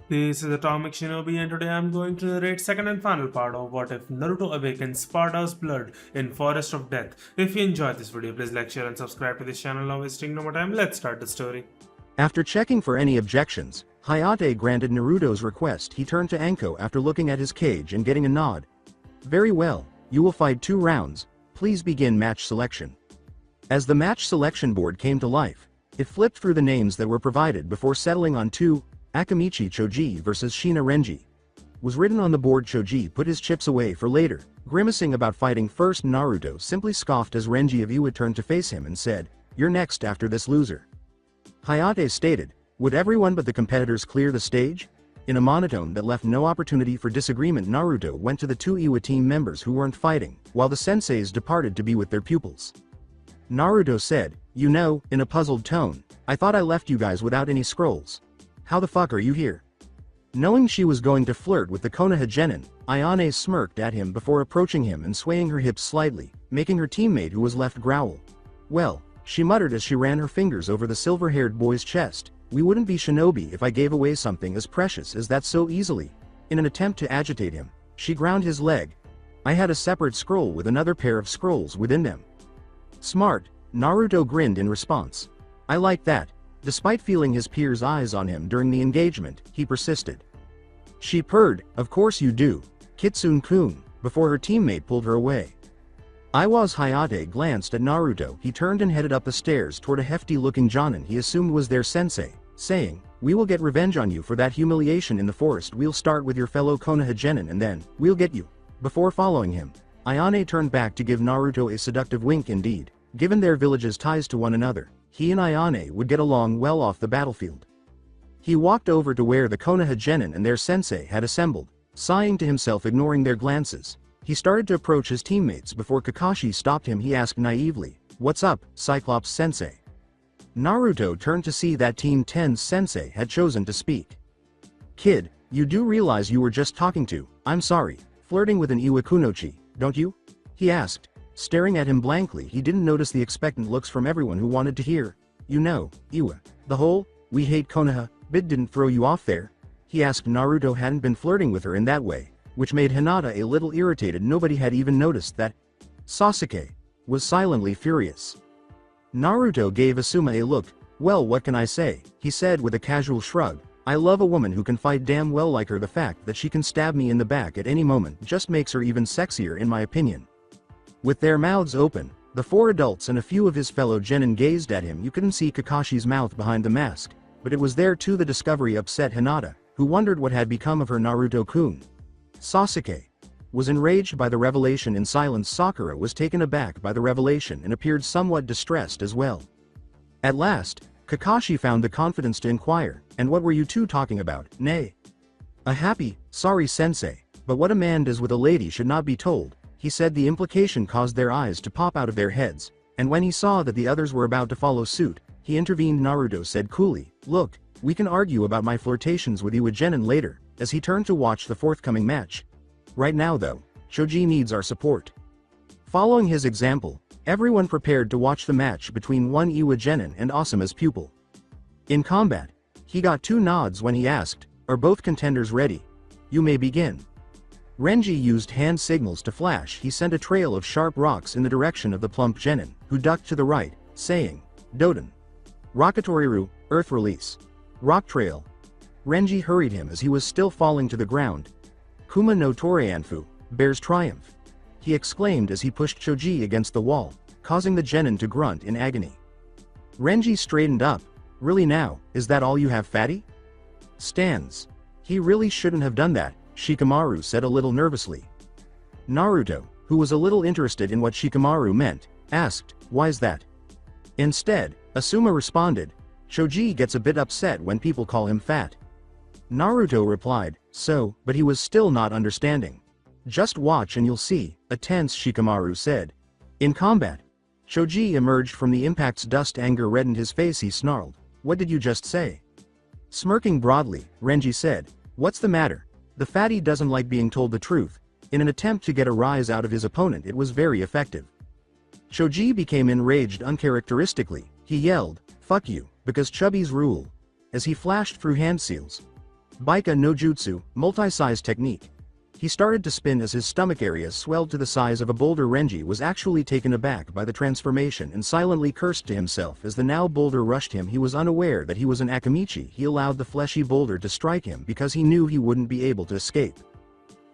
This is Atomic Shinobi and today I'm going to narrate second and final part of What If Naruto Awaken Sparda's Blood in Forest of Death. If you enjoyed this video, please like, share and subscribe to this channel. Now wasting no more time, let's start the story. After checking for any objections, Hayate granted Naruto's request. He turned to Anko after looking at his cage and getting a nod. Very well, you will fight 2 rounds, please begin match selection. As the match selection board came to life, it flipped through the names that were provided before settling on 2, Akamichi Choji vs Shina Renji. Was written on the board. Choji put his chips away for later, grimacing about fighting first. Naruto simply scoffed as Renji of Iwa turned to face him and said, "You're next after this loser." Hayate stated, "Would everyone but the competitors clear the stage?" In a monotone that left no opportunity for disagreement, Naruto went to the 2 Iwa team members who weren't fighting, while the senseis departed to be with their pupils. Naruto said, "You know," in a puzzled tone, "I thought I left you guys without any scrolls. How the fuck are you here?" Knowing she was going to flirt with the Konoha genin, Ayane smirked at him before approaching him and swaying her hips slightly, making her teammate who was left growl. "Well," she muttered as she ran her fingers over the silver-haired boy's chest, "we wouldn't be shinobi if I gave away something as precious as that so easily." In an attempt to agitate him, she ground his leg. "I had a separate scroll with another pair of scrolls within them." "Smart," Naruto grinned in response. "I like that." Despite feeling his peers' eyes on him during the engagement, he persisted. She purred, "Of course you do, Kitsune-kun," before her teammate pulled her away. Iwa's Hayate glanced at Naruto. He turned and headed up the stairs toward a hefty-looking jonin he assumed was their sensei, saying, "We will get revenge on you for that humiliation in the forest. We'll start with your fellow Konoha genin and then, we'll get you." Before following him, Ayane turned back to give Naruto a seductive wink. Indeed, given their villages' ties to one another, he and Ayane would get along well off the battlefield. He walked over to where the Konoha genin and their sensei had assembled, sighing to himself, ignoring their glances. He started to approach his teammates before Kakashi stopped him. He asked naively, "What's up, Cyclops sensei?" Naruto turned to see that Team 10's sensei had chosen to speak. "Kid, you do realize you were just talking to, I'm sorry, flirting with an Iwakunochi, don't you?" he asked. Staring at him blankly, he didn't notice the expectant looks from everyone who wanted to hear. "You know, Iwa, the whole, we hate Konoha, bit didn't throw you off there?" he asked. Naruto hadn't been flirting with her in that way, which made Hinata a little irritated. Nobody had even noticed that. Sasuke was silently furious. Naruto gave Asuma a look. "Well, what can I say?" he said with a casual shrug. "I love a woman who can fight damn well like her. The fact that she can stab me in the back at any moment just makes her even sexier in my opinion." With their mouths open, the 4 adults and a few of his fellow genin gazed at him. You couldn't see Kakashi's mouth behind the mask, but it was there too. The discovery upset Hinata, who wondered what had become of her Naruto-kun. Sasuke was enraged by the revelation. In silence, Sakura was taken aback by the revelation and appeared somewhat distressed as well. At last, Kakashi found the confidence to inquire, "And what were you 2 talking about?" "Nay. A happy, sorry sensei, but what a man does with a lady should not be told," he said. The implication caused their eyes to pop out of their heads, and when he saw that the others were about to follow suit, he intervened. Naruto said coolly, "Look, we can argue about my flirtations with Iwa genin later," as he turned to watch the forthcoming match. "Right now though, Choji needs our support." Following his example, everyone prepared to watch the match between one Iwa genin and Asuma's pupil. In combat, he got 2 nods when he asked, "Are both contenders ready? You may begin." Renji used hand signals to flash. He sent a trail of sharp rocks in the direction of the plump genin, who ducked to the right, saying, "Doden. Rakatoriru, Earth Release. Rock Trail." Renji hurried him as he was still falling to the ground. "Kuma no Toreanfu, Bear's Triumph," he exclaimed as he pushed Choji against the wall, causing the genin to grunt in agony. Renji straightened up. "Really now, is that all you have, fatty?" "Stands. He really shouldn't have done that," Shikamaru said a little nervously. Naruto, who was a little interested in what Shikamaru meant, asked, "Why's that?" Instead, Asuma responded, "Choji gets a bit upset when people call him fat." Naruto replied, "So," but he was still not understanding. "Just watch and you'll see," a tense Shikamaru said. In combat, Choji emerged from the impact's dust. Anger reddened his face. He snarled, "What did you just say?" Smirking broadly, Renji said, "What's the matter? The fatty doesn't like being told the truth." In an attempt to get a rise out of his opponent, it was very effective. Choji became enraged uncharacteristically. He yelled, "Fuck you," because chubbies rule, as he flashed through hand seals. Baika no Jutsu, multi-size technique. He started to spin as his stomach area swelled to the size of a boulder. Renji was actually taken aback by the transformation and silently cursed to himself as the now boulder rushed him. He was unaware that he was an Akamichi. He allowed the fleshy boulder to strike him because he knew he wouldn't be able to escape.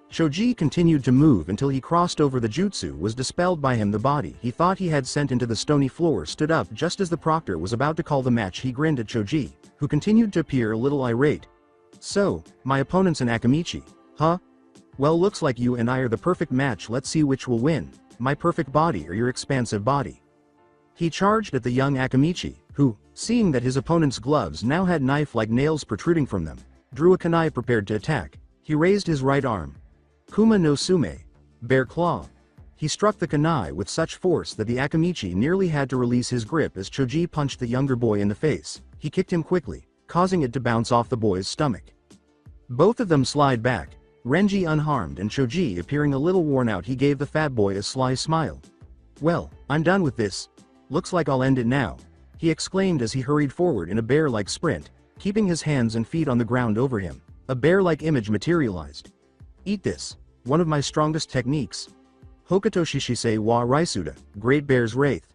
Shoji continued to move until he crossed over. The jutsu was dispelled by him. The body he thought he had sent into the stony floor stood up just as the proctor was about to call the match. He grinned at Shoji, who continued to appear a little irate. "So, my opponent's an Akamichi, huh? Well, looks like you and I are the perfect match. Let's see which will win, my perfect body or your expansive body." He charged at the young Akamichi, who, seeing that his opponent's gloves now had knife-like nails protruding from them, drew a kunai prepared to attack. He raised his right arm. Kuma no Sume, bear claw. He struck the kunai with such force that the Akamichi nearly had to release his grip as Choji punched the younger boy in the face. He kicked him quickly, causing it to bounce off the boy's stomach. Both of them slide back, Renji unharmed and Choji appearing a little worn out. He gave the fat boy a sly smile. "Well, I'm done with this. Looks like I'll end it now," he exclaimed as he hurried forward in a bear-like sprint, keeping his hands and feet on the ground over him. A bear-like image materialized. "Eat this. One of my strongest techniques. Hokuto Shishisei wa Raisuda, Great Bear's Wraith."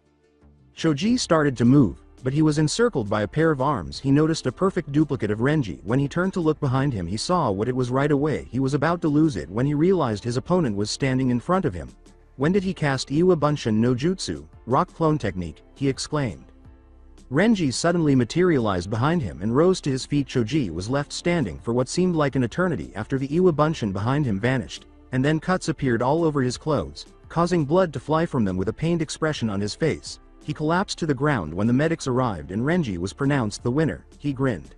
Shoji started to move, but he was encircled by a pair of arms. He noticed a perfect duplicate of Renji. When he turned to look behind him, he saw what it was right away. He was about to lose it when he realized his opponent was standing in front of him. "When did he cast Iwa Bunshin no Jutsu, rock clone technique?" he exclaimed. Renji suddenly materialized behind him and rose to his feet. Choji was left standing for what seemed like an eternity after the Iwa Bunshin behind him vanished, and then cuts appeared all over his clothes, causing blood to fly from them. With a pained expression on his face, he collapsed to the ground. When the medics arrived and Renji was pronounced the winner, he grinned.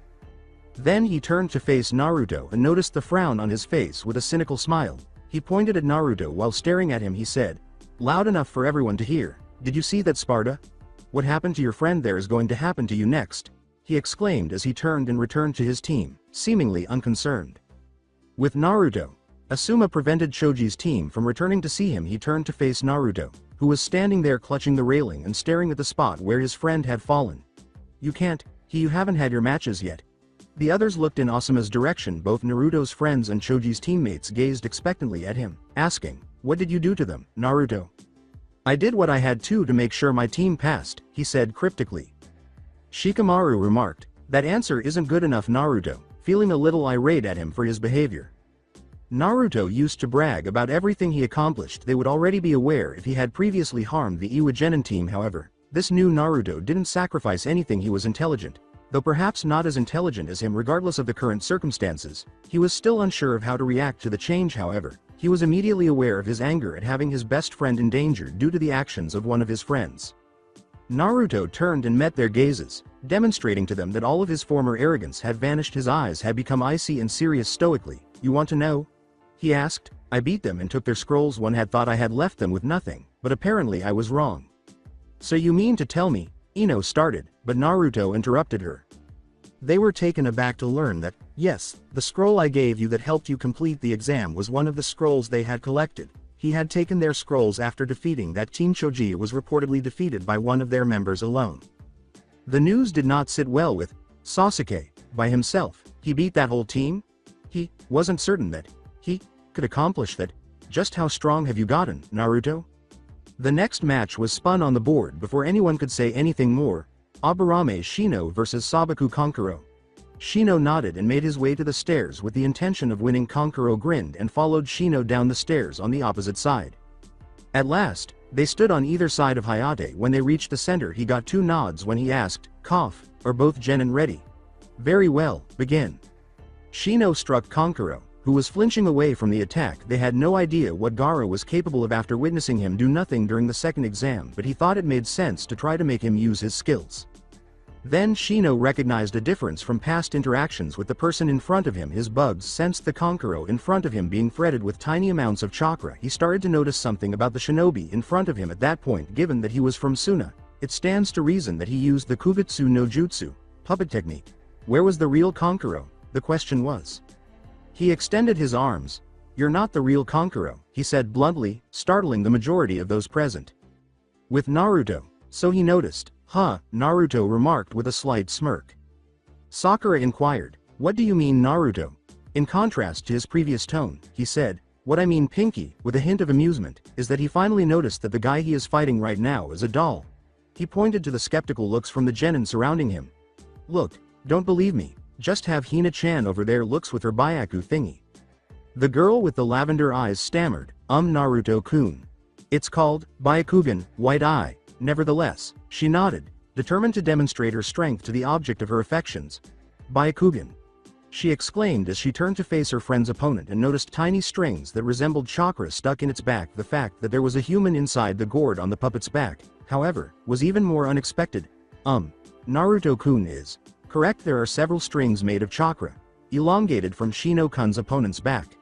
Then he turned to face Naruto and noticed the frown on his face. With a cynical smile, he pointed at Naruto. While staring at him, he said, loud enough for everyone to hear, "Did you see that, Sparda? What happened to your friend there is going to happen to you next," he exclaimed as he turned and returned to his team, seemingly unconcerned. With Naruto, Asuma prevented Shoji's team from returning to see him. He turned to face Naruto, who was standing there clutching the railing and staring at the spot where his friend had fallen. "You can't, you haven't had your matches yet." The others looked in Asuma's direction. Both Naruto's friends and Shoji's teammates gazed expectantly at him, asking, "What did you do to them, Naruto?" "I did what I had to make sure my team passed," he said cryptically. Shikamaru remarked, "That answer isn't good enough." Naruto, feeling a little irate at him for his behavior. Naruto used to brag about everything he accomplished. They would already be aware if he had previously harmed the Iwa Genin team. However, this new Naruto didn't sacrifice anything. He was intelligent, though perhaps not as intelligent as him. Regardless of the current circumstances, he was still unsure of how to react to the change. However, he was immediately aware of his anger at having his best friend endangered due to the actions of one of his friends. Naruto turned and met their gazes, demonstrating to them that all of his former arrogance had vanished. His eyes had become icy and serious. Stoically, "You want to know?" he asked. "I beat them and took their scrolls. One had thought I had left them with nothing, but apparently I was wrong." "So you mean to tell me," Ino started, but Naruto interrupted her. They were taken aback to learn that, yes, the scroll I gave you that helped you complete the exam was one of the scrolls they had collected. He had taken their scrolls after defeating that team. Choji was reportedly defeated by one of their members alone. The news did not sit well with Sasuke. By himself, he beat that whole team? He wasn't certain that he could accomplish that. Just how strong have you gotten, Naruto? The next match was spun on the board before anyone could say anything more. Aburame Shino vs Sabaku Kankuro. Shino nodded and made his way to the stairs with the intention of winning. Kankuro grinned and followed Shino down the stairs on the opposite side. At last, they stood on either side of Hayate. When they reached the center, he got two nods when he asked, "Cough, are both genin ready?" "Very well, begin." Shino struck Kankuro, who was flinching away from the attack. They had no idea what Gaara was capable of after witnessing him do nothing during the second exam, but he thought it made sense to try to make him use his skills. Then Shino recognized a difference from past interactions with the person in front of him. His bugs sensed the Kankuro in front of him being threaded with tiny amounts of chakra. He started to notice something about the shinobi in front of him at that point. Given that he was from Suna, it stands to reason that he used the Kugutsu no Jutsu, puppet technique. Where was the real Kankuro? The question was. He extended his arms. "You're not the real Kankuro," he said bluntly, startling the majority of those present. With Naruto, so he noticed. "Huh," Naruto remarked with a slight smirk. Sakura inquired, "What do you mean, Naruto? In contrast to his previous tone, he said, "What I mean, Pinky," with a hint of amusement, is that he finally noticed that the guy he is fighting right now is a doll. He pointed to the skeptical looks from the genin surrounding him. "Look, don't believe me, just have Hina-chan over there looks with her Byaku thingy." The girl with the lavender eyes stammered, Naruto-kun. "It's called Byakugan, white eye." Nevertheless, she nodded, determined to demonstrate her strength to the object of her affections. "Byakugan," she exclaimed as she turned to face her friend's opponent and noticed tiny strings that resembled chakra stuck in its back. The fact that there was a human inside the gourd on the puppet's back, however, was even more unexpected. Naruto-kun is correct. There are several strings made of chakra, elongated from Shino-kun's opponent's back.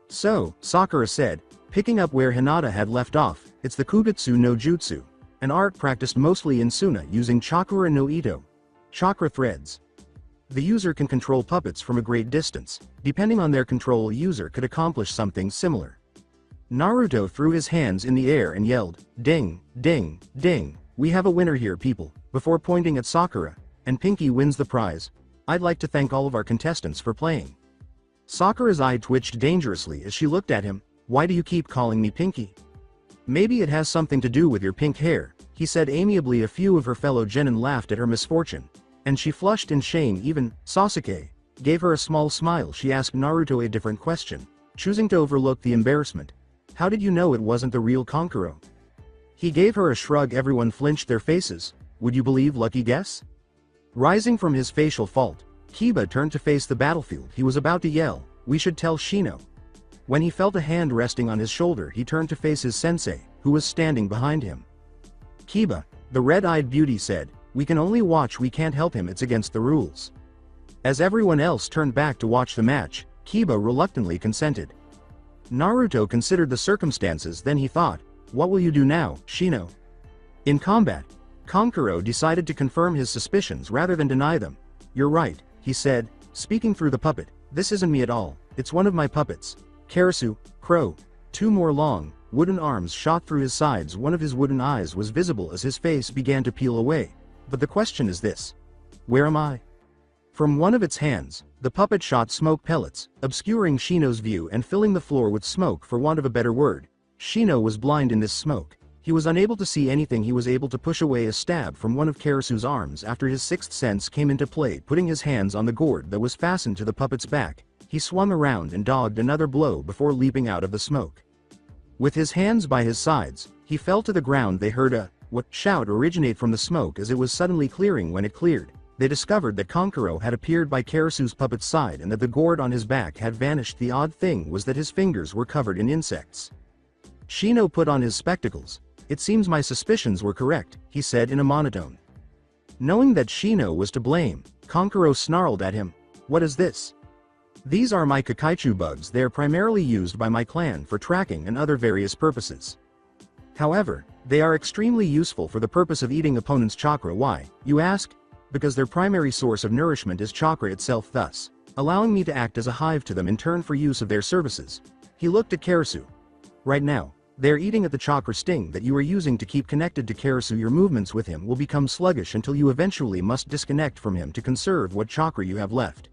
"So," Sakura said, picking up where Hinata had left off, "it's the Kugutsu no Jutsu, an art practiced mostly in Suna using chakra no Ito, chakra threads. The user can control puppets from a great distance. Depending on their control, a user could accomplish something similar." Naruto threw his hands in the air and yelled, "Ding, ding, ding, we have a winner here, people," before pointing at Sakura, "and Pinky wins the prize. I'd like to thank all of our contestants for playing." Sakura's eye twitched dangerously as she looked at him. "Why do you keep calling me Pinky?" "Maybe it has something to do with your pink hair," he said amiably. A few of her fellow genin laughed at her misfortune, and she flushed in shame. Even Sasuke gave her a small smile. She asked Naruto a different question, choosing to overlook the embarrassment. "How did you know it wasn't the real Kankuro?" He gave her a shrug. Everyone flinched their faces. "Would you believe lucky guess?" Rising from his facial fault, Kiba turned to face the battlefield. He was about to yell, "We should tell Shino." When he felt a hand resting on his shoulder, he turned to face his sensei, who was standing behind him. "Kiba," the red-eyed beauty said, "we can only watch, we can't help him, it's against the rules." As everyone else turned back to watch the match, Kiba reluctantly consented. Naruto considered the circumstances, then he thought, "What will you do now, Shino?" In combat, Kankuro decided to confirm his suspicions rather than deny them. "You're right," he said, speaking through the puppet. "This isn't me at all, it's one of my puppets. Karasu, Crow." Two more long, wooden arms shot through his sides. One of his wooden eyes was visible as his face began to peel away. But the question is this: where am I? From one of its hands, the puppet shot smoke pellets, obscuring Shino's view and filling the floor with smoke. For want of a better word, Shino was blind in this smoke. He was unable to see anything. He was able to push away a stab from one of Karasu's arms after his sixth sense came into play. Putting his hands on the gourd that was fastened to the puppet's back, he swung around and dogged another blow before leaping out of the smoke. With his hands by his sides, he fell to the ground. They heard a "what" shout originate from the smoke as it was suddenly clearing. When it cleared, they discovered that Kankuro had appeared by Karasu's puppet's side and that the gourd on his back had vanished. The odd thing was that his fingers were covered in insects. Shino put on his spectacles. "It seems my suspicions were correct," he said in a monotone. Knowing that Shino was to blame, Kankuro snarled at him. "What is this?" "These are my Kakaichu bugs. They are primarily used by my clan for tracking and other various purposes. However, they are extremely useful for the purpose of eating opponents' chakra. Why, you ask? Because their primary source of nourishment is chakra itself, thus allowing me to act as a hive to them in turn for use of their services." He looked at Karasu. "Right now, they are eating at the chakra sting that you are using to keep connected to Karasu. Your movements with him will become sluggish until you eventually must disconnect from him to conserve what chakra you have left."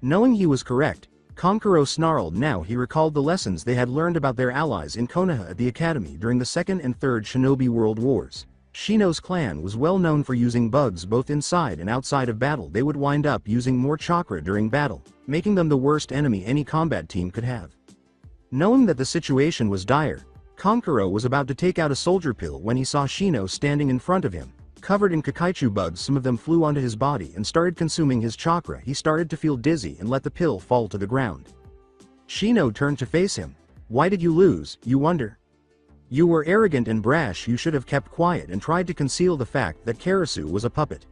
Knowing he was correct, Kankuro snarled. Now he recalled the lessons they had learned about their allies in Konoha at the academy during the Second and Third Shinobi World Wars. Shino's clan was well known for using bugs both inside and outside of battle. They would wind up using more chakra during battle, making them the worst enemy any combat team could have. Knowing that the situation was dire, Kankuro was about to take out a soldier pill when he saw Shino standing in front of him, covered in Kakaichu bugs. Some of them flew onto his body and started consuming his chakra. He started to feel dizzy and let the pill fall to the ground. Shino turned to face him. "Why did you lose, you wonder? You were arrogant and brash. You should have kept quiet and tried to conceal the fact that Karasu was a puppet.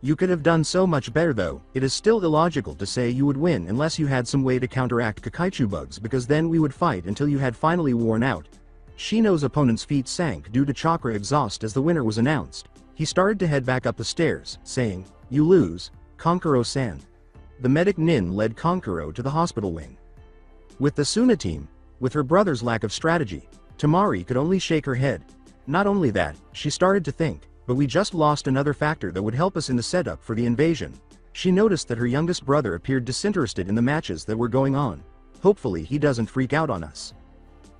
You could have done so much better, though. It is still illogical to say you would win unless you had some way to counteract Kakaichu bugs, because then we would fight until you had finally worn out." Shino's opponent's feet sank due to chakra exhaust as the winner was announced. He started to head back up the stairs, saying, "You lose, Kankuro-san." The medic Nin led Kankuro to the hospital wing. With the Suna team, with her brother's lack of strategy, Tamari could only shake her head. Not only that, she started to think, but we just lost another factor that would help us in the setup for the invasion. She noticed that her youngest brother appeared disinterested in the matches that were going on. Hopefully he doesn't freak out on us.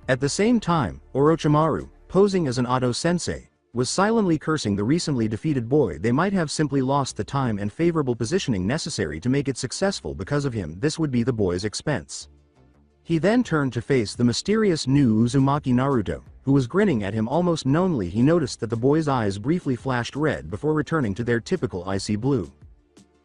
At the same time, Orochimaru, posing as an Oto-sensei, was silently cursing the recently defeated boy. They might have simply lost the time and favorable positioning necessary to make it successful because of him. This would be the boy's expense. He then turned to face the mysterious new Uzumaki Naruto, who was grinning at him almost knowingly. He noticed that the boy's eyes briefly flashed red before returning to their typical icy blue.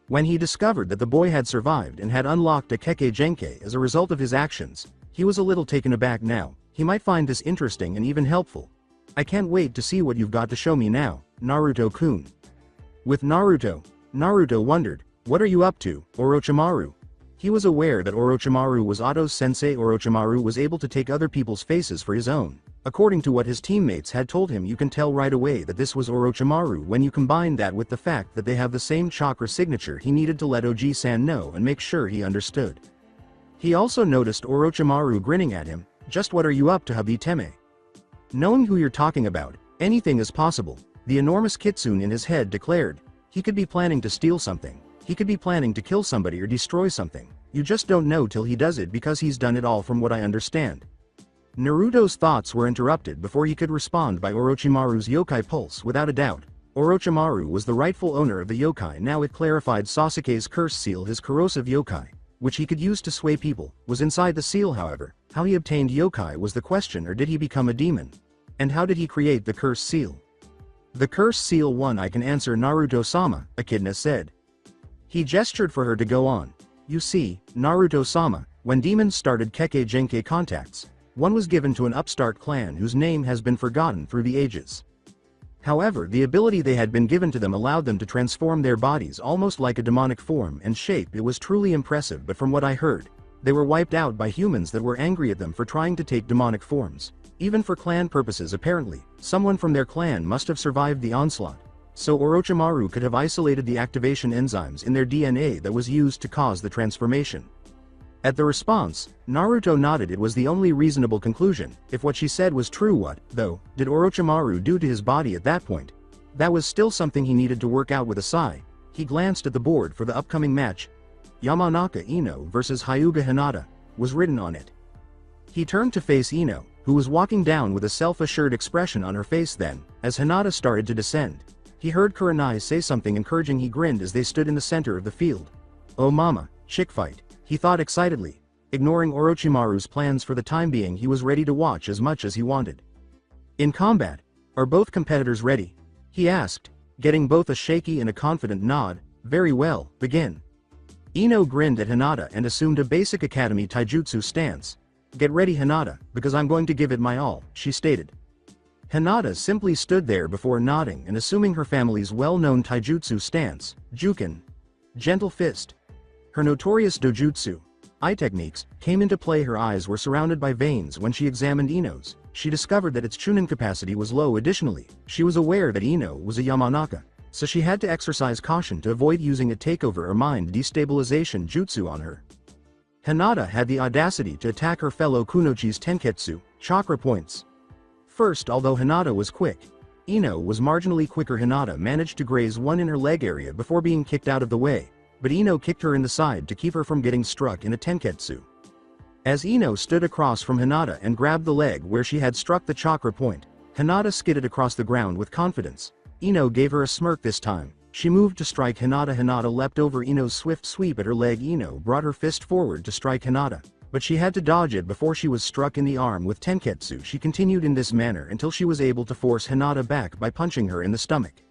When he discovered that the boy had survived and had unlocked a Kekkei Genkai as a result of his actions, he was a little taken aback now. He might find this interesting and even helpful. I can't wait to see what you've got to show me now, Naruto-kun. With Naruto wondered, what are you up to, Orochimaru? He was aware that Orochimaru was Oto's sensei. Orochimaru was able to take other people's faces for his own. According to what his teammates had told him, you can tell right away that this was Orochimaru when you combine that with the fact that they have the same chakra signature. He needed to let Oji-san know and make sure he understood. He also noticed Orochimaru grinning at him. Just what are you up to, Habi-teme? Knowing who you're talking about, anything is possible, the enormous kitsune in his head declared. He could be planning to steal something. He could be planning to kill somebody or destroy something. You just don't know till he does it, because he's done it all from what I understand. Naruto's thoughts were interrupted before he could respond by Orochimaru's yokai pulse. Without a doubt, Orochimaru was the rightful owner of the yokai. Now it clarified Sasuke's curse seal. His corrosive yokai, which he could use to sway people, was inside the seal. However, how he obtained yokai was the question, or did he become a demon? And how did he create the curse seal? The curse seal. One I can answer, Naruto-sama, Echidna said. He gestured for her to go on. You see, Naruto-sama, when demons started Kekkei Genkai contacts, one was given to an upstart clan whose name has been forgotten through the ages. However, the ability they had been given to them allowed them to transform their bodies almost like a demonic form and shape. It was truly impressive, but from what I heard, they were wiped out by humans that were angry at them for trying to take demonic forms. Even for clan purposes, apparently, someone from their clan must have survived the onslaught. So Orochimaru could have isolated the activation enzymes in their DNA that was used to cause the transformation. At the response, Naruto nodded. It was the only reasonable conclusion. If what she said was true, what, though, did Orochimaru do to his body at that point? That was still something he needed to work out. With a sigh, he glanced at the board for the upcoming match. Yamanaka Ino vs Hyuga Hinata was written on it. He turned to face Ino, who was walking down with a self-assured expression on her face. Then, as Hinata started to descend, he heard Kurenai say something encouraging. He grinned as they stood in the center of the field. Oh mama, chick fight, he thought excitedly. Ignoring Orochimaru's plans for the time being, he was ready to watch as much as he wanted. In combat, are both competitors ready? He asked, getting both a shaky and a confident nod. Very well, begin. Ino grinned at Hinata and assumed a basic academy taijutsu stance. Get ready, Hinata, because I'm going to give it my all, she stated. Hinata simply stood there before nodding and assuming her family's well-known taijutsu stance, Jukin, gentle fist. Her notorious dojutsu, eye techniques, came into play. Her eyes were surrounded by veins. When she examined Ino's, she discovered that its chunin capacity was low. Additionally, she was aware that Ino was a Yamanaka, so she had to exercise caution to avoid using a takeover or mind destabilization jutsu on her. Hinata had the audacity to attack her fellow Kunoichi's Tenketsu, chakra points. First, although Hinata was quick, Ino was marginally quicker. Hinata managed to graze one in her leg area before being kicked out of the way, but Ino kicked her in the side to keep her from getting struck in a Tenketsu. As Ino stood across from Hinata and grabbed the leg where she had struck the chakra point, Hinata skidded across the ground with confidence. Ino gave her a smirk this time. She moved to strike Hinata. Hinata leapt over Ino's swift sweep at her leg. Ino brought her fist forward to strike Hinata, but she had to dodge it before she was struck in the arm with Tenketsu. She continued in this manner until she was able to force Hinata back by punching her in the stomach.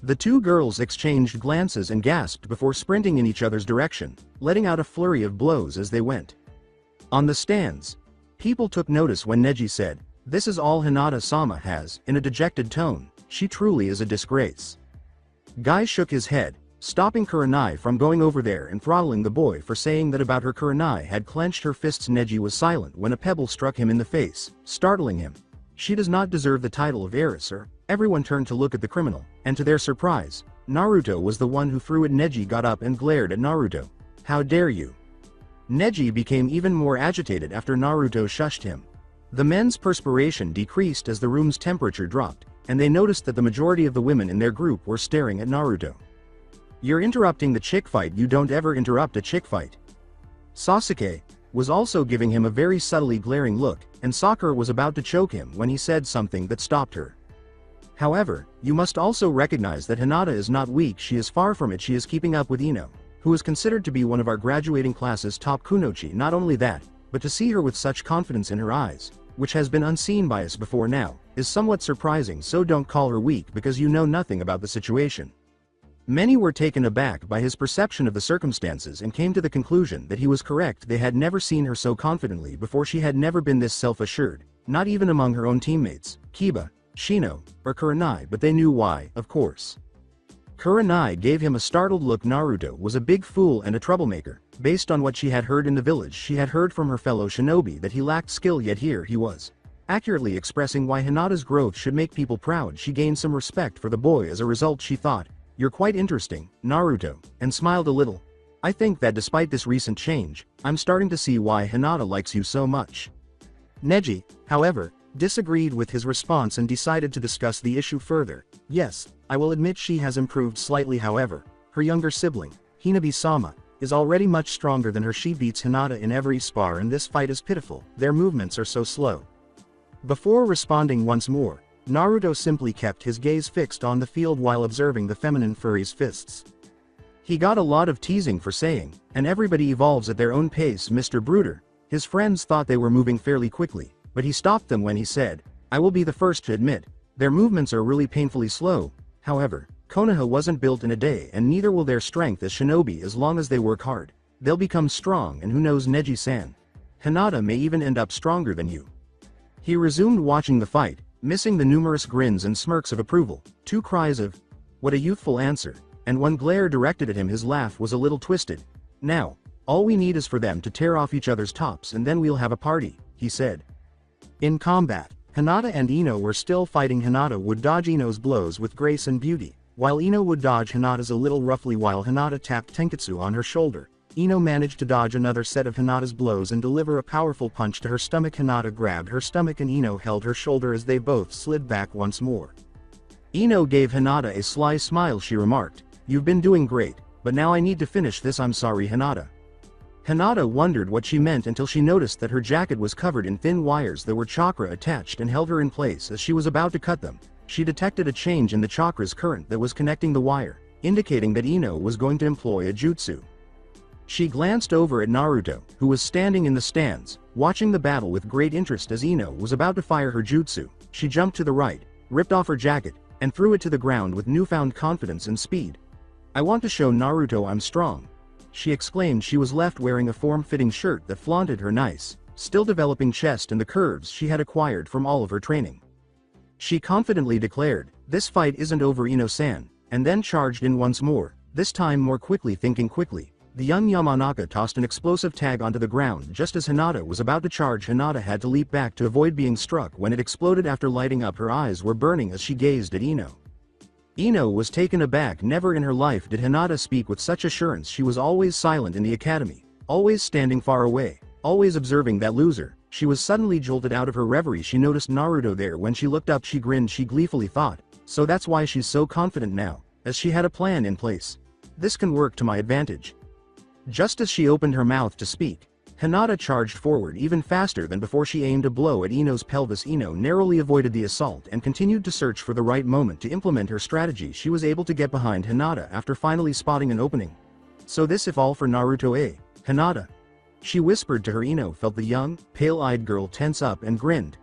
The two girls exchanged glances and gasped before sprinting in each other's direction, letting out a flurry of blows as they went. On the stands, people took notice when Neji said, "This is all Hinata-sama has," in a dejected tone. She truly is a disgrace. Guy shook his head, stopping Kurenai from going over there and throttling the boy for saying that about her. Kurenai had clenched her fists. Neji was silent when a pebble struck him in the face, startling him. She does not deserve the title of heiress, sir. Everyone turned to look at the criminal, and to their surprise, Naruto was the one who threw it. Neji got up and glared at Naruto. How dare you? Neji became even more agitated after Naruto shushed him. The men's perspiration decreased as the room's temperature dropped, and they noticed that the majority of the women in their group were staring at Naruto. You're interrupting the chick fight. You don't ever interrupt a chick fight. Sasuke was also giving him a very subtly glaring look, and Sakura was about to choke him when he said something that stopped her. However, you must also recognize that Hinata is not weak. She is far from it. She is keeping up with Ino, who is considered to be one of our graduating class's top kunoichi. Not only that, but to see her with such confidence in her eyes, which has been unseen by us before now, is somewhat surprising. So don't call her weak because you know nothing about the situation. Many were taken aback by his perception of the circumstances and came to the conclusion that he was correct. They had never seen her so confidently before. She had never been this self-assured, not even among her own teammates, Kiba, Shino, or Kurenai, but they knew why, of course. Kurenai gave him a startled look. Naruto was a big fool and a troublemaker. Based on what she had heard in the village, she had heard from her fellow shinobi that he lacked skill, yet here he was, accurately expressing why Hinata's growth should make people proud. She gained some respect for the boy as a result. She thought, "You're quite interesting, Naruto," and smiled a little. "I think that despite this recent change, I'm starting to see why Hinata likes you so much." Neji, however, disagreed with his response and decided to discuss the issue further. "Yes, I will admit she has improved slightly. However, her younger sibling, Hinabi-sama, is already much stronger than her. She beats Hinata in every spar and this fight is pitiful. Their movements are so slow." Before responding once more, Naruto simply kept his gaze fixed on the field while observing the feminine furry's fists. He got a lot of teasing for saying, "And everybody evolves at their own pace, Mr. Bruder." His friends thought they were moving fairly quickly, but he stopped them when he said, "I will be the first to admit, their movements are really painfully slow. However, Konoha wasn't built in a day, and neither will their strength as shinobi. As long as they work hard, they'll become strong, and who knows, Neji-san, Hinata may even end up stronger than you." He resumed watching the fight, missing the numerous grins and smirks of approval, 2 cries of, "What a youthful answer," and 1 glare directed at him. His laugh was a little twisted. "Now, all we need is for them to tear off each other's tops and then we'll have a party," he said. In combat, Hinata and Ino were still fighting. Hinata would dodge Ino's blows with grace and beauty, while Ino would dodge Hinata's a little roughly. While Hinata tapped Tenketsu on her shoulder, Ino managed to dodge another set of Hinata's blows and deliver a powerful punch to her stomach. Hinata grabbed her stomach and Ino held her shoulder as they both slid back once more. Ino gave Hinata a sly smile. She remarked, "You've been doing great, but now I need to finish this. I'm sorry, Hinata." Hinata wondered what she meant until she noticed that her jacket was covered in thin wires that were chakra attached and held her in place. As she was about to cut them, she detected a change in the chakra's current that was connecting the wire, indicating that Ino was going to employ a jutsu. She glanced over at Naruto, who was standing in the stands, watching the battle with great interest. As Ino was about to fire her jutsu, she jumped to the right, ripped off her jacket, and threw it to the ground with newfound confidence and speed. "I want to show Naruto I'm strong," she exclaimed. She was left wearing a form-fitting shirt that flaunted her nice, still developing chest and the curves she had acquired from all of her training. She confidently declared, "This fight isn't over, Ino-san," and then charged in once more, this time more quickly. Thinking quickly, the young Yamanaka tossed an explosive tag onto the ground just as Hinata was about to charge. Hinata had to leap back to avoid being struck when it exploded after lighting up. Her eyes were burning as she gazed at Ino. Ino was taken aback. Never in her life did Hinata speak with such assurance. She was always silent in the academy, always standing far away, always observing that loser. She was suddenly jolted out of her reverie. She noticed Naruto there. When she looked up, she grinned. She gleefully thought, "So that's why she's so confident now, as she had a plan in place. This can work to my advantage." Just as she opened her mouth to speak, Hinata charged forward even faster than before. She aimed a blow at Ino's pelvis. Ino narrowly avoided the assault and continued to search for the right moment to implement her strategy. She was able to get behind Hinata after finally spotting an opening. "So this if all for Naruto, eh, Hinata?" she whispered to her. Ino felt the young, pale-eyed girl tense up and grinned.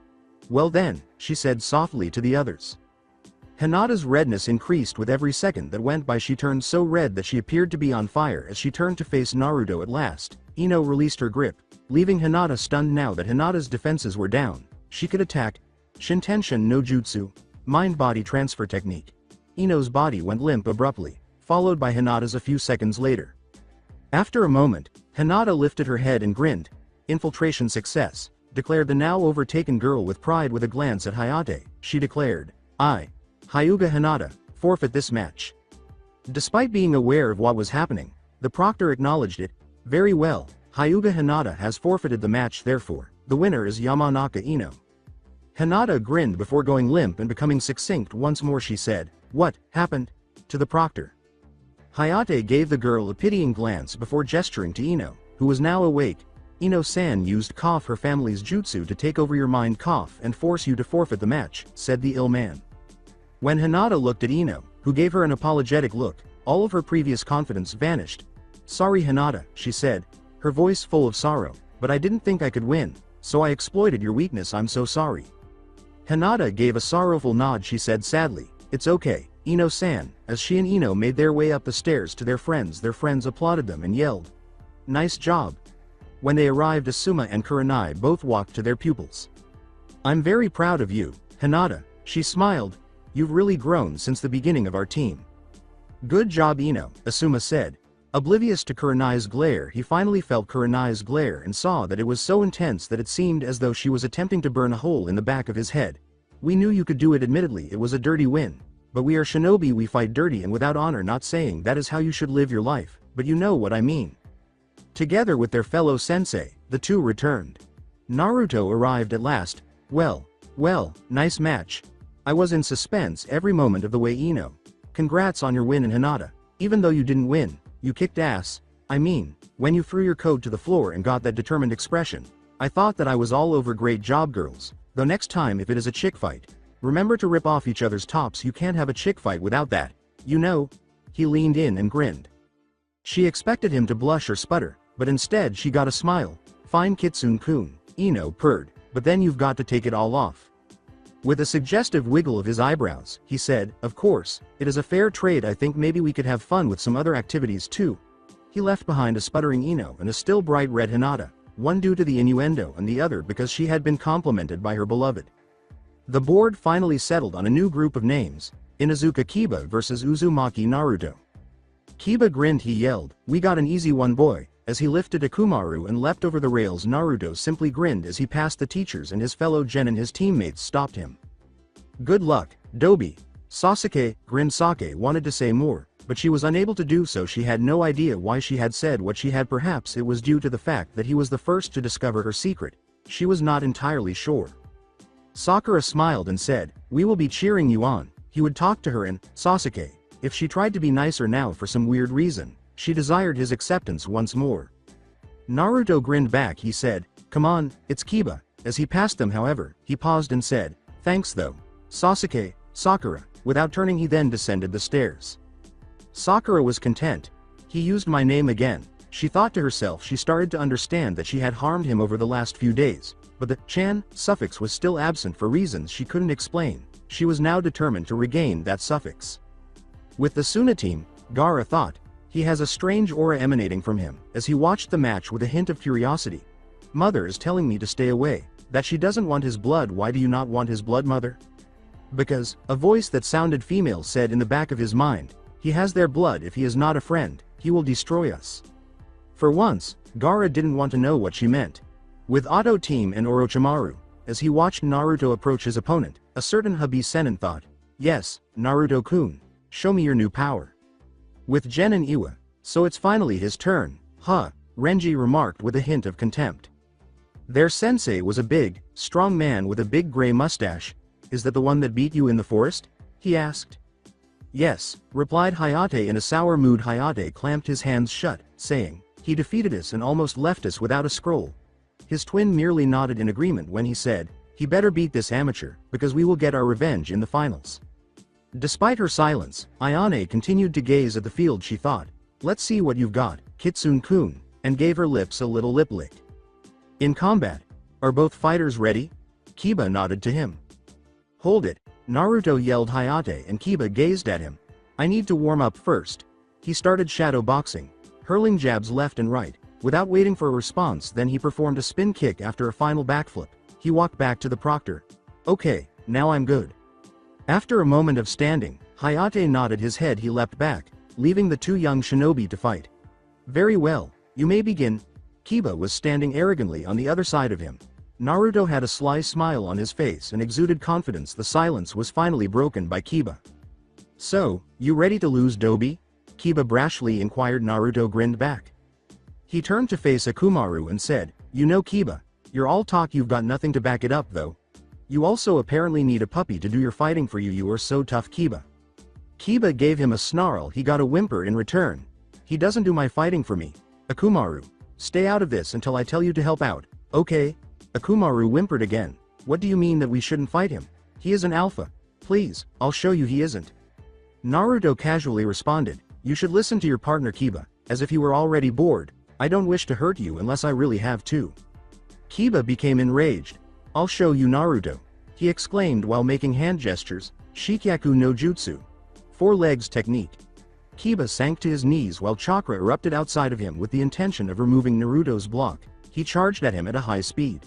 "Well then," she said softly to the others. Hinata's redness increased with every second that went by. She turned so red that she appeared to be on fire as she turned to face Naruto. At last, Ino released her grip, leaving Hinata stunned. Now that Hinata's defenses were down, she could attack. Shintenshin no Jutsu, mind-body transfer technique. Ino's body went limp abruptly, followed by Hinata's a few seconds later. After a moment, Hinata lifted her head and grinned. "Infiltration success," declared the now overtaken girl with pride. With a glance at Hayate, she declared, "I, Hyuga Hinata, forfeit this match." Despite being aware of what was happening, the proctor acknowledged it. "Very well, Hyuga Hinata has forfeited the match, therefore, the winner is Yamanaka Ino." Hinata grinned before going limp and becoming succinct once more. She said, "What happened?" to the proctor. Hayate gave the girl a pitying glance before gesturing to Ino, who was now awake. Ino-san used cough her family's jutsu to take over your mind cough and force you to forfeit the match, said the ill man. When Hinata looked at Ino, who gave her an apologetic look, all of her previous confidence vanished. Sorry Hinata, she said, her voice full of sorrow, but I didn't think I could win, so I exploited your weakness, I'm so sorry. Hinata gave a sorrowful nod. She said sadly, it's okay, Ino-san. As she and Ino made their way up the stairs to their friends applauded them and yelled, nice job. When they arrived, Asuma and Kurenai both walked to their pupils. I'm very proud of you, Hinata, she smiled. You've really grown since the beginning of our team. Good job Ino, Asuma said. Oblivious to Kurenai's glare, he finally felt Kurenai's glare and saw that it was so intense that it seemed as though she was attempting to burn a hole in the back of his head. We knew you could do it. Admittedly, it was a dirty win. But we are shinobi, we fight dirty and without honor. Not saying that is how you should live your life, but you know what I mean. Together with their fellow sensei, the two returned. Naruto arrived at last. Well, nice match. I was in suspense every moment of the way. Ino. Congrats on your win. And Hinata, even though you didn't win, you kicked ass. I mean, when you threw your coat to the floor and got that determined expression, I thought that I was all over. Great job girls, though next time if it is a chick fight, remember to rip off each other's tops. You can't have a chick fight without that, you know. He leaned in and grinned. She expected him to blush or sputter, but instead she got a smile. Fine Kitsune-kun, Ino purred, but then you've got to take it all off. With a suggestive wiggle of his eyebrows, he said, of course, it is a fair trade. I think maybe we could have fun with some other activities too. He left behind a sputtering Ino and a still bright red Hinata, one due to the innuendo and the other because she had been complimented by her beloved. The board finally settled on a new group of names, Inuzuka Kiba versus Uzumaki Naruto. Kiba grinned. He yelled, we got an easy one boy, as he lifted Akumaru and leapt over the rails. Naruto simply grinned as he passed the teachers and his fellow genin. His teammates stopped him. Good luck, Dobi. Sasuke grinned. Sake wanted to say more, but she was unable to do so. She had no idea why she had said what she had. Perhaps it was due to the fact that he was the first to discover her secret. She was not entirely sure. Sakura smiled and said, we will be cheering you on. He would talk to her and, Sasuke, if she tried to be nicer now for some weird reason, she desired his acceptance once more. Naruto grinned back. He said, come on, it's Kiba. As he passed them however, he paused and said, thanks though. Sasuke, Sakura. Without turning he then descended the stairs. Sakura was content. He used my name again, she thought to herself. She started to understand that she had harmed him over the last few days, but the chan suffix was still absent for reasons she couldn't explain. She was now determined to regain that suffix. With the Suna team, Gaara thought, he has a strange aura emanating from him, as he watched the match with a hint of curiosity. Mother is telling me to stay away, that she doesn't want his blood. Why do you not want his blood, mother? Because, a voice that sounded female said in the back of his mind, he has their blood. If he is not a friend, he will destroy us. For once, Gaara didn't want to know what she meant. With Otto team and Orochimaru, as he watched Naruto approach his opponent, a certain Habi Senin thought, yes, Naruto-kun, show me your new power. With Gen and Iwa, so it's finally his turn, huh, Renji remarked with a hint of contempt. Their sensei was a big, strong man with a big gray mustache. Is that the one that beat you in the forest? He asked. Yes, replied Hayate in a sour mood. Hayate clamped his hands shut, saying, he defeated us and almost left us without a scroll. His twin merely nodded in agreement when he said, he better beat this amateur, because we will get our revenge in the finals. Despite her silence, Ayane continued to gaze at the field. She thought, let's see what you've got, Kitsune-kun, and gave her lips a little lip lick. In combat, are both fighters ready? Kiba nodded to him. Hold it, Naruto yelled. Hayate and Kiba gazed at him. I need to warm up first. He started shadow boxing, hurling jabs left and right, without waiting for a response. Then he performed a spin kick. After a final backflip, he walked back to the proctor. Okay, now I'm good. After a moment of standing, Hayate nodded his head. He leapt back, leaving the two young shinobi to fight. Very well, you may begin. Kiba was standing arrogantly on the other side of him. Naruto had a sly smile on his face and exuded confidence. The silence was finally broken by Kiba. So, you ready to lose, Dobi? Kiba brashly inquired. Naruto grinned back. He turned to face Akumaru and said, you know Kiba, you're all talk, you've got nothing to back it up though. You also apparently need a puppy to do your fighting for you. You are so tough, Kiba. Kiba gave him a snarl. He got a whimper in return. He doesn't do my fighting for me. Akumaru, stay out of this until I tell you to help out, okay? Akumaru whimpered again. What do you mean that we shouldn't fight him? He is an alpha. Please, I'll show you he isn't. Naruto casually responded, you should listen to your partner Kiba, as if you were already bored. I don't wish to hurt you unless I really have to. Kiba became enraged. I'll show you Naruto, he exclaimed while making hand gestures, Shikyaku no Jutsu. 4 legs technique. Kiba sank to his knees while chakra erupted outside of him with the intention of removing Naruto's block. He charged at him at a high speed.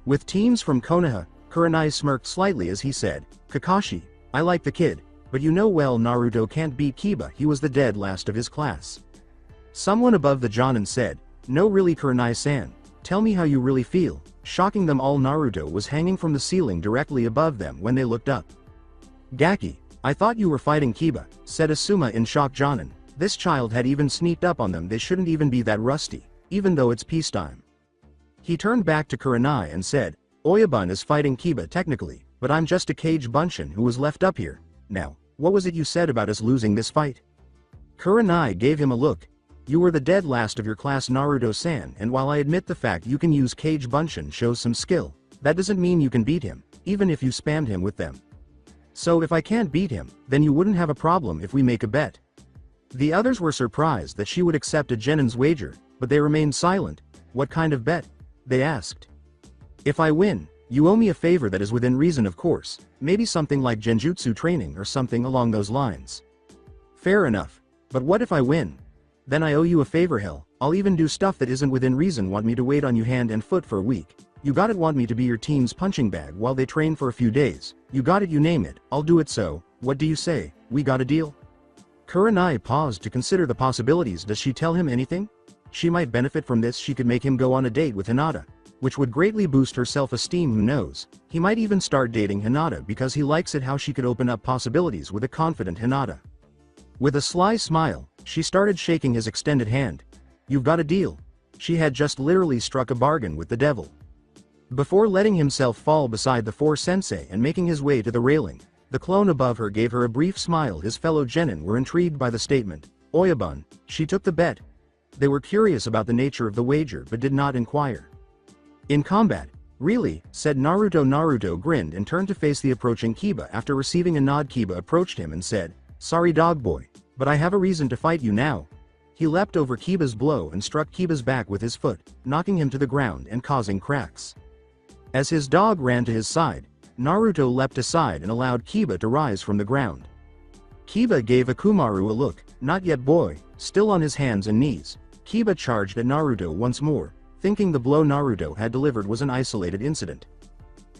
With teams from Konoha, Kurenai smirked slightly as he said, Kakashi, I like the kid, but you know well Naruto can't beat Kiba, he was the dead last of his class. Someone above the Jonin said, no really Kurenai-san, tell me how you really feel. Shocking them all, Naruto was hanging from the ceiling directly above them when they looked up. Gaki, I thought you were fighting Kiba, said Asuma in shock. Jonin, this child had even sneaked up on them, they shouldn't even be that rusty, even though it's peacetime. He turned back to Kurenai and said, Oyabun is fighting Kiba technically, but I'm just a cage bunshin who was left up here. Now, what was it you said about us losing this fight? Kurenai gave him a look. You were the dead last of your class, Naruto-san, and while I admit the fact you can use cage bunshin shows some skill, that doesn't mean you can beat him, even if you spammed him with them. So if I can't beat him, then you wouldn't have a problem if we make a bet. The others were surprised that she would accept a genin's wager, but they remained silent. What kind of bet? They asked. If I win, you owe me a favor that is within reason, of course, maybe something like genjutsu training or something along those lines. Fair enough, but what if I win? Then I owe you a favor. Hell, I'll even do stuff that isn't within reason. Want me to wait on you hand and foot for a week? You got it. Want me to be your team's punching bag while they train for a few days? You got it. You name it, I'll do it. So, what do you say, we got a deal? Kurenai paused to consider the possibilities. Does she tell him anything? She might benefit from this. She could make him go on a date with Hinata, which would greatly boost her self-esteem. Who knows? He might even start dating Hinata because he likes it how she could open up possibilities with a confident Hinata. With a sly smile, she started shaking his extended hand. You've got a deal. She had just literally struck a bargain with the devil. Before letting himself fall beside the 4-sensei and making his way to the railing, the clone above her gave her a brief smile. His fellow genin were intrigued by the statement. Oyabun, she took the bet. They were curious about the nature of the wager but did not inquire. In combat, really, said Naruto. Naruto grinned and turned to face the approaching Kiba. After receiving a nod, Kiba approached him and said, sorry dog boy, but I have a reason to fight you now. He leapt over Kiba's blow and struck Kiba's back with his foot, knocking him to the ground and causing cracks. As his dog ran to his side, Naruto leapt aside and allowed Kiba to rise from the ground. Kiba gave Akumaru a look. Not yet boy, still on his hands and knees. Kiba charged at Naruto once more, thinking the blow Naruto had delivered was an isolated incident.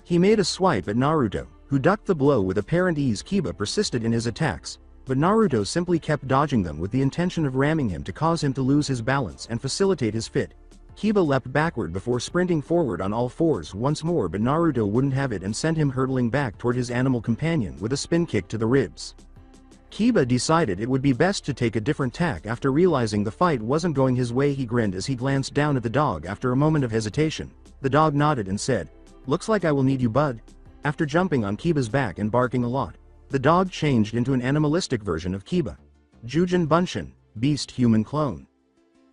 He made a swipe at Naruto, who ducked the blow with apparent ease. Kiba persisted in his attacks, but Naruto simply kept dodging them with the intention of ramming him to cause him to lose his balance and facilitate his fit. Kiba leapt backward before sprinting forward on all fours once more, but Naruto wouldn't have it and sent him hurtling back toward his animal companion with a spin kick to the ribs. Kiba decided it would be best to take a different tack after realizing the fight wasn't going his way. He grinned as he glanced down at the dog. After a moment of hesitation, the dog nodded and said, looks like I will need you, bud. After jumping on Kiba's back and barking a lot, the dog changed into an animalistic version of Kiba. Jujin Bunshin, beast human clone.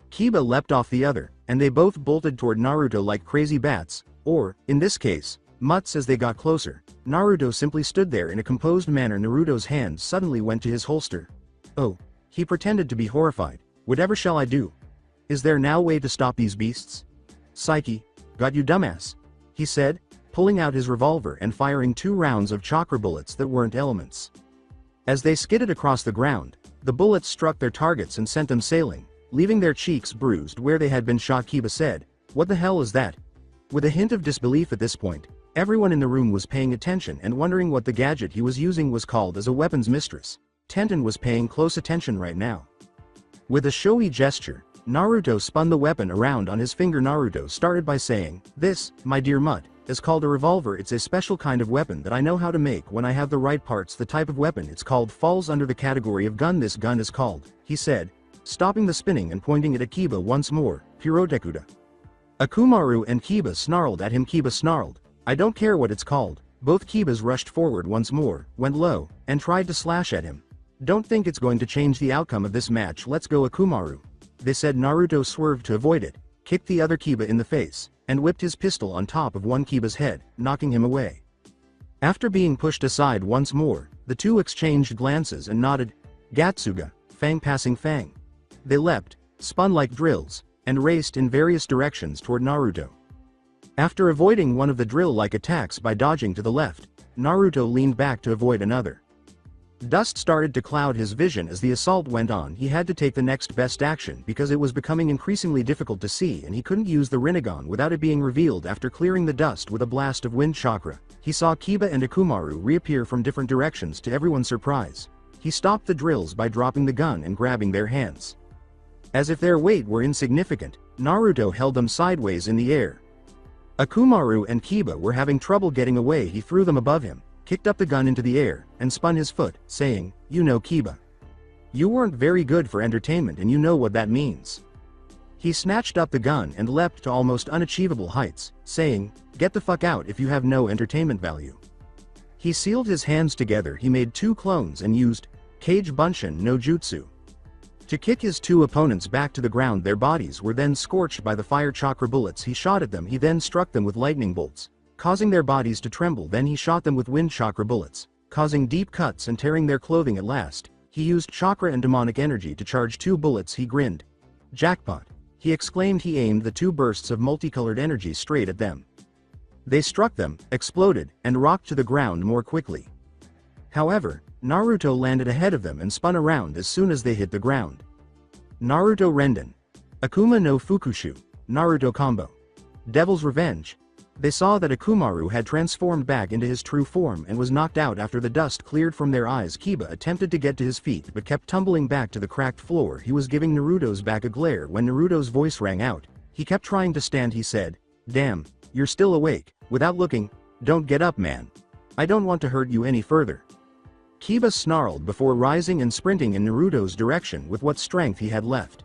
Kiba leapt off the other, and they both bolted toward Naruto like crazy bats, or, in this case, mutts. As they got closer, Naruto simply stood there in a composed manner. Naruto's hand suddenly went to his holster. Oh, he pretended to be horrified. Whatever shall I do? Is there now a way to stop these beasts? Psyche, got you dumbass, he said, pulling out his revolver and firing 2 rounds of chakra bullets that weren't elements. As they skidded across the ground, the bullets struck their targets and sent them sailing, leaving their cheeks bruised where they had been shot. Kiba said, what the hell is that? With a hint of disbelief at this point, everyone in the room was paying attention and wondering what the gadget he was using was called as a weapons mistress. Tenten was paying close attention right now. With a showy gesture, Naruto spun the weapon around on his finger. Naruto started by saying, this, my dear mutt, is called a revolver. It's a special kind of weapon that I know how to make when I have the right parts. The type of weapon it's called falls under the category of gun. This gun is called, he said, stopping the spinning and pointing it at Kiba once more, Pyrotekuda. Akumaru and Kiba snarled at him. Kiba snarled, I don't care what it's called. Both Kibas rushed forward once more, went low, and tried to slash at him. Don't think it's going to change the outcome of this match, let's go Akumaru. They said. Naruto swerved to avoid it, kicked the other Kiba in the face, and whipped his pistol on top of one Kiba's head, knocking him away. After being pushed aside once more, the two exchanged glances and nodded. Gatsuga, Fang passing Fang. They leapt, spun like drills, and raced in various directions toward Naruto. After avoiding one of the drill-like attacks by dodging to the left, Naruto leaned back to avoid another. Dust started to cloud his vision as the assault went on. He had to take the next best action because it was becoming increasingly difficult to see, and he couldn't use the Rinnegan without it being revealed. After clearing the dust with a blast of wind chakra, he saw Kiba and Akumaru reappear from different directions. To everyone's surprise, he stopped the drills by dropping the gun and grabbing their hands. As if their weight were insignificant, Naruto held them sideways in the air. Akumaru and Kiba were having trouble getting away. He threw them above him, kicked up the gun into the air, and spun his foot, saying, "You know, Kiba, you weren't very good for entertainment and you know what that means." He snatched up the gun and leapt to almost unachievable heights, saying, "Get the fuck out if you have no entertainment value." He sealed his hands together. He made two clones and used Kage Bunshin no Jutsu to kick his two opponents back to the ground. Their bodies were then scorched by the fire chakra bullets he shot at them. He then struck them with lightning bolts, causing their bodies to tremble. Then he shot them with wind chakra bullets, causing deep cuts and tearing their clothing. At last, he used chakra and demonic energy to charge two bullets. He grinned. "Jackpot," he exclaimed. He aimed the two bursts of multicolored energy straight at them. They struck them, exploded, and rocked to the ground more quickly. However, Naruto landed ahead of them and spun around as soon as they hit the ground. Naruto Renden. Akuma no Fukushu. Naruto Combo. Devil's Revenge. They saw that Akumaru had transformed back into his true form and was knocked out after the dust cleared from their eyes. Kiba attempted to get to his feet but kept tumbling back to the cracked floor. He was giving Naruto's back a glare when Naruto's voice rang out. He kept trying to stand. He said, "Damn, you're still awake." Without looking, "Don't get up, man. I don't want to hurt you any further." Kiba snarled before rising and sprinting in Naruto's direction with what strength he had left.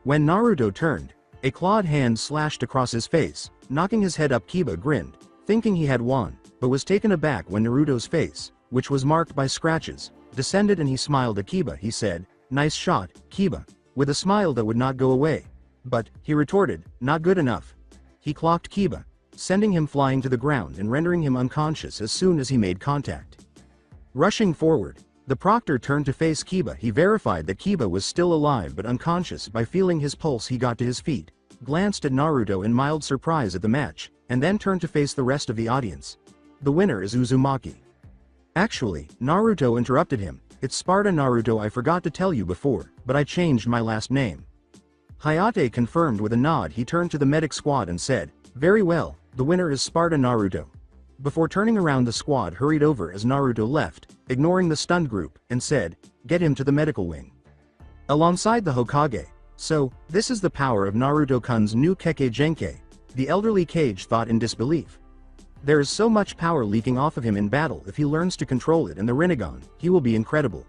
When Naruto turned, a clawed hand slashed across his face, knocking his head up. Kiba grinned, thinking he had won, but was taken aback when Naruto's face, which was marked by scratches, descended and he smiled at Kiba. He said, "Nice shot, Kiba," with a smile that would not go away. But, he retorted, "Not good enough." He clocked Kiba, sending him flying to the ground and rendering him unconscious as soon as he made contact. Rushing forward, the proctor turned to face Kiba. He verified that Kiba was still alive but unconscious. By feeling his pulse, he got to his feet, glanced at Naruto in mild surprise at the match, and then turned to face the rest of the audience. "The winner is Uzumaki." "Actually," Naruto interrupted him, "it's Sparda, Naruto. I forgot to tell you before, but I changed my last name." Hayate confirmed with a nod. He turned to the medic squad and said, "Very well, the winner is Sparda, Naruto." Before turning around, the squad hurried over as Naruto left, ignoring the stunned group, and said, "Get him to the medical wing." Alongside the Hokage. "So, this is the power of Naruto-kun's new Kekkei Genkei," the elderly Kage thought in disbelief. "There is so much power leaking off of him in battle. If he learns to control it and the Rinnegan, he will be incredible."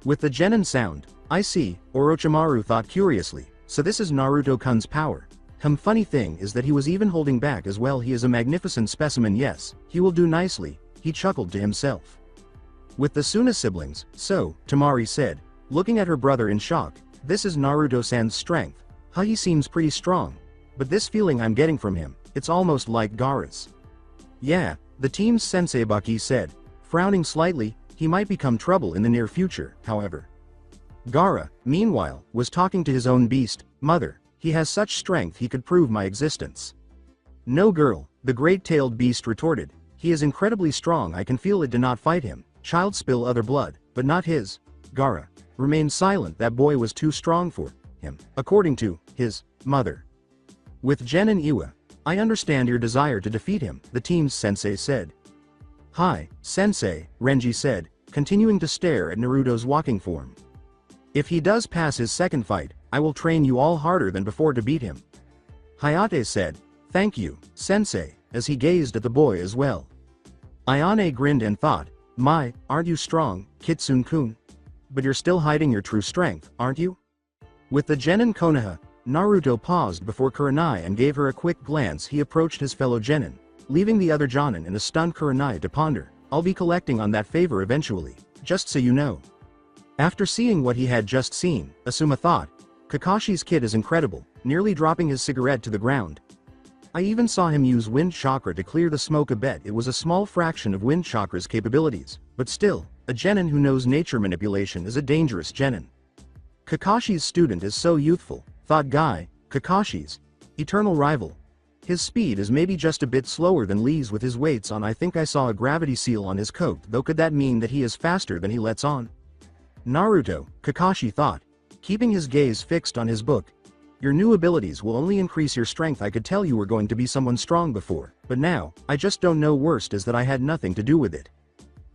With the genin sound, "I see," Orochimaru thought curiously, "so this is Naruto-kun's power. Funny thing is that he was even holding back as well. He is a magnificent specimen. Yes, he will do nicely," he chuckled to himself. "With the Suna siblings, so," Tamari said, looking at her brother in shock, "this is Naruto-san's strength. He seems pretty strong. But this feeling I'm getting from him, it's almost like Gaara's." "Yeah," the team's sensei Baki said, frowning slightly. "He might become trouble in the near future, however." Gaara, meanwhile, was talking to his own beast. "Mother, he has such strength he could prove my existence." "No, girl," the great-tailed beast retorted. "He is incredibly strong. I can feel it. Do not fight him. Child spill other blood, but not his." Gaara remained silent. That boy was too strong for him, according to his mother. With Gen and Iwa, "I understand your desire to defeat him," the team's sensei said. "Hi, sensei," Renji said, continuing to stare at Naruto's walking form. "If he does pass his second fight, I will train you all harder than before to beat him." Hayate said, "Thank you, sensei," as he gazed at the boy as well. Ayane grinned and thought, "My, aren't you strong, Kitsune-kun? But you're still hiding your true strength, aren't you?" With the genin Konoha, Naruto paused before Kurenai and gave her a quick glance. He approached his fellow genin, leaving the other jonin and a stunned Kurenai to ponder. "I'll be collecting on that favor eventually, just so you know." After seeing what he had just seen, Asuma thought, Kakashi's kid is incredible, nearly dropping his cigarette to the ground. I even saw him use wind chakra to clear the smoke a bit. It was a small fraction of wind chakra's capabilities, but still, a genin who knows nature manipulation is a dangerous genin. Kakashi's student is so youthful, thought Guy, Kakashi's eternal rival. His speed is maybe just a bit slower than Lee's with his weights on. I think I saw a gravity seal on his coat, though could that mean that he is faster than he lets on? Naruto, Kakashi thought, keeping his gaze fixed on his book. Your new abilities will only increase your strength. I could tell you were going to be someone strong before, but now, I just don't know. Worst is that I had nothing to do with it.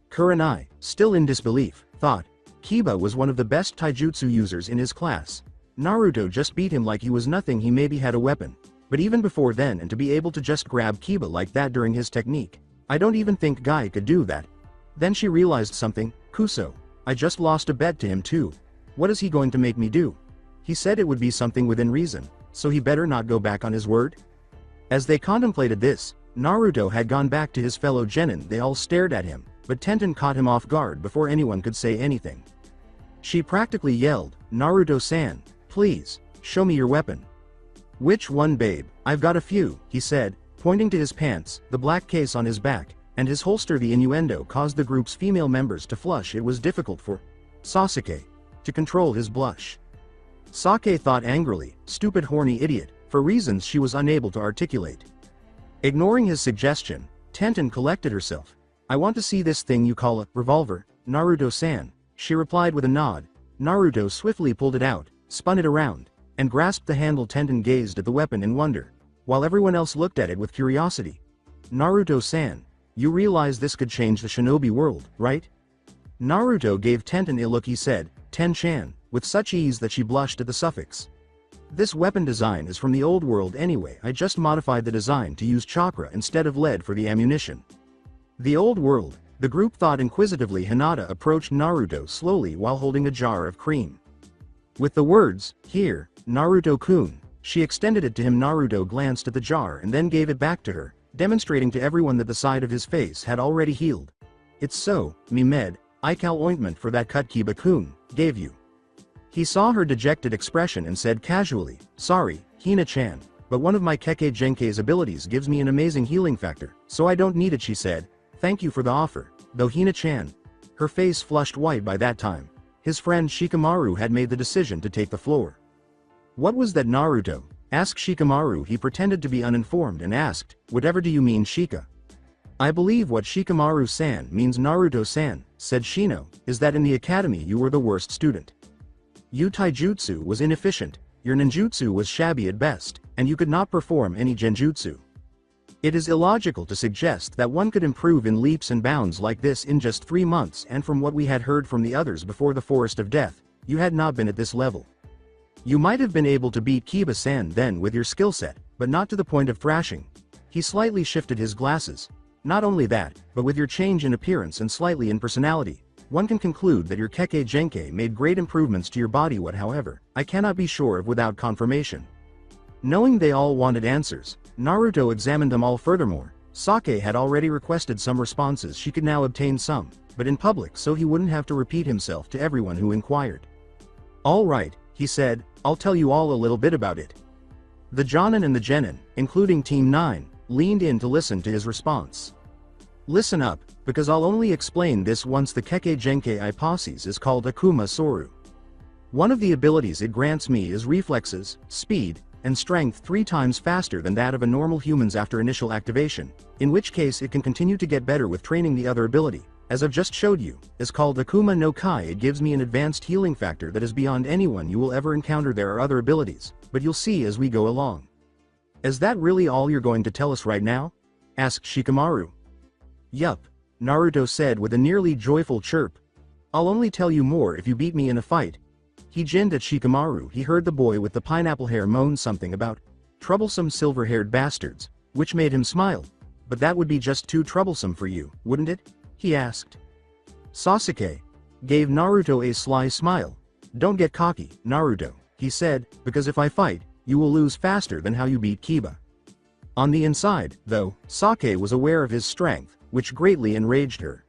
Kurenai, still in disbelief, thought, Kiba was one of the best taijutsu users in his class. Naruto just beat him like he was nothing. He maybe had a weapon. But even before then, and to be able to just grab Kiba like that during his technique, I don't even think Guy could do that. Then she realized something. Kuso, I just lost a bet to him too. What is he going to make me do? He said it would be something within reason, so he better not go back on his word? As they contemplated this, Naruto had gone back to his fellow genin. They all stared at him, but Tenten caught him off guard before anyone could say anything. She practically yelled, Naruto-san, please, show me your weapon. Which one, babe? I've got a few, he said, pointing to his pants, the black case on his back, and his holster. The innuendo caused the group's female members to flush. It was difficult for Sasuke to control his blush. Sake thought angrily, stupid horny idiot, for reasons she was unable to articulate. Ignoring his suggestion, Tenten collected herself. I want to see this thing you call a revolver, Naruto-san, she replied with a nod. Naruto swiftly pulled it out, spun it around, and grasped the handle. Tenten gazed at the weapon in wonder, while everyone else looked at it with curiosity. Naruto-san, you realize this could change the shinobi world, right? Naruto gave Tenten a look. He said, Ten-chan, with such ease that she blushed at the suffix. This weapon design is from the old world anyway. I just modified the design to use chakra instead of lead for the ammunition. The old world, the group thought inquisitively. Hinata approached Naruto slowly while holding a jar of cream. With the words, here, Naruto-kun, she extended it to him. Naruto glanced at the jar and then gave it back to her, demonstrating to everyone that the side of his face had already healed. It's so, Mimed, Ikal ointment for that cut Kiba-kun gave you. He saw her dejected expression and said casually, sorry, Hina-chan, but one of my Kekkei Genkei's abilities gives me an amazing healing factor, so I don't need it. She said, thank you for the offer, though Hina-chan. Her face flushed white by that time. His friend Shikamaru had made the decision to take the floor. What was that, Naruto? Asked Shikamaru. He pretended to be uninformed and asked, whatever do you mean, Shika? I believe what Shikamaru-san means, Naruto-san, said Shino, is that in the academy you were the worst student. Your taijutsu was inefficient, your ninjutsu was shabby at best, and you could not perform any genjutsu. It is illogical to suggest that one could improve in leaps and bounds like this in just 3 months, and from what we had heard from the others before the Forest of Death, you had not been at this level. You might have been able to beat Kiba-san then with your skill set, but not to the point of thrashing. He slightly shifted his glasses. Not only that, but with your change in appearance and slightly in personality, one can conclude that your Kekkei Genkei made great improvements to your body. What, however, I cannot be sure of without confirmation. Knowing they all wanted answers, Naruto examined them all. Furthermore, Sake had already requested some responses. She could now obtain some, but in public, so he wouldn't have to repeat himself to everyone who inquired. All right, he said, I'll tell you all a little bit about it. The Jonin and the Genin, including Team 9, leaned in to listen to his response. Listen up, because I'll only explain this once. The Kekkei Genkei I possess is called Akuma Soru. One of the abilities it grants me is reflexes, speed, and strength 3 times faster than that of a normal human's after initial activation, in which case it can continue to get better with training. The other ability, as I've just showed you, is called Akuma no Kai. It gives me an advanced healing factor that is beyond anyone you will ever encounter. There are other abilities, but you'll see as we go along. Is that really all you're going to tell us right now? Asked Shikamaru. Yup, Naruto said with a nearly joyful chirp. I'll only tell you more if you beat me in a fight. He grinned at Shikamaru. He heard the boy with the pineapple hair moan something about troublesome silver-haired bastards, which made him smile. But that would be just too troublesome for you, wouldn't it? He asked. Sasuke gave Naruto a sly smile. Don't get cocky, Naruto, he said, because if I fight, you will lose faster than how you beat Kiba. On the inside, though, Sake was aware of his strength, which greatly enraged her.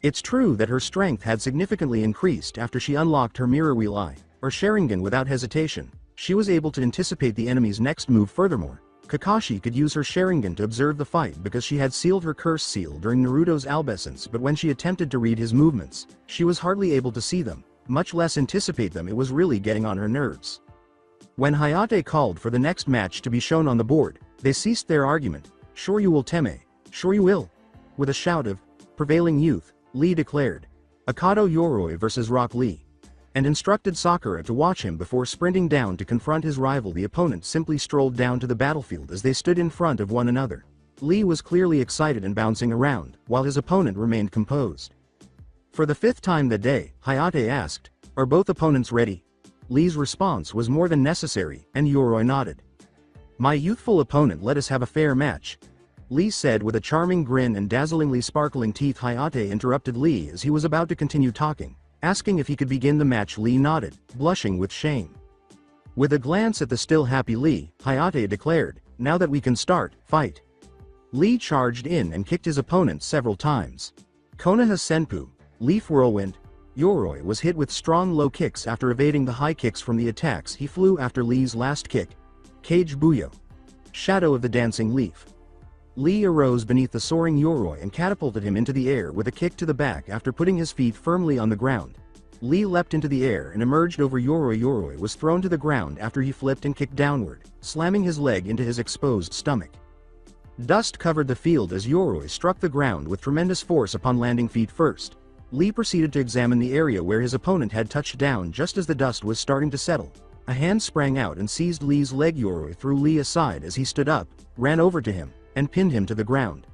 It's true that her strength had significantly increased after she unlocked her Mirror Wheel Eye, or Sharingan without hesitation. She was able to anticipate the enemy's next move. Furthermore, Kakashi could use her Sharingan to observe the fight because she had sealed her curse seal during Naruto's albescence, but when she attempted to read his movements, she was hardly able to see them, much less anticipate them. It was really getting on her nerves. When Hayate called for the next match to be shown on the board, they ceased their argument. "Sure you will, Teme. Sure you will." With a shout of prevailing youth, Lee declared, "Akado Yoroi vs Rock Lee," and instructed Sakura to watch him before sprinting down to confront his rival. The opponent simply strolled down to the battlefield as they stood in front of one another. Lee was clearly excited and bouncing around, while his opponent remained composed. For the fifth time that day, Hayate asked, "Are both opponents ready?" Lee's response was more than necessary, and Yoroi nodded. "My youthful opponent, let us have a fair match," Lee said with a charming grin and dazzlingly sparkling teeth. Hayate interrupted Lee as he was about to continue talking, asking if he could begin the match. Lee nodded, blushing with shame. With a glance at the still happy Lee, Hayate declared, "Now that we can start, fight." Lee charged in and kicked his opponent several times. Konoha Senpu, Leaf Whirlwind. Yoroi was hit with strong low kicks after evading the high kicks from the attacks. He flew after Lee's last kick. Cage Buyo. Shadow of the Dancing Leaf. Lee arose beneath the soaring Yoroi and catapulted him into the air with a kick to the back after putting his feet firmly on the ground. Lee leapt into the air and emerged over Yoroi. Yoroi was thrown to the ground after he flipped and kicked downward, slamming his leg into his exposed stomach. Dust covered the field as Yoroi struck the ground with tremendous force upon landing feet first. Lee proceeded to examine the area where his opponent had touched down. Just as the dust was starting to settle, a hand sprang out and seized Lee's leg. Yoroi threw Lee aside as he stood up, ran over to him, and pinned him to the ground.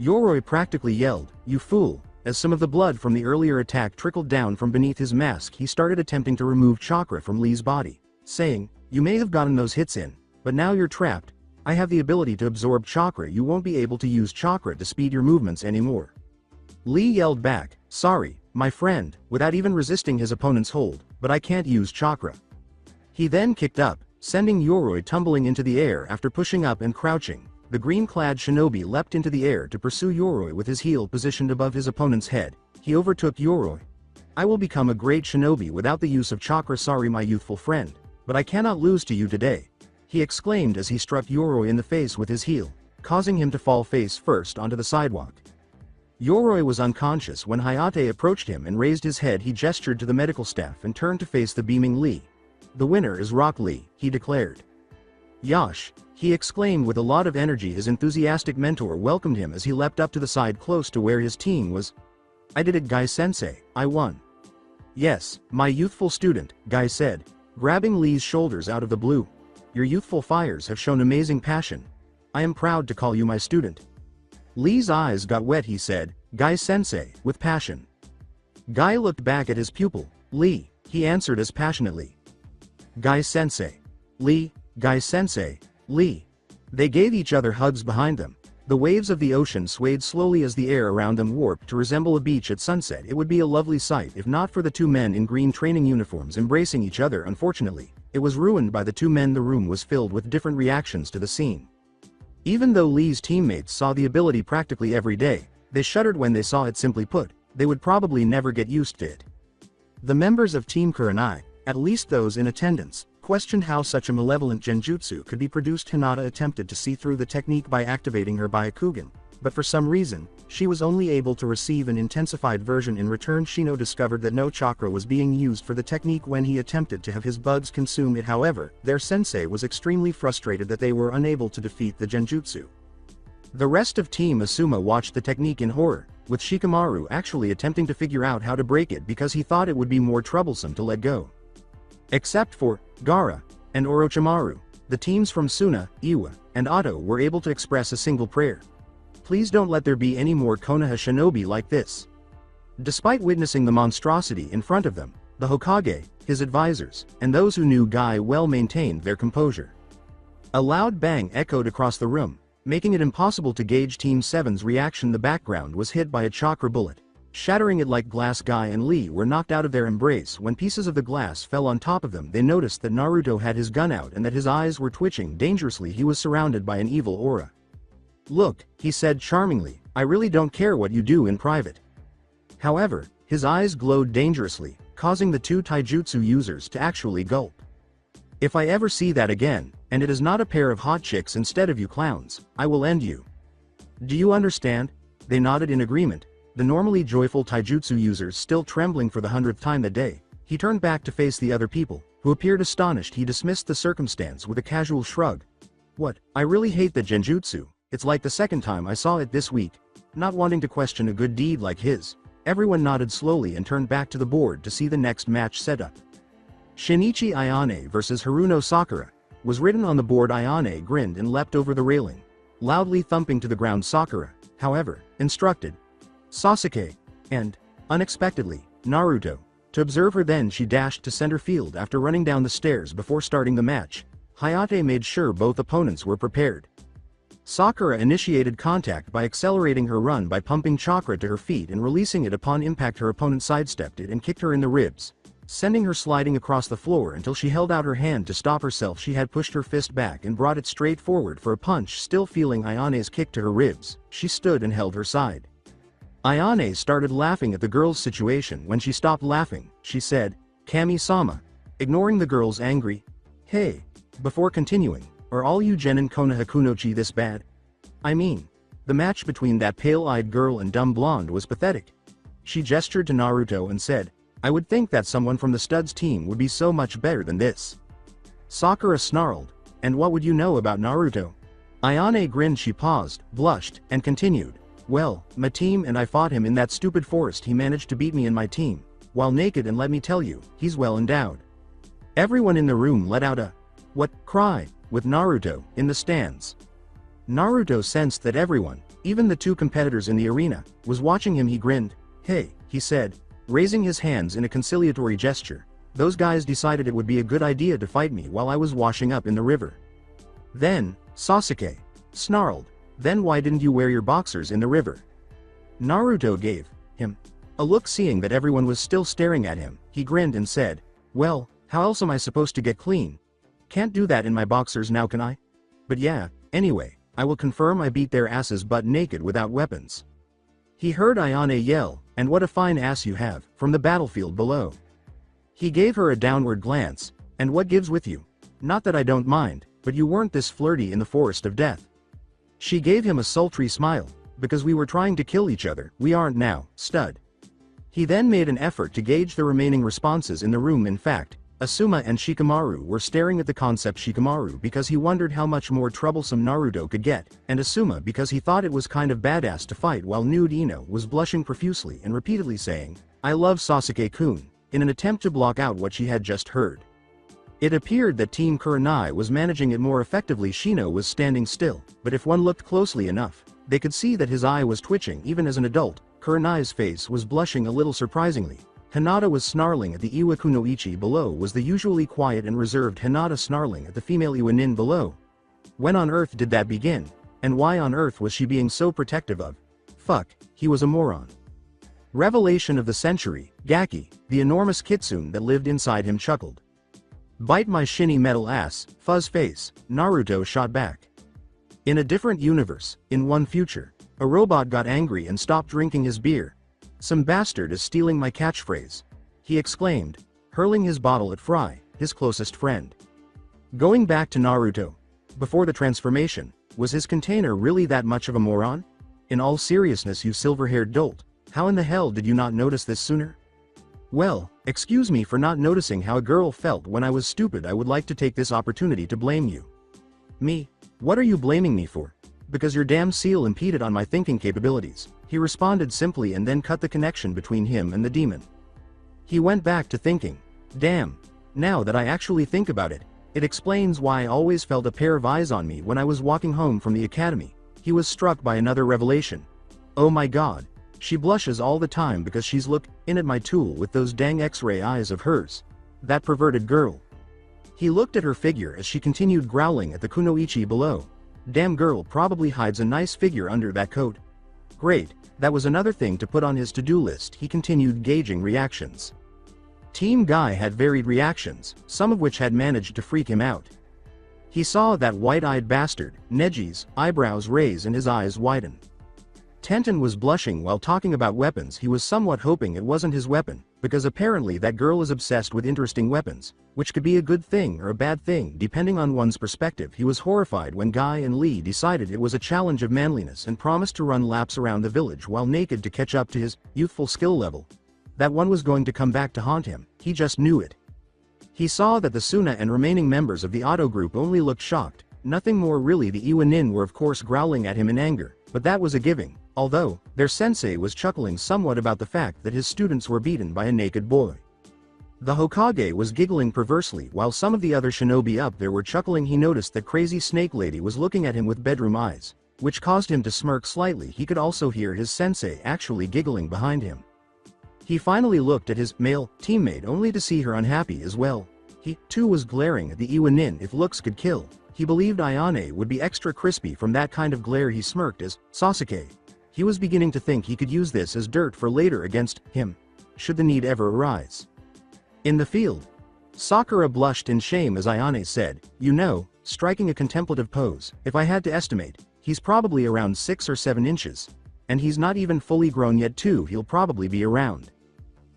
Yoroi practically yelled, "You fool!" As some of the blood from the earlier attack trickled down from beneath his mask. He started attempting to remove chakra from Lee's body, saying, "You may have gotten those hits in, but now you're trapped. I have the ability to absorb chakra. You won't be able to use chakra to speed your movements anymore." Lee yelled back, "Sorry, my friend," without even resisting his opponent's hold, "but I can't use chakra." He then kicked up, sending Yoroi tumbling into the air. After pushing up and crouching, the green-clad shinobi leapt into the air to pursue Yoroi with his heel positioned above his opponent's head. He overtook Yoroi. "I will become a great shinobi without the use of chakra. Sorry, my youthful friend, but I cannot lose to you today," he exclaimed as he struck Yoroi in the face with his heel, causing him to fall face first onto the sidewalk. Yoroi was unconscious when Hayate approached him and raised his head. He gestured to the medical staff and turned to face the beaming Lee. "The winner is Rock Lee," he declared. "Yosh," he exclaimed with a lot of energy. His enthusiastic mentor welcomed him as he leapt up to the side close to where his team was. "I did it, Guy-sensei, I won." "Yes, my youthful student," Guy said, grabbing Lee's shoulders out of the blue. "Your youthful fires have shown amazing passion. I am proud to call you my student." Lee's eyes got wet. He said, "Guy-sensei," with passion. Guy looked back at his pupil. "Lee," he answered as passionately. "Guy-sensei. Lee, Guy-sensei, Lee." They gave each other hugs behind them. The waves of the ocean swayed slowly as the air around them warped to resemble a beach at sunset. It would be a lovely sight if not for the two men in green training uniforms embracing each other. Unfortunately, it was ruined by the two men. The room was filled with different reactions to the scene. Even though Lee's teammates saw the ability practically every day, they shuddered when they saw it. Simply put, they would probably never get used to it. The members of Team Kurenai, at least those in attendance, questioned how such a malevolent genjutsu could be produced. Hinata attempted to see through the technique by activating her Byakugan, but for some reason, she was only able to receive an intensified version. In return, Shino discovered that no chakra was being used for the technique when he attempted to have his buds consume it. However, their sensei was extremely frustrated that they were unable to defeat the genjutsu. The rest of Team Asuma watched the technique in horror, with Shikamaru actually attempting to figure out how to break it because he thought it would be more troublesome to let go. Except for Gaara and Orochimaru, the teams from Suna, Iwa, and Otto were able to express a single prayer. "Please don't let there be any more Konoha shinobi like this." Despite witnessing the monstrosity in front of them, the Hokage, his advisors, and those who knew Guy well maintained their composure. A loud bang echoed across the room, making it impossible to gauge Team 7's reaction. The background was hit by a chakra bullet, shattering it like glass. Guy and Lee were knocked out of their embrace when pieces of the glass fell on top of them. They noticed that Naruto had his gun out and that his eyes were twitching dangerously. He was surrounded by an evil aura. "Look," he said charmingly, "I really don't care what you do in private." However, his eyes glowed dangerously, causing the two taijutsu users to actually gulp. If I ever see that again, and it is not a pair of hot chicks instead of you clowns, I will end you. Do you understand? They nodded in agreement, the normally joyful taijutsu users still trembling for the 100th time that day. He turned back to face the other people, who appeared astonished. He dismissed the circumstance with a casual shrug. What? I really hate the genjutsu. It's like the second time I saw it this week. Not wanting to question a good deed like his, everyone nodded slowly and turned back to the board to see the next match setup. Shinichi Ayane vs Haruno Sakura was written on the board. Ayane grinned and leapt over the railing, loudly thumping to the ground. Sakura, however, instructed Sasuke and, unexpectedly, Naruto to observe her. Then she dashed to center field after running down the stairs before starting the match. Hayate made sure both opponents were prepared. Sakura initiated contact by accelerating her run by pumping chakra to her feet and releasing it upon impact. Her opponent sidestepped it and kicked her in the ribs, sending her sliding across the floor until she held out her hand to stop herself. She had pushed her fist back and brought it straight forward for a punch. Still feeling Ayane's kick to her ribs, she stood and held her side. Ayane started laughing at the girl's situation. When she stopped laughing, she said, "Kami-sama," ignoring the girl's angry "hey," before continuing, "Are all you genin Konohakunochi this bad? I mean, the match between that pale-eyed girl and dumb blonde was pathetic." She gestured to Naruto and said, "I would think that someone from the Studs team would be so much better than this." Sakura snarled, "And what would you know about Naruto?" Ayane grinned. She paused, blushed, and continued, "Well, my team and I fought him in that stupid forest. He managed to beat me and my team, while naked, and let me tell you, he's well endowed." Everyone in the room let out a "what" cry, with Naruto in the stands. Naruto sensed that everyone, even the two competitors in the arena, was watching him. He grinned. "Hey," he said, raising his hands in a conciliatory gesture, "those guys decided it would be a good idea to fight me while I was washing up in the river." Then, Sasuke snarled, "Then why didn't you wear your boxers in the river?" Naruto gave him a look. Seeing that everyone was still staring at him, he grinned and said, "Well, how else am I supposed to get clean? Can't do that in my boxers now, can I? But yeah, anyway, I will confirm I beat their asses butt naked without weapons." He heard Ayane yell, "And what a fine ass you have," from the battlefield below. He gave her a downward glance. "And what gives with you? Not that I don't mind, but you weren't this flirty in the forest of death." She gave him a sultry smile. "Because we were trying to kill each other, we aren't now, stud." He then made an effort to gauge the remaining responses in the room. In fact, Asuma and Shikamaru were staring at the concept. Shikamaru because he wondered how much more troublesome Naruto could get, and Asuma because he thought it was kind of badass to fight, while Nude Ino was blushing profusely and repeatedly saying, "I love Sasuke-kun," in an attempt to block out what she had just heard. It appeared that Team Kurenai was managing it more effectively. Shino was standing still, but if one looked closely enough, they could see that his eye was twitching. Even as an adult, Kurenai's face was blushing a little surprisingly. Hinata was snarling at the Iwaku no Ichi below. Was the usually quiet and reserved Hinata snarling at the female Iwanin below? When on earth did that begin? And why on earth was she being so protective of? Fuck, he was a moron. Revelation of the century, Gaki, the enormous kitsune that lived inside him, chuckled. "Bite my shinny metal ass, fuzz face," Naruto shot back. In a different universe, in one future, a robot got angry and stopped drinking his beer. "Some bastard is stealing my catchphrase," he exclaimed, hurling his bottle at Fry, his closest friend. Going back to Naruto, before the transformation, was his container really that much of a moron? In all seriousness, you silver-haired dolt, how in the hell did you not notice this sooner? Well, excuse me for not noticing how a girl felt when I was stupid. I would like to take this opportunity to blame you. Me? What are you blaming me for? Because your damn seal impeded on my thinking capabilities, he responded simply, and then cut the connection between him and the demon. He went back to thinking. Damn. Now that I actually think about it, it explains why I always felt a pair of eyes on me when I was walking home from the academy. He was struck by another revelation. Oh my god. She blushes all the time because she's looking at my tool with those dang X-ray eyes of hers. That perverted girl. He looked at her figure as she continued growling at the kunoichi below. Damn girl probably hides a nice figure under that coat. Great, that was another thing to put on his to-do list. He continued gauging reactions. Team Guy had varied reactions, some of which had managed to freak him out. He saw that white-eyed bastard, Neji's, eyebrows raise and his eyes widen. Tenten was blushing while talking about weapons. He was somewhat hoping it wasn't his weapon, because apparently that girl is obsessed with interesting weapons, which could be a good thing or a bad thing depending on one's perspective. He was horrified when Guy and Lee decided it was a challenge of manliness and promised to run laps around the village while naked to catch up to his youthful skill level. That one was going to come back to haunt him, he just knew it. He saw that the Suna and remaining members of the Auto group only looked shocked, nothing more really. The Iwanin were of course growling at him in anger, but that was a giving. Although, their sensei was chuckling somewhat about the fact that his students were beaten by a naked boy. The Hokage was giggling perversely while some of the other shinobi up there were chuckling. He noticed that crazy snake lady was looking at him with bedroom eyes, which caused him to smirk slightly. He could also hear his sensei actually giggling behind him. He finally looked at his male teammate only to see her unhappy as well. He, too, was glaring at the Iwanin. If looks could kill, he believed Ayane would be extra crispy from that kind of glare. He smirked as Sasuke. He was beginning to think he could use this as dirt for later against him, should the need ever arise. In the field, Sakura blushed in shame as Ayane said, "You know," striking a contemplative pose, "if I had to estimate, he's probably around 6 or 7 inches. And he's not even fully grown yet too. He'll probably be around."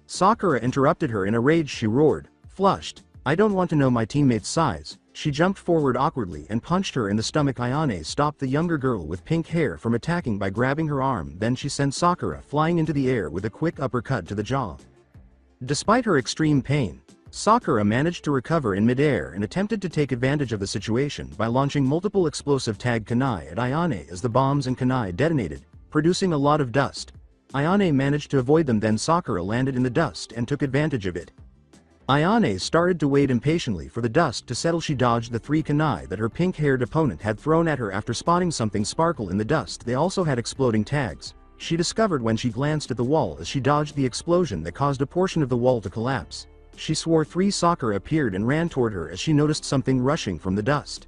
Sakura interrupted her in a rage. She roared, flushed, "I don't want to know my teammate's size." She jumped forward awkwardly and punched her in the stomach. Ayane stopped the younger girl with pink hair from attacking by grabbing her arm. Then she sent Sakura flying into the air with a quick uppercut to the jaw. Despite her extreme pain, Sakura managed to recover in midair and attempted to take advantage of the situation by launching multiple explosive tag kunai at Ayane as the bombs and kunai detonated, producing a lot of dust. Ayane managed to avoid them. Then Sakura landed in the dust and took advantage of it. Ayane started to wait impatiently for the dust to settle. She dodged the 3 kunai that her pink-haired opponent had thrown at her after spotting something sparkle in the dust. They also had exploding tags, she discovered when she glanced at the wall as she dodged the explosion that caused a portion of the wall to collapse. She swore 3. Sakura appeared and ran toward her as she noticed something rushing from the dust.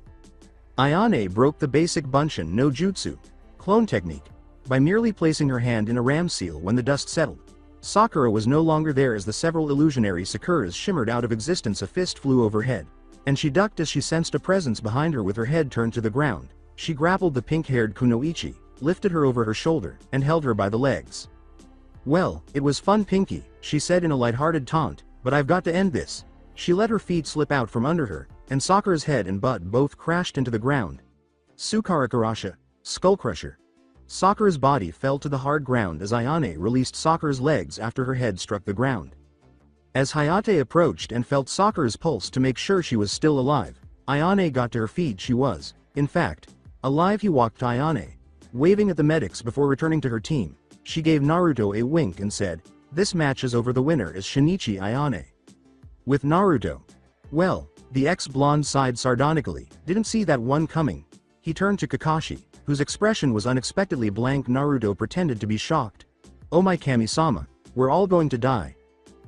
Ayane broke the basic Bunshin no Jutsu clone technique by merely placing her hand in a ram seal. When the dust settled, Sakura was no longer there as the several illusionary Sakuras shimmered out of existence. A fist flew overhead, and she ducked as she sensed a presence behind her. With her head turned to the ground, she grappled the pink-haired Kunoichi, lifted her over her shoulder, and held her by the legs. "Well, it was fun, Pinky," she said in a light-hearted taunt, "but I've got to end this." She let her feet slip out from under her, and Sakura's head and butt both crashed into the ground. Tsukarakarasha, Skullcrusher. Sakura's body fell to the hard ground as Ayane released Sakura's legs after her head struck the ground. As Hayate approached and felt Sakura's pulse to make sure she was still alive, Ayane got to her feet. She was, in fact, alive. He walked to Ayane, waving at the medics before returning to her team. She gave Naruto a wink and said, "This match is over. The winner is Shinichi Ayane." With Naruto, well, the ex-blonde sighed sardonically, didn't see that one coming. He turned to Kakashi, whose expression was unexpectedly blank. Naruto pretended to be shocked. "Oh my Kami-sama, we're all going to die.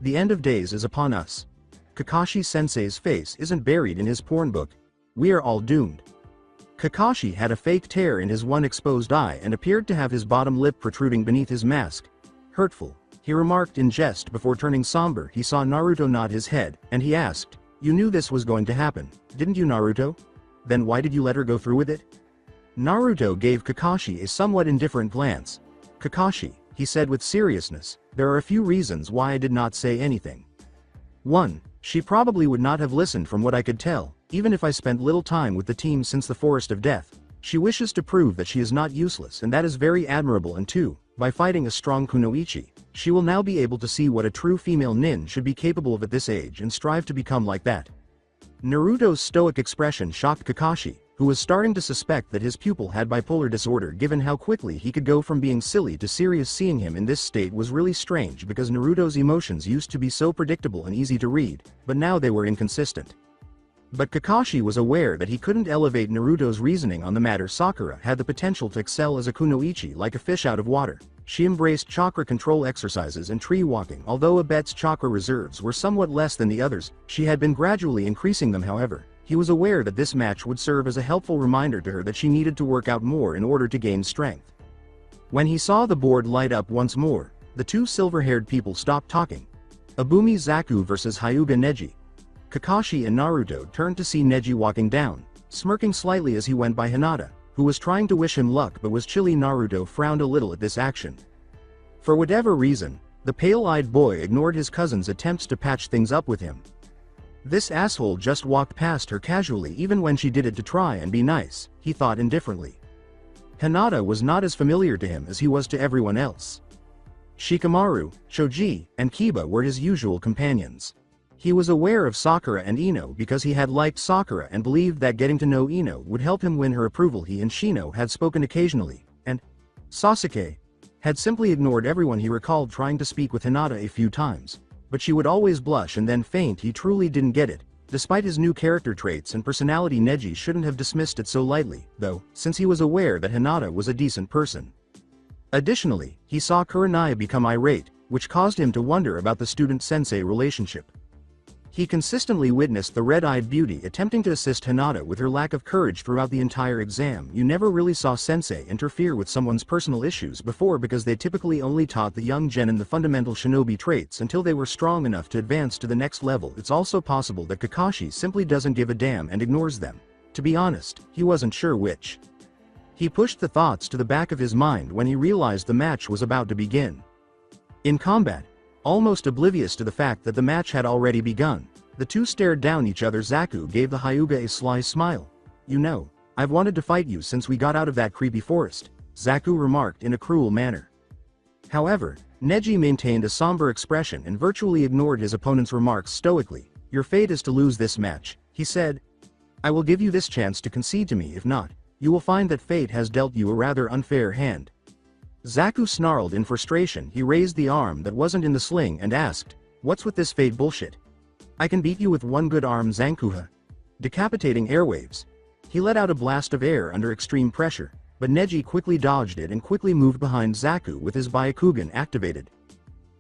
The end of days is upon us." Kakashi-sensei's face isn't buried in his porn book. "We are all doomed." Kakashi had a fake tear in his one exposed eye and appeared to have his bottom lip protruding beneath his mask. "Hurtful," he remarked in jest before turning somber. He saw Naruto nod his head, and he asked, "You knew this was going to happen, didn't you, Naruto? Then why did you let her go through with it?" Naruto gave Kakashi a somewhat indifferent glance. "Kakashi," he said with seriousness, "there are a few reasons why I did not say anything. 1. She probably would not have listened from what I could tell, even if I spent little time with the team since the Forest of Death. She wishes to prove that she is not useless, and that is very admirable. And 2, by fighting a strong Kunoichi, she will now be able to see what a true female nin should be capable of at this age and strive to become like that." Naruto's stoic expression shocked Kakashi, who was starting to suspect that his pupil had bipolar disorder given how quickly he could go from being silly to serious. Seeing him in this state was really strange because Naruto's emotions used to be so predictable and easy to read, but now they were inconsistent. But Kakashi was aware that he couldn't elevate Naruto's reasoning on the matter. Sakura had the potential to excel as a Kunoichi like a fish out of water. She embraced chakra control exercises and tree walking. Although Abet's chakra reserves were somewhat less than the others, she had been gradually increasing them. However, he was aware that this match would serve as a helpful reminder to her that she needed to work out more in order to gain strength. When he saw the board light up once more, the 2 silver-haired people stopped talking. Abumi Zaku versus Hyuga Neji. Kakashi and Naruto turned to see Neji walking down, smirking slightly as he went by Hinata, who was trying to wish him luck but was chilly. Naruto frowned a little at this action. For whatever reason, the pale-eyed boy ignored his cousin's attempts to patch things up with him. This asshole just walked past her casually even when she did it to try and be nice, he thought indifferently. Hinata was not as familiar to him as he was to everyone else. Shikamaru, Shoji, and Kiba were his usual companions. He was aware of Sakura and Ino because he had liked Sakura and believed that getting to know Ino would help him win her approval. He and Shino had spoken occasionally, and Sasuke had simply ignored everyone. He recalled trying to speak with Hinata a few times, but she would always blush and then faint. He truly didn't get it. Despite his new character traits and personality, Neji shouldn't have dismissed it so lightly, though, since he was aware that Hinata was a decent person. Additionally, he saw Kurenai become irate, which caused him to wonder about the student-sensei relationship. He consistently witnessed the red-eyed beauty attempting to assist Hinata with her lack of courage throughout the entire exam. You never really saw sensei interfere with someone's personal issues before because they typically only taught the young genin the fundamental shinobi traits until they were strong enough to advance to the next level. It's also possible that Kakashi simply doesn't give a damn and ignores them. To be honest, he wasn't sure which. He pushed the thoughts to the back of his mind when he realized the match was about to begin. In combat, almost oblivious to the fact that the match had already begun, the two stared down each other. Zaku gave the Hyuga a sly smile. "You know, I've wanted to fight you since we got out of that creepy forest," Zaku remarked in a cruel manner. However, Neji maintained a somber expression and virtually ignored his opponent's remarks stoically. "Your fate is to lose this match," he said. "I will give you this chance to concede to me. If not, you will find that fate has dealt you a rather unfair hand." Zaku snarled in frustration. He raised the arm that wasn't in the sling and asked, "What's with this fate bullshit? I can beat you with one good arm." Zankuha. Decapitating airwaves. He let out a blast of air under extreme pressure, but Neji quickly dodged it and quickly moved behind Zaku with his Byakugan activated.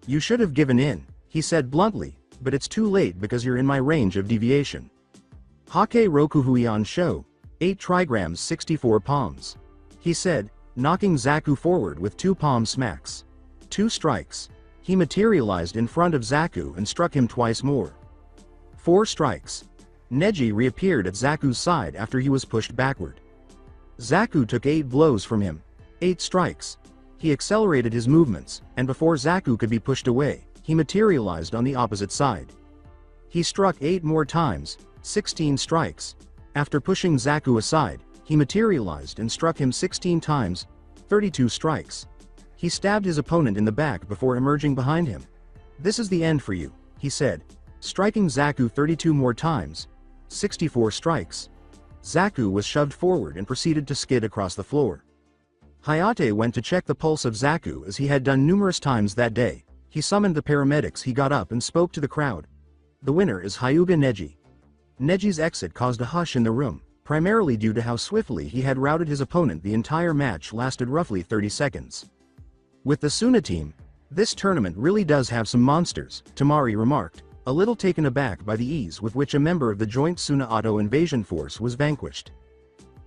"You should have given in," he said bluntly, "but it's too late because you're in my range of deviation." Hake Rokuhuion Sho, 8 trigrams 64 palms. He said, knocking Zaku forward with 2 palm smacks. 2 strikes. He materialized in front of Zaku and struck him twice more. 4 strikes. Neji reappeared at Zaku's side after he was pushed backward. Zaku took 8 blows from him. 8 strikes. He accelerated his movements, and before Zaku could be pushed away, he materialized on the opposite side. He struck 8 more times, 16 strikes. After pushing Zaku aside, he materialized and struck him 16 times, 32 strikes. He stabbed his opponent in the back before emerging behind him. "This is the end for you," he said, striking Zaku 32 more times, 64 strikes. Zaku was shoved forward and proceeded to skid across the floor. Hayate went to check the pulse of Zaku as he had done numerous times that day. He summoned the paramedics. He got up and spoke to the crowd. "The winner is Hyuga Neji." Neji's exit caused a hush in the room, primarily due to how swiftly he had routed his opponent. The entire match lasted roughly 30 seconds. "With the Suna team, this tournament really does have some monsters," Tamari remarked, a little taken aback by the ease with which a member of the joint Suna Auto invasion force was vanquished.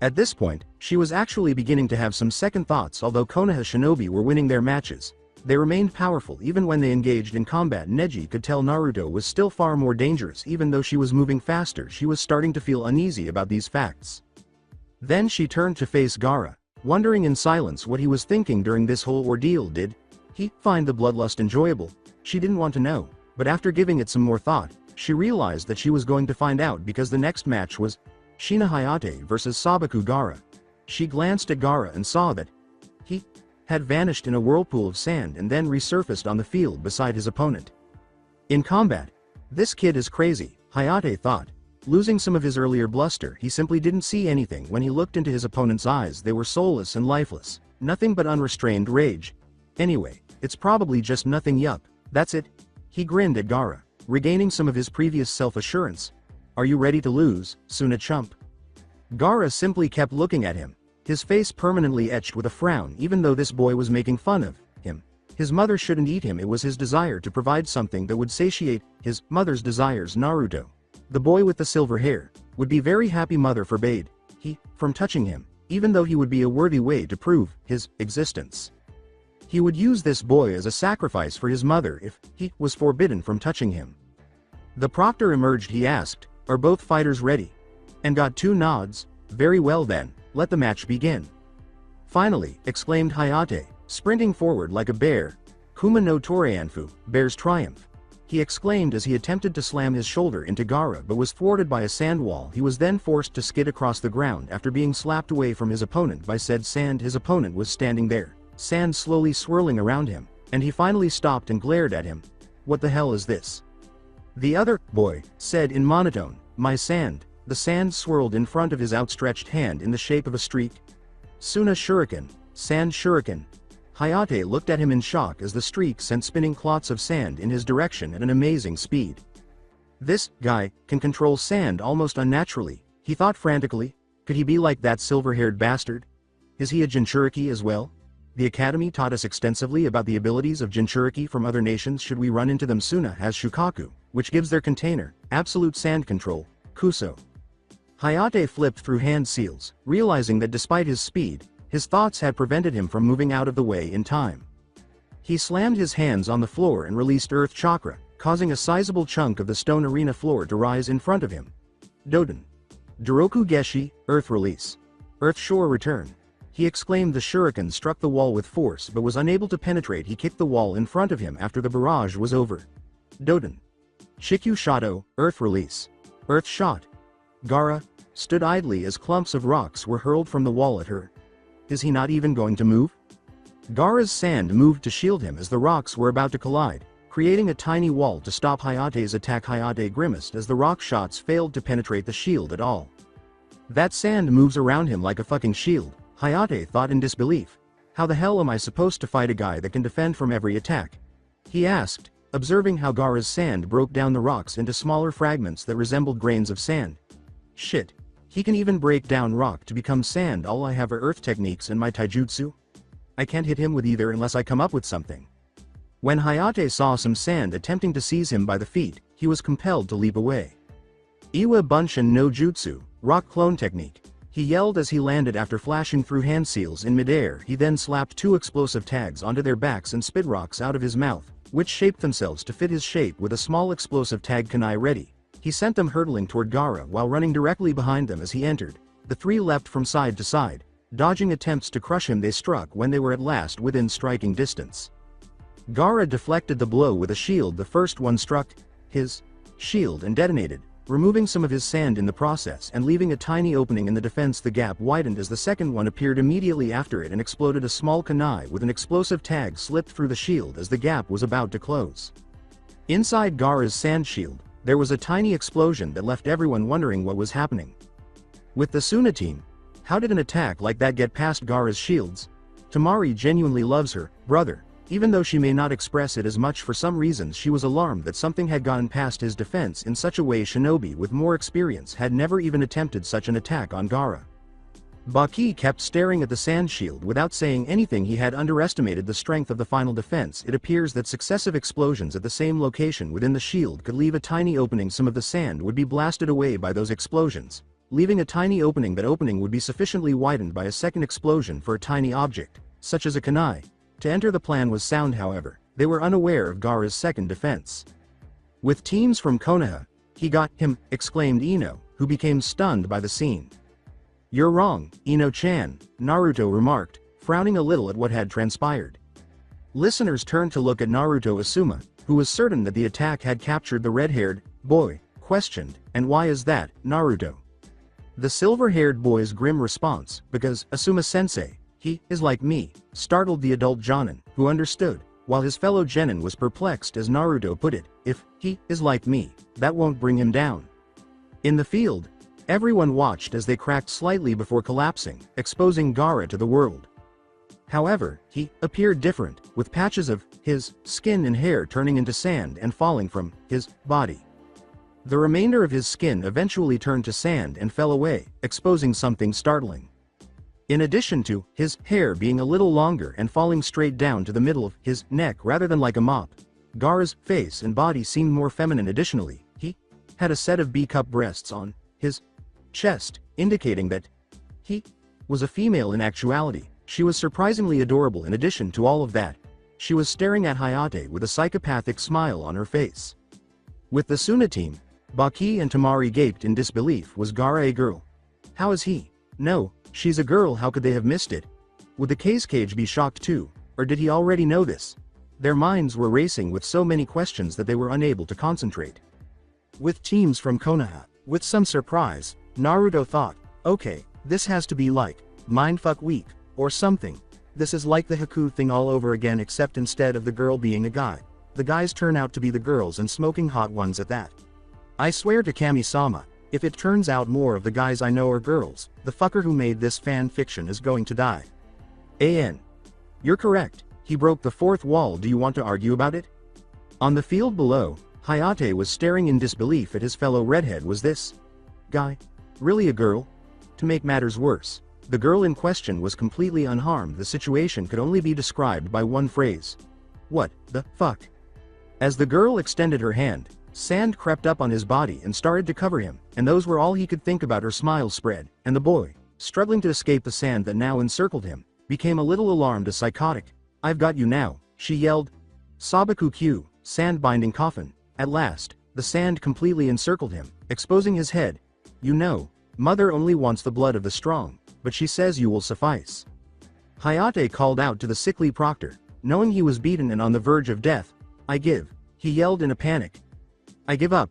At this point, she was actually beginning to have some second thoughts. Although Konoha shinobi were winning their matches, they remained powerful even when they engaged in combat. Neji could tell Naruto was still far more dangerous. Even though she was moving faster, she was starting to feel uneasy about these facts. Then she turned to face Gaara, wondering in silence what he was thinking during this whole ordeal. Did he find the bloodlust enjoyable? She didn't want to know, but after giving it some more thought, she realized that she was going to find out because the next match was Shina Hayate versus Sabaku Gaara. She glanced at Gaara and saw that he had vanished in a whirlpool of sand and then resurfaced on the field beside his opponent. In combat, this kid is crazy, Hayate thought. Losing some of his earlier bluster, he simply didn't see anything. When he looked into his opponent's eyes, they were soulless and lifeless, nothing but unrestrained rage. Anyway, it's probably just nothing. Yup, that's it. He grinned at Gaara, regaining some of his previous self-assurance. "Are you ready to lose, Suna chump?" Gaara simply kept looking at him, his face permanently etched with a frown. Even though this boy was making fun of him, his mother shouldn't eat him. It was his desire to provide something that would satiate his mother's desires. Naruto, the boy with the silver hair, would be very happy. Mother forbade he from touching him, even though he would be a worthy way to prove his existence. He would use this boy as a sacrifice for his mother if he was forbidden from touching him. The proctor emerged. He asked, "Are both fighters ready?" And got 2 nods. "Very well then, let the match begin. Finally, exclaimed Hayate, sprinting forward like a bear. Kuma no Torianfu, bear's triumph. He exclaimed as he attempted to slam his shoulder into Gaara but was thwarted by a sand wall. He was then forced to skid across the ground after being slapped away from his opponent by said sand. His opponent was standing there, sand slowly swirling around him, and he finally stopped and glared at him. What the hell is this? The other boy said in monotone, my sand. The sand swirled in front of his outstretched hand in the shape of a streak. Suna shuriken, sand shuriken. Hayate looked at him in shock as the streak sent spinning clots of sand in his direction at an amazing speed. This guy can control sand almost unnaturally, he thought frantically. Could he be like that silver-haired bastard? Is he a Jinchuriki as well? The academy taught us extensively about the abilities of Jinchuriki from other nations. Should we run into them? Suna has Shukaku, which gives their container absolute sand control, Kuso. Hayate flipped through hand seals, realizing that despite his speed, his thoughts had prevented him from moving out of the way in time. He slammed his hands on the floor and released Earth Chakra, causing a sizable chunk of the stone arena floor to rise in front of him. Doden. Doroku Geshi, Earth Release. Earth Shore Return. He exclaimed. The shuriken struck the wall with force but was unable to penetrate. He kicked the wall in front of him after the barrage was over. Doden. Shikyu Shato, Earth Release. Earth Shot. Gaara stood idly as clumps of rocks were hurled from the wall at her. Is he not even going to move? Gaara's sand moved to shield him as the rocks were about to collide, creating a tiny wall to stop Hayate's attack. Hayate grimaced as the rock shots failed to penetrate the shield at all. That sand moves around him like a fucking shield, Hayate thought in disbelief. How the hell am I supposed to fight a guy that can defend from every attack? He asked, observing how Gaara's sand broke down the rocks into smaller fragments that resembled grains of sand. Shit. He can even break down rock to become sand. All I have are earth techniques and my taijutsu. I can't hit him with either unless I come up with something. When Hayate saw some sand attempting to seize him by the feet, he was compelled to leap away. Iwa Bunshin no Jutsu, rock clone technique. He yelled as he landed after flashing through hand seals in midair. He then slapped 2 explosive tags onto their backs and spit rocks out of his mouth, which shaped themselves to fit his shape with a small explosive tag kunai ready. He sent them hurtling toward Gaara while running directly behind them as he entered. The 3 leapt from side to side, dodging attempts to crush him. They struck when they were at last within striking distance. Gaara deflected the blow with a shield. The first one struck his shield and detonated, removing some of his sand in the process and leaving a tiny opening in the defense. The gap widened as the second one appeared immediately after it and exploded. A small kunai with an explosive tag slipped through the shield as the gap was about to close. Inside Gaara's sand shield, there was a tiny explosion that left everyone wondering what was happening. With the Suna team, how did an attack like that get past Gaara's shields? Tamari genuinely loves her brother. Even though she may not express it as much, for some reasons she was alarmed that something had gone past his defense in such a way shinobi with more experience had never even attempted such an attack on Gaara. Baki kept staring at the sand shield without saying anything. He had underestimated the strength of the final defense. It appears that successive explosions at the same location within the shield could leave a tiny opening. Some of the sand would be blasted away by those explosions, leaving a tiny opening. That opening would be sufficiently widened by a second explosion for a tiny object, such as a kunai, to enter. The plan was sound, however, they were unaware of Gaara's second defense. With teams from Konoha, he got him, exclaimed Ino, who became stunned by the scene. You're wrong, Ino-chan, Naruto remarked, frowning a little at what had transpired. Listeners turned to look at Naruto Asuma, who was certain that the attack had captured the red-haired boy, questioned, and why is that, Naruto? The silver-haired boy's grim response, because, Asuma-sensei, he is like me, startled the adult Jonin, who understood, while his fellow genin was perplexed as Naruto put it, if he is like me, that won't bring him down. In the field, everyone watched as they cracked slightly before collapsing, exposing Gaara to the world. However, he appeared different, with patches of his skin and hair turning into sand and falling from his body. The remainder of his skin eventually turned to sand and fell away, exposing something startling. In addition to his hair being a little longer and falling straight down to the middle of his neck rather than like a mop, Gaara's face and body seemed more feminine. Additionally, he had a set of B-cup breasts on his chest, indicating that he was a female in actuality. She was surprisingly adorable. In addition to all of that, she was staring at Hayate with a psychopathic smile on her face. With the Suna team, Baki and Tamari gaped in disbelief. Was Gaara a girl? How is he? No, She's a girl, how could they have missed it? Would the cage be shocked too, or did he already know this? Their minds were racing with so many questions that they were unable to concentrate. With teams from Konoha, with some surprise, Naruto thought, okay, this has to be like Mindfuck Week, or something. This is like the Haku thing all over again, except instead of the girl being a guy, the guys turn out to be the girls, and smoking hot ones at that. I swear to Kami-sama, if it turns out more of the guys I know are girls, the fucker who made this fan fiction is going to die. You're correct, he broke the fourth wall. Do you want to argue about it? On the field below, Hayate was staring in disbelief at his fellow redhead. Was this guy really a girl? To make matters worse, the girl in question was completely unharmed. The situation could only be described by one phrase. What the fuck? As the girl extended her hand, sand crept up on his body and started to cover him, and those were all he could think about. Her smile spread, and the boy, struggling to escape the sand that now encircled him, became a little alarmed. A psychotic. I've got you now, she yelled. Sabaku Q, sand binding coffin. At last, the sand completely encircled him, exposing his head. You know, mother only wants the blood of the strong, but she says you will suffice. Hayate called out to the sickly proctor, knowing he was beaten and on the verge of death. I give, he yelled in a panic. I give up.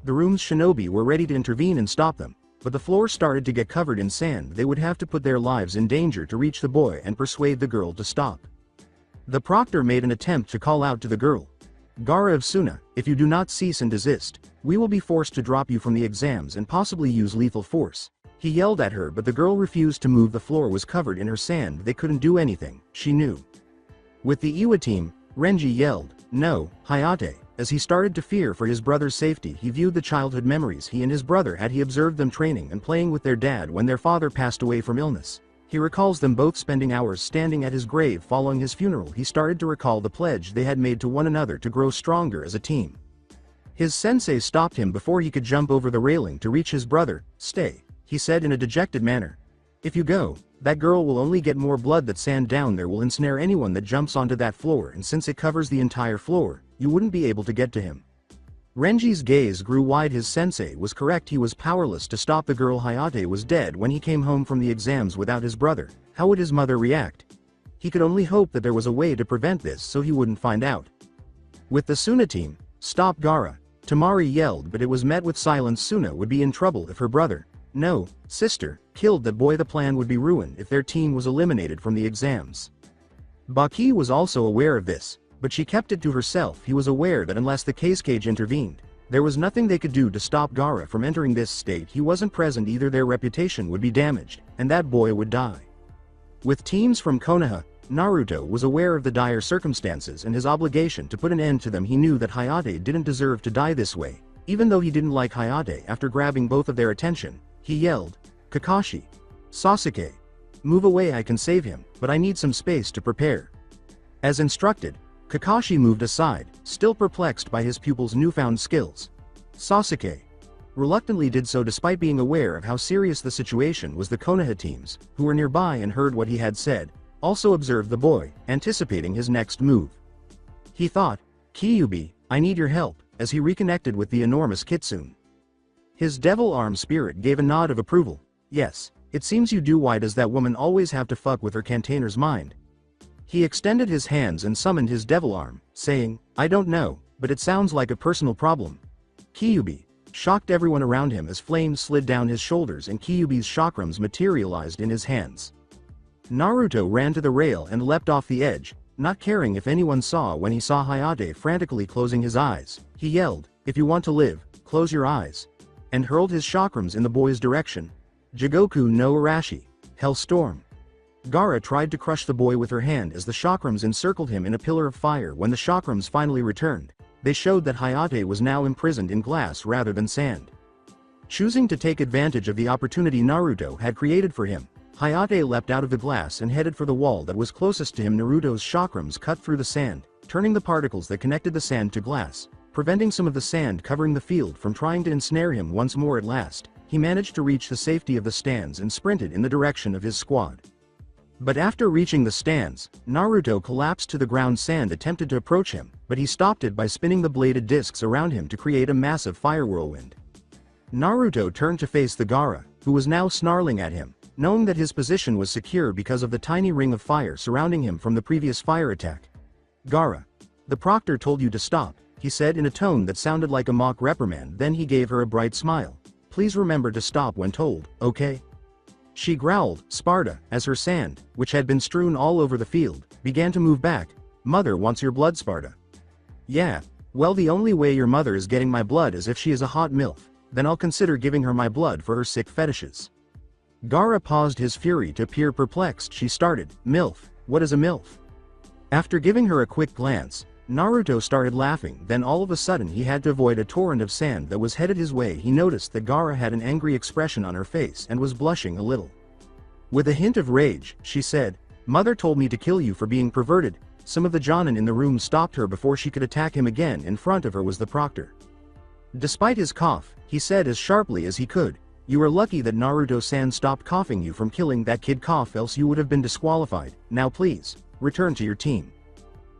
The room's shinobi were ready to intervene and stop them, but the floor started to get covered in sand. They would have to put their lives in danger to reach the boy and persuade the girl to stop. The proctor made an attempt to call out to the girl. Gaara of Suna, if you do not cease and desist, we will be forced to drop you from the exams and possibly use lethal force. He yelled at her, but the girl refused to move. The floor was covered in her sand. They couldn't do anything, she knew. With the Iwa team, Renji yelled, no, Hayate. As he started to fear for his brother's safety, he viewed the childhood memories he and his brother had. He observed them training and playing with their dad when their father passed away from illness. He recalls them both spending hours standing at his grave following his funeral. He started to recall the pledge they had made to one another to grow stronger as a team. His sensei stopped him before he could jump over the railing to reach his brother. Stay, he said in a dejected manner. If you go, that girl will only get more blood. That sand down there will ensnare anyone that jumps onto that floor, and since it covers the entire floor, you wouldn't be able to get to him. Renji's gaze grew wide. His sensei was correct. He was powerless to stop the girl. Hayate was dead when he came home from the exams without his brother. How would his mother react? He could only hope that there was a way to prevent this so he wouldn't find out. With the Suna team, stop Gaara, Tamari yelled, but it was met with silence. Suna would be in trouble if her brother, no, sister, killed that boy. The plan would be ruined if their team was eliminated from the exams. Baki was also aware of this, but she kept it to herself. He was aware that unless the cage intervened, there was nothing they could do to stop Gaara from entering this state. He wasn't present either. Their reputation would be damaged, and that boy would die. With teams from Konoha, Naruto was aware of the dire circumstances and his obligation to put an end to them. He knew that Hayate didn't deserve to die this way. Even though he didn't like Hayate, after grabbing both of their attention, he yelled, Kakashi, Sasuke, move away. I can save him, but I need some space to prepare. As instructed, Kakashi moved aside, still perplexed by his pupil's newfound skills. Sasuke reluctantly did so despite being aware of how serious the situation was. The Konoha teams, who were nearby and heard what he had said, also observed the boy, anticipating his next move. He thought, Kyuubi, I need your help, as he reconnected with the enormous Kitsune. His devil arm spirit gave a nod of approval. Yes, it seems you do. Why does that woman always have to fuck with her container's mind? He extended his hands and summoned his devil arm, saying, I don't know, but it sounds like a personal problem. Kyuubi shocked everyone around him as flames slid down his shoulders and Kyuubi's chakrams materialized in his hands. Naruto ran to the rail and leapt off the edge, not caring if anyone saw. When he saw Hayate frantically closing his eyes, he yelled, if you want to live, close your eyes, and hurled his chakrams in the boy's direction. Jigoku no Arashi, Hellstorm. Gaara tried to crush the boy with her hand as the chakrams encircled him in a pillar of fire. When the chakrams finally returned, they showed that Hayate was now imprisoned in glass rather than sand. Choosing to take advantage of the opportunity Naruto had created for him, Hayate leapt out of the glass and headed for the wall that was closest to him. Naruto's chakrams cut through the sand, turning the particles that connected the sand to glass, preventing some of the sand covering the field from trying to ensnare him once more. At last, he managed to reach the safety of the stands and sprinted in the direction of his squad. But after reaching the stands, Naruto collapsed to the ground. Sand attempted to approach him, but he stopped it by spinning the bladed discs around him to create a massive fire whirlwind. Naruto turned to face the Gaara, who was now snarling at him. knowing that his position was secure because of the tiny ring of fire surrounding him from the previous fire attack. Gaara. The proctor told you to stop, he said in a tone that sounded like a mock reprimand. Then he gave her a bright smile. Please remember to stop when told, okay? She growled, Sparda, as her sand, which had been strewn all over the field, began to move back. Mother wants your blood, Sparda. Yeah. Well, the only way your mother is getting my blood is if she is a hot MILF. Then I'll consider giving her my blood for her sick fetishes. Gaara paused, his fury to appear perplexed. She started, MILF, what is a MILF? After giving her a quick glance, Naruto started laughing. Then all of a sudden he had to avoid a torrent of sand that was headed his way. He noticed that Gaara had an angry expression on her face and was blushing a little. With a hint of rage, she said, Mother told me to kill you for being perverted. Some of the Jonin in the room stopped her before she could attack him again. In front of her was the proctor. Despite his cough, he said as sharply as he could, you are lucky that Naruto-san stopped coughing you from killing that kid, cough, else you would have been disqualified. Now please, return to your team.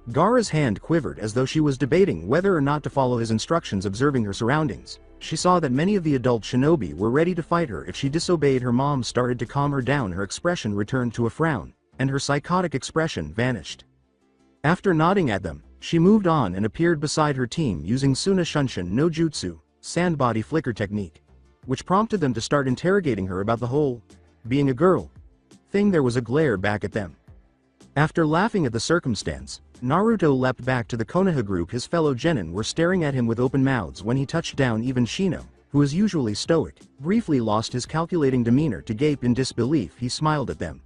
Gaara's hand quivered as though she was debating whether or not to follow his instructions. Observing her surroundings, she saw that many of the adult shinobi were ready to fight her if she disobeyed. Her mom started to calm her down. Her expression returned to a frown, and her psychotic expression vanished. After nodding at them, she moved on and appeared beside her team using Suna Shunshin no Jutsu, sand body flicker technique, which prompted them to start interrogating her about the whole being a girl thing. There was a glare back at them. After laughing at the circumstance, Naruto leapt back to the Konoha group. His fellow genin were staring at him with open mouths. When he touched down, even Shino, who is usually stoic, briefly lost his calculating demeanor to gape in disbelief. He smiled at them.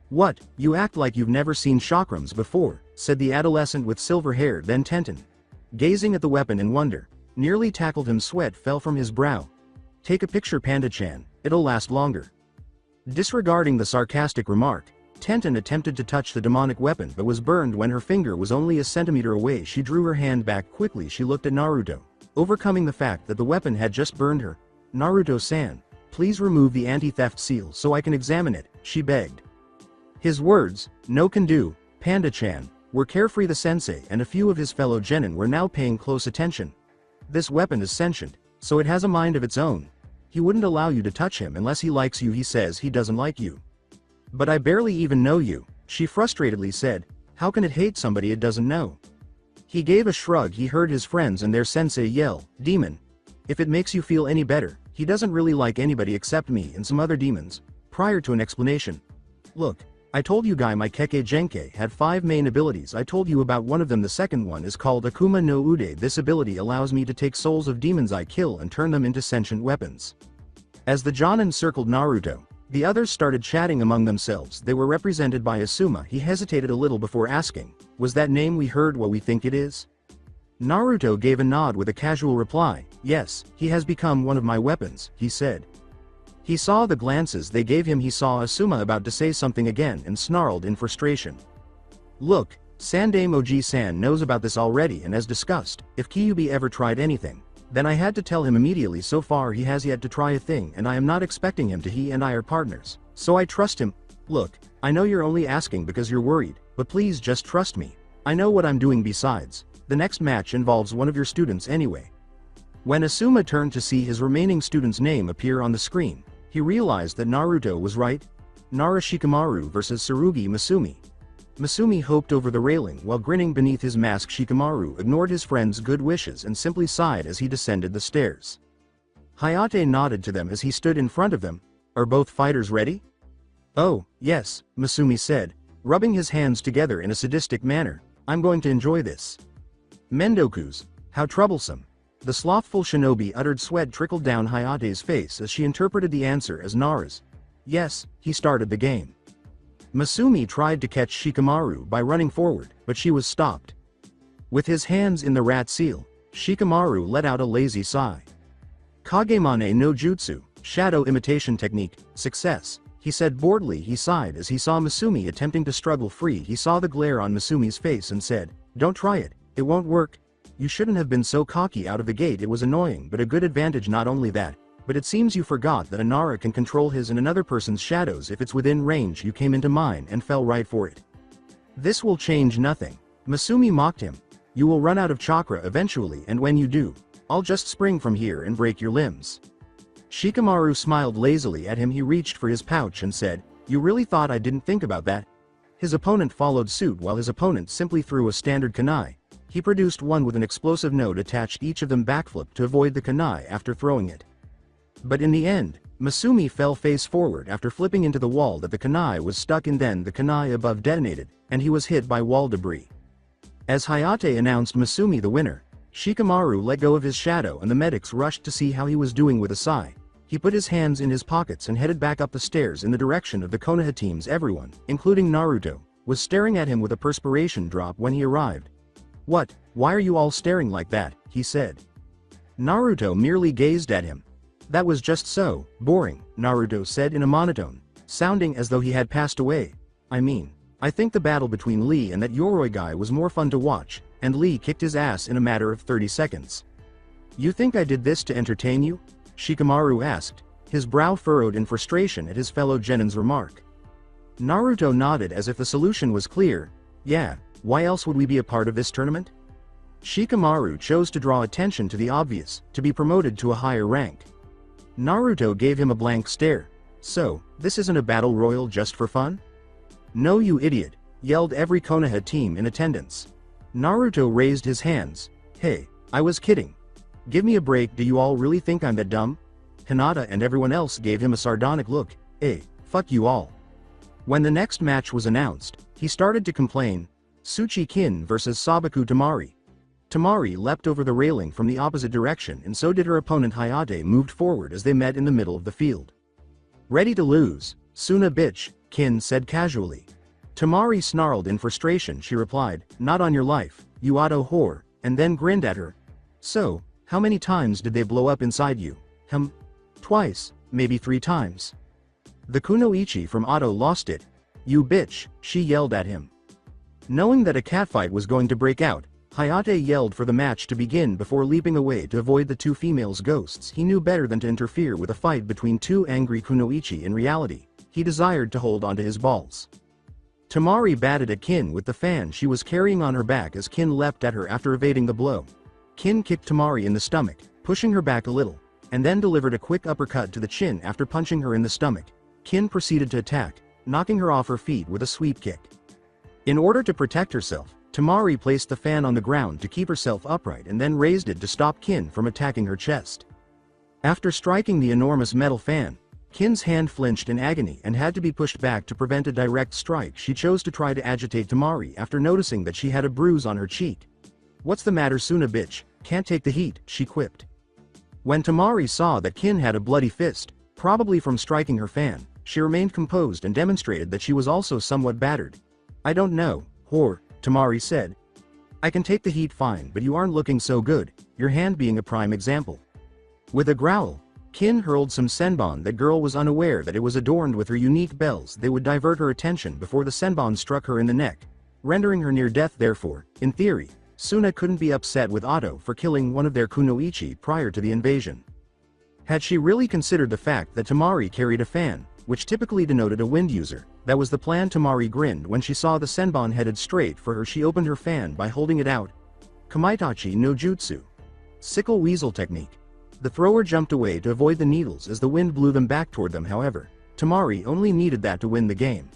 What, you act like you've never seen chakrams before, said the adolescent with silver hair. Then Tenten, gazing at the weapon in wonder, nearly tackled him. Sweat fell from his brow. Take a picture, Panda-chan, it'll last longer. Disregarding the sarcastic remark, Tenten attempted to touch the demonic weapon but was burned when her finger was only a centimeter away. She drew her hand back quickly. She looked at Naruto, overcoming the fact that the weapon had just burned her. Naruto-san, please remove the anti-theft seal so I can examine it, she begged. His words, no can do, Panda-chan, were carefree. The sensei and a few of his fellow genin were now paying close attention. This weapon is sentient, so it has a mind of its own. He wouldn't allow you to touch him unless he likes you. He says he doesn't like you. But I barely even know you, she frustratedly said. How can it hate somebody it doesn't know? He gave a shrug. He heard his friends and their sensei yell, demon. If it makes you feel any better, he doesn't really like anybody except me and some other demons. Prior to an explanation. Look, I told you Gai my Keke Genkai had 5 main abilities. I told you about one of them. The second one is called Akuma no Ude. This ability allows me to take souls of demons I kill and turn them into sentient weapons. As the Jonin circled Naruto, the others started chatting among themselves. They were represented by Asuma. He hesitated a little before asking, was that name we heard what we think it is? Naruto gave a nod with a casual reply, yes, he has become one of my weapons, he said. He saw the glances they gave him. He saw Asuma about to say something again and snarled in frustration. Look, Sandai Moji-san knows about this already, and as discussed, if Kyuubi ever tried anything, then I had to tell him immediately. So far he has yet to try a thing, and I am not expecting him to. He and I are partners, so I trust him. Look, I know you're only asking because you're worried, but please just trust me. I know what I'm doing. Besides, the next match involves one of your students anyway. When Asuma turned to see his remaining student's name appear on the screen, he realized that Naruto was right. Nara Shikamaru versus Tsurugi Masumi. Masumi hoped over the railing while grinning beneath his mask. Shikamaru ignored his friend's good wishes and simply sighed as he descended the stairs. Hayate nodded to them as he stood in front of them. Are both fighters ready? Oh, yes, Masumi said, rubbing his hands together in a sadistic manner. I'm going to enjoy this. Mendoku's, how troublesome. The slothful shinobi uttered. Sweat trickled down Hayate's face as she interpreted the answer as Nara's. Yes, he started the game. Masumi tried to catch Shikamaru by running forward, but she was stopped. With his hands in the rat seal, Shikamaru let out a lazy sigh. Kagemane no Jutsu, shadow imitation technique, success, he said boredly. He sighed as he saw Masumi attempting to struggle free. He saw the glare on Masumi's face and said, don't try it, it won't work. You shouldn't have been so cocky out of the gate. It was annoying but a good advantage. Not only that, but it seems you forgot that Nara can control his and another person's shadows if it's within range. You came into mine and fell right for it. This will change nothing. Masumi mocked him. You will run out of chakra eventually, and when you do, I'll just spring from here and break your limbs. Shikamaru smiled lazily at him. He reached for his pouch and said, "You really thought I didn't think about that?" His opponent followed suit while his opponent simply threw a standard kunai. He produced one with an explosive node attached, each of them backflipped to avoid the kunai after throwing it. But in the end, Masumi fell face forward after flipping into the wall that the kunai was stuck in. Then the kunai above detonated, and he was hit by wall debris. As Hayate announced Masumi the winner, Shikamaru let go of his shadow and the medics rushed to see how he was doing. With a sigh, he put his hands in his pockets and headed back up the stairs in the direction of the Konoha teams. Everyone, including Naruto, was staring at him with a perspiration drop when he arrived. "What? Why are you all staring like that?" he said. Naruto merely gazed at him. "That was just so boring," Naruto said in a monotone, sounding as though he had passed away. I think the battle between Lee and that Yoroi guy was more fun to watch, and Lee kicked his ass in a matter of 30 seconds. "You think I did this to entertain you?" Shikamaru asked, his brow furrowed in frustration at his fellow genin's remark. Naruto nodded as if the solution was clear. "Yeah, why else would we be a part of this tournament?" Shikamaru chose to draw attention to the obvious, to be promoted to a higher rank. Naruto gave him a blank stare. "So, this isn't a battle royal just for fun?" "No, you idiot," yelled every Konoha team in attendance. Naruto raised his hands. "Hey, I was kidding. Give me a break, do you all really think I'm that dumb?" Hinata and everyone else gave him a sardonic look. "Hey, fuck you all." When the next match was announced, he started to complain. Tsuchi Kin vs Sabaku Tamari. Tamari leapt over the railing from the opposite direction, and so did her opponent. Hayate moved forward as they met in the middle of the field. "Ready to lose, Suna bitch," Kin said casually. Tamari snarled in frustration. She replied, "Not on your life, you auto whore," and then grinned at her. "So, how many times did they blow up inside you?" "Twice, maybe 3 times. The kunoichi from Otto lost it." "You bitch," she yelled at him. Knowing that a catfight was going to break out, Hayate yelled for the match to begin before leaping away to avoid the 2 females' ghosts. He knew better than to interfere with a fight between 2 angry kunoichi. In reality, he desired to hold onto his balls. Tamari batted at Kin with the fan she was carrying on her back as Kin leapt at her after evading the blow. Kin kicked Tamari in the stomach, pushing her back a little, and then delivered a quick uppercut to the chin after punching her in the stomach. Kin proceeded to attack, knocking her off her feet with a sweep kick. In order to protect herself, Tamari placed the fan on the ground to keep herself upright and then raised it to stop Kin from attacking her chest. After striking the enormous metal fan, Kin's hand flinched in agony and had to be pushed back to prevent a direct strike. She chose to try to agitate Tamari after noticing that she had a bruise on her cheek. "What's the matter, Suna bitch? Can't take the heat," she quipped. When Tamari saw that Kin had a bloody fist, probably from striking her fan, she remained composed and demonstrated that she was also somewhat battered. "I don't know, whore," Tamari said. "I can take the heat fine, but you aren't looking so good, your hand being a prime example." With a growl, Kin hurled some senbon. That girl was unaware that it was adorned with her unique bells. They would divert her attention before the senbon struck her in the neck, rendering her near death. Therefore, in theory, Suna couldn't be upset with Otto for killing one of their kunoichi prior to the invasion. Had she really considered the fact that Tamari carried a fan, which typically denoted a wind user, that was the plan. Tamari grinned when she saw the senbon headed straight for her. She opened her fan by holding it out. Kamaitachi no jutsu. Sickle weasel technique. The thrower jumped away to avoid the needles as the wind blew them back toward them. However, Tamari only needed that to win the game.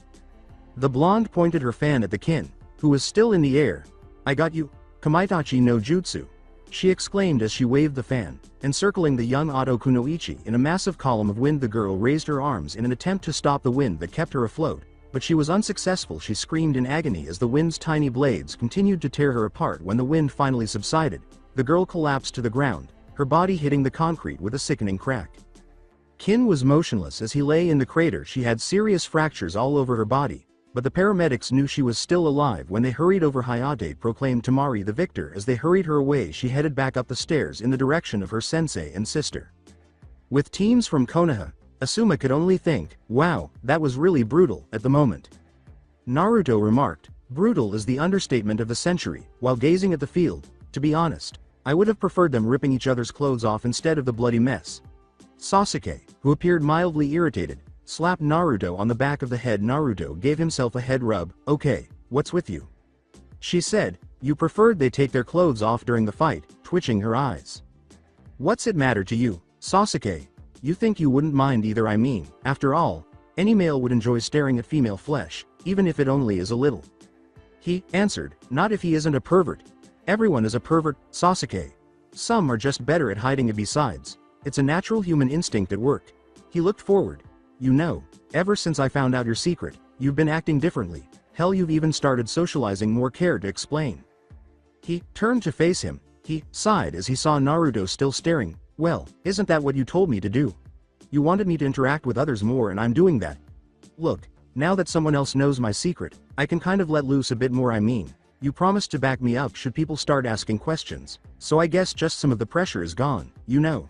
The blonde pointed her fan at the Kin, who was still in the air. "I got you, Kamaitachi no jutsu," she exclaimed as she waved the fan, encircling the young Otto kunoichi in a massive column of wind. The girl raised her arms in an attempt to stop the wind that kept her afloat, but she was unsuccessful. She screamed in agony as the wind's tiny blades continued to tear her apart. When the wind finally subsided, the girl collapsed to the ground, her body hitting the concrete with a sickening crack. Kin was motionless as he lay in the crater. She had serious fractures all over her body, but the paramedics knew she was still alive when they hurried over. Hayate proclaimed Tamari the victor. As they hurried her away, she headed back up the stairs in the direction of her sensei and sister. With teams from Konoha, Asuma could only think, "Wow, that was really brutal," at the moment. Naruto remarked, "Brutal is the understatement of the century," while gazing at the field. "To be honest, I would have preferred them ripping each other's clothes off instead of the bloody mess." Sasuke, who appeared mildly irritated, slapped Naruto on the back of the head. Naruto gave himself a head rub. "Okay, what's with you?" she said. "You preferred they take their clothes off during the fight," twitching her eyes. "What's it matter to you, Sasuke? You think you wouldn't mind either, I mean, after all, any male would enjoy staring at female flesh, even if it only is a little. He answered, not if he isn't a pervert. Everyone is a pervert, Sasuke. Some are just better at hiding it besides. It's a natural human instinct at work. He looked forward. You know, ever since I found out your secret, you've been acting differently. Hell, you've even started socializing more. Care to explain? He turned to face him. He sighed as he saw Naruto still staring. Well, isn't that what you told me to do? You wanted me to interact with others more and I'm doing that. Look, now that someone else knows my secret, I can kind of let loose a bit more. I mean, you promised to back me up should people start asking questions, so I guess just some of the pressure is gone, you know.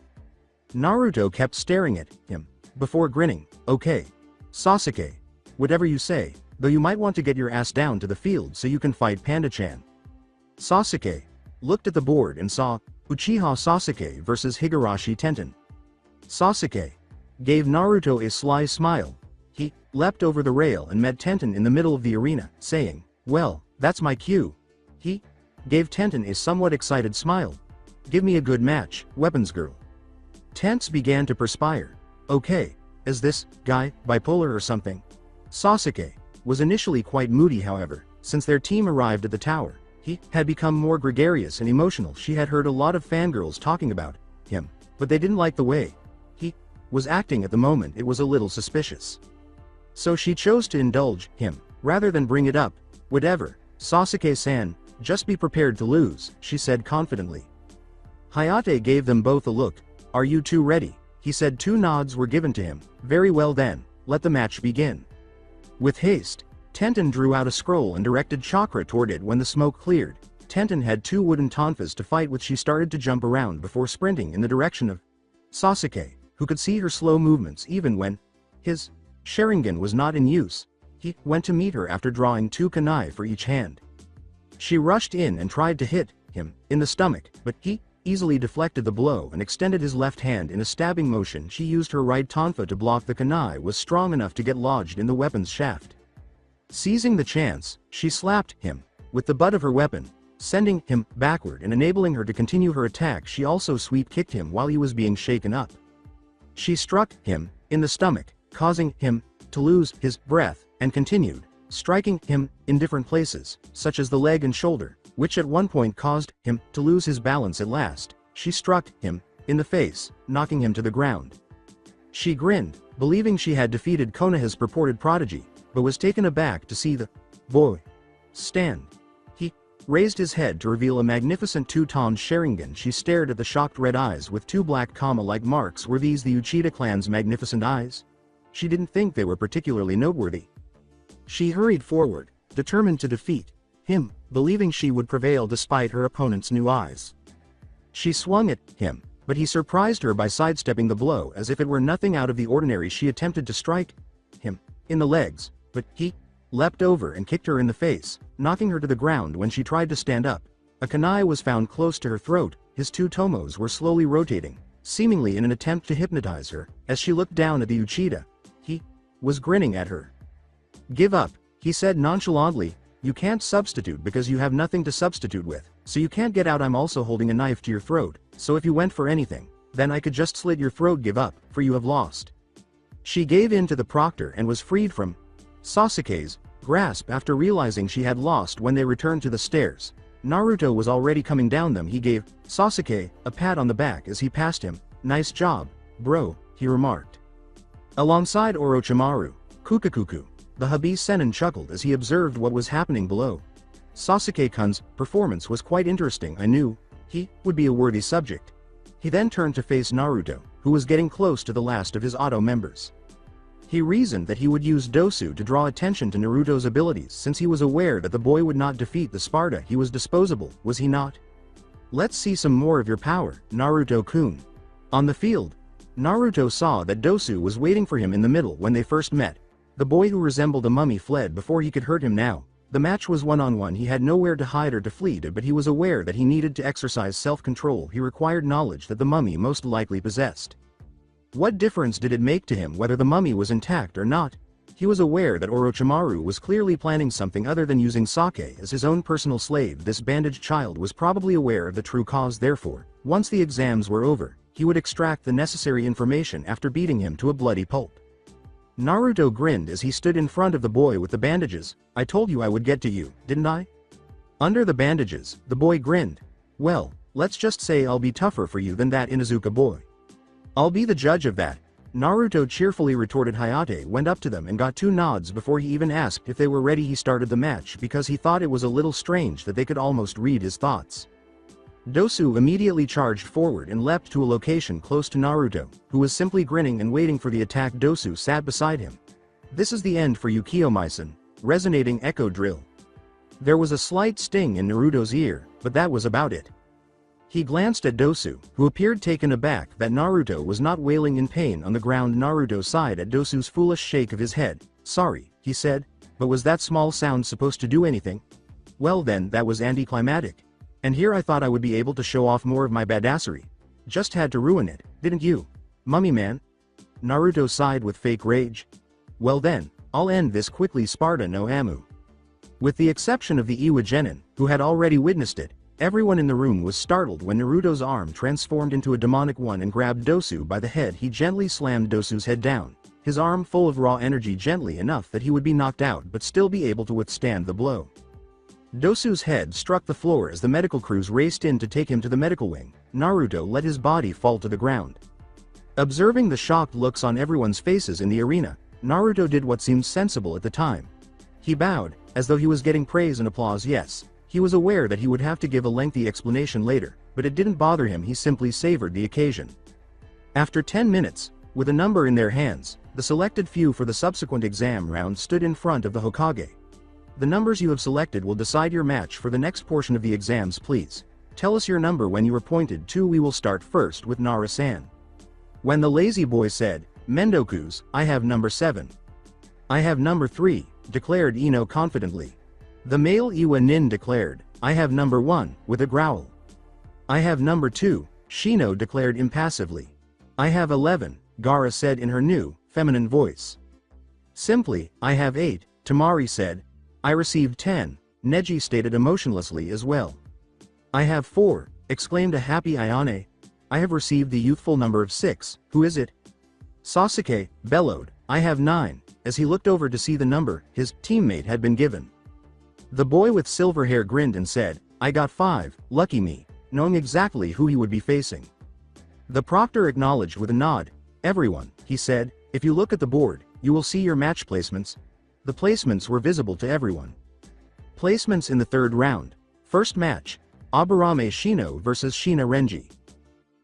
Naruto kept staring at him, before grinning. Okay, Sasuke. Whatever you say, though you might want to get your ass down to the field so you can fight Panda-chan. Sasuke looked at the board and saw Uchiha Sasuke versus Higurashi Tenten. Sasuke gave Naruto a sly smile. He leapt over the rail and met Tenten in the middle of the arena, saying, well, that's my cue. He gave Tenten a somewhat excited smile. Give me a good match, weapons girl. Tents began to perspire. Okay, is this guy bipolar or something? Sasuke was initially quite moody, however, since their team arrived at the tower. He had become more gregarious and emotional. She had heard a lot of fangirls talking about him, but they didn't like the way he was acting at the moment. It was a little suspicious. So she chose to indulge him, rather than bring it up. Whatever, Sasuke-san, just be prepared to lose, she said confidently. Hayate gave them both a look. Are you two ready? He said. Two nods were given to him. Very well then, let the match begin. With haste, Tenten drew out a scroll and directed chakra toward it. When the smoke cleared, Tenten had two wooden tonfas to fight with. She started to jump around before sprinting in the direction of Sasuke, who could see her slow movements even when his Sharingan was not in use. He went to meet her after drawing two kunai for each hand. She rushed in and tried to hit him in the stomach, but he easily deflected the blow and extended his left hand in a stabbing motion. She used her right tonfa to block. The kunai was strong enough to get lodged in the weapon's shaft. Seizing the chance, she slapped him with the butt of her weapon, sending him backward and enabling her to continue her attack. She also sweep kicked him while he was being shaken up. She struck him in the stomach, causing him to lose his breath, and continued, striking him in different places, such as the leg and shoulder, which at one point caused him to lose his balance. At last, she struck him in the face, knocking him to the ground. She grinned, believing she had defeated Konoha's purported prodigy, but was taken aback to see the boy stand. He raised his head to reveal a magnificent two-toned Sharingan. She stared at the shocked red eyes with two black comma-like marks. Were these the Uchiha clan's magnificent eyes? She didn't think they were particularly noteworthy. She hurried forward, determined to defeat him, believing she would prevail despite her opponent's new eyes. She swung at him, but he surprised her by sidestepping the blow as if it were nothing out of the ordinary. She attempted to strike him in the legs, but he leapt over and kicked her in the face, knocking her to the ground. When she tried to stand up, a kunai was found close to her throat. His two tomos were slowly rotating, seemingly in an attempt to hypnotize her. As she looked down at the Uchiha, he was grinning at her. Give up, he said nonchalantly. You can't substitute because you have nothing to substitute with, so you can't get out. I'm also holding a knife to your throat, so if you went for anything, then I could just slit your throat. Give up, for you have lost. She gave in to the proctor and was freed from Sasuke's grasp after realizing she had lost. When they returned to the stairs, Naruto was already coming down them. He gave Sasuke a pat on the back as he passed him. Nice job, bro, he remarked. Alongside Orochimaru, Kukakuku, the Habi Sennin chuckled as he observed what was happening below. Sasuke-kun's performance was quite interesting. I knew he would be a worthy subject. He then turned to face Naruto, who was getting close to the last of his Auto members. He reasoned that he would use Dosu to draw attention to Naruto's abilities since he was aware that the boy would not defeat the Sparda. He was disposable, was he not? Let's see some more of your power, Naruto-kun. On the field, Naruto saw that Dosu was waiting for him in the middle. When they first met, the boy who resembled a mummy fled before he could hurt him. Now, the match was one-on-one. He had nowhere to hide or to flee to, but he was aware that he needed to exercise self-control. He required knowledge that the mummy most likely possessed. What difference did it make to him whether the mummy was intact or not? He was aware that Orochimaru was clearly planning something other than using Sake as his own personal slave. This bandaged child was probably aware of the true cause. Therefore, once the exams were over, he would extract the necessary information after beating him to a bloody pulp. Naruto grinned as he stood in front of the boy with the bandages. "I told you I would get to you, didn't I?" Under the bandages, the boy grinned. "Well, let's just say I'll be tougher for you than that Inuzuka boy." "I'll be the judge of that," Naruto cheerfully retorted. Hayate went up to them and got 2 nods before he even asked if they were ready. He started the match because he thought it was a little strange that they could almost read his thoughts. Dosu immediately charged forward and leapt to a location close to Naruto, who was simply grinning and waiting for the attack. Dosu sat beside him. "This is the end for you, Kiyomi-san," resonating echo drill. There was a slight sting in Naruto's ear, but that was about it. He glanced at Dosu, who appeared taken aback that Naruto was not wailing in pain on the ground. Naruto sighed at Dosu's foolish shake of his head. "Sorry," he said, "but was that small sound supposed to do anything?" "Well then, that was anticlimactic. And here I thought I would be able to show off more of my badassery. Just had to ruin it, didn't you, mummy man?" Naruto sighed with fake rage. "Well then, I'll end this quickly. Sparda no Amu." With the exception of the Iwa Genin, who had already witnessed it, everyone in the room was startled when Naruto's arm transformed into a demonic one and grabbed Dosu by the head. He gently slammed Dosu's head down, his arm full of raw energy, gently enough that he would be knocked out but still be able to withstand the blow. Dosu's head struck the floor as the medical crews raced in to take him to the medical wing. Naruto let his body fall to the ground. Observing the shocked looks on everyone's faces in the arena, Naruto did what seemed sensible at the time. He bowed, as though he was getting praise and applause. Yes, he was aware that he would have to give a lengthy explanation later, but it didn't bother him. He simply savored the occasion. After 10 minutes, with a number in their hands, the selected few for the subsequent exam round stood in front of the Hokage. "The numbers you have selected will decide your match for the next portion of the exams. Please tell us your number when you are pointed to. We will start first with Nara-san." When the lazy boy said, "Mendoku's, I have number 7. "I have number 3, declared Ino confidently. The male Iwa Nin declared, "I have number 1, with a growl. "I have number 2, Shino declared impassively. "I have 11, Gaara said in her new, feminine voice. Simply, "I have 8, Tamari said. "I received 10, Neji stated emotionlessly as well. "I have 4, exclaimed a happy Ayane. "I have received the youthful number of 6, who is it?" Sasuke bellowed, "I have 9, as he looked over to see the number his teammate had been given. The boy with silver hair grinned and said, "I got 5, lucky me," knowing exactly who he would be facing. The proctor acknowledged with a nod. "Everyone," he said, "if you look at the board, you will see your match placements." The placements were visible to everyone. Placements in the 3rd round. First match, Aburame Shino vs Shina Renji.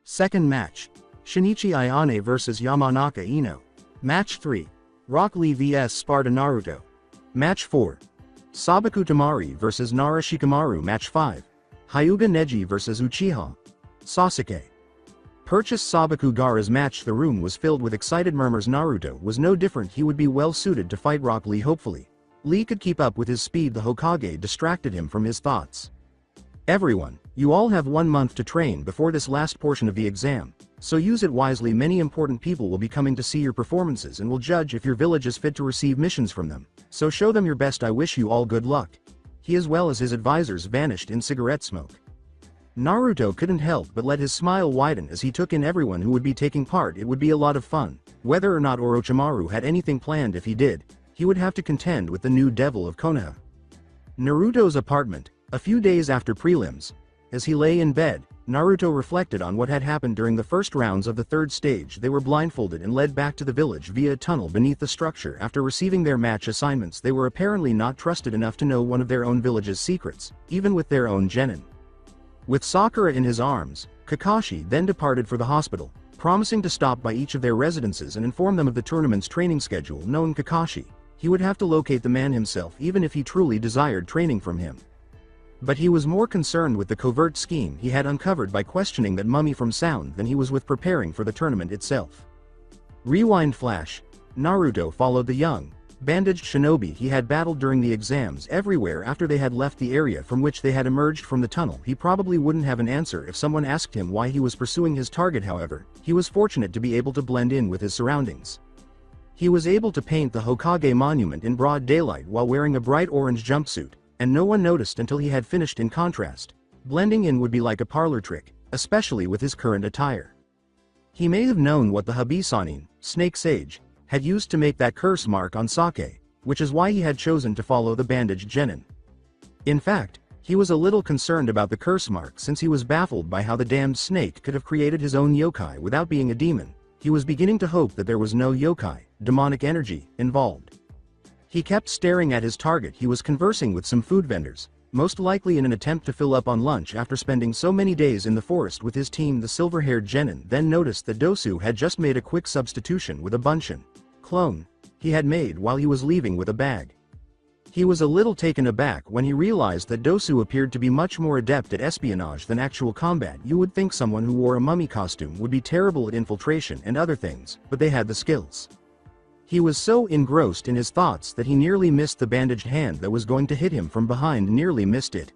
Second match, Shinichi Ayane vs Yamanaka Ino. Match 3, Rock Lee vs Sparda Naruto. Match 4, Sabaku Tamari vs Nara Shikamaru. Match 5, Hyuga Neji vs Uchiha Sasuke. Purchase Sabaku Gaara's match. The room was filled with excited murmurs. Naruto was no different. He would be well suited to fight Rock Lee. Hopefully Lee could keep up with his speed. The Hokage distracted him from his thoughts. "Everyone, you all have 1 month to train before this last portion of the exam, so use it wisely. Many important people will be coming to see your performances and will judge if your village is fit to receive missions from them, so show them your best. I wish you all good luck." He as well as his advisors vanished in cigarette smoke. Naruto couldn't help but let his smile widen as he took in everyone who would be taking part. It would be a lot of fun. Whether or not Orochimaru had anything planned, if he did, he would have to contend with the new devil of Konoha. Naruto's apartment, a few days after prelims. As he lay in bed, Naruto reflected on what had happened during the first rounds of the 3rd stage. They were blindfolded and led back to the village via a tunnel beneath the structure. After receiving their match assignments, they were apparently not trusted enough to know one of their own village's secrets, even with their own genin. With Sakura in his arms, Kakashi then departed for the hospital, promising to stop by each of their residences and inform them of the tournament's training schedule. Knowing Kakashi, he would have to locate the man himself, even if he truly desired training from him. But he was more concerned with the covert scheme he had uncovered by questioning that mummy from Sound than he was with preparing for the tournament itself. Rewind flash. Naruto followed the young, bandaged shinobi he had battled during the exams everywhere after they had left the area from which they had emerged from the tunnel. He probably wouldn't have an answer if someone asked him why he was pursuing his target. However, he was fortunate to be able to blend in with his surroundings. He was able to paint the Hokage monument in broad daylight while wearing a bright orange jumpsuit, and no one noticed until he had finished. In contrast, blending in would be like a parlor trick, especially with his current attire. He may have known what the Habisanin, snake sage, had used to make that curse mark on Sake, which is why he had chosen to follow the bandaged genin. In fact, he was a little concerned about the curse mark since he was baffled by how the damned snake could have created his own yokai without being a demon. He was beginning to hope that there was no yokai, demonic energy, involved. He kept staring at his target. He was conversing with some food vendors, most likely in an attempt to fill up on lunch after spending so many days in the forest with his team. The silver-haired genin then noticed that Dosu had just made a quick substitution with a Bunshin clone he had made while he was leaving with a bag. He was a little taken aback when he realized that Dosu appeared to be much more adept at espionage than actual combat. You would think someone who wore a mummy costume would be terrible at infiltration and other things, but they had the skills. He was so engrossed in his thoughts that he nearly missed the bandaged hand that was going to hit him from behind. Nearly missed it.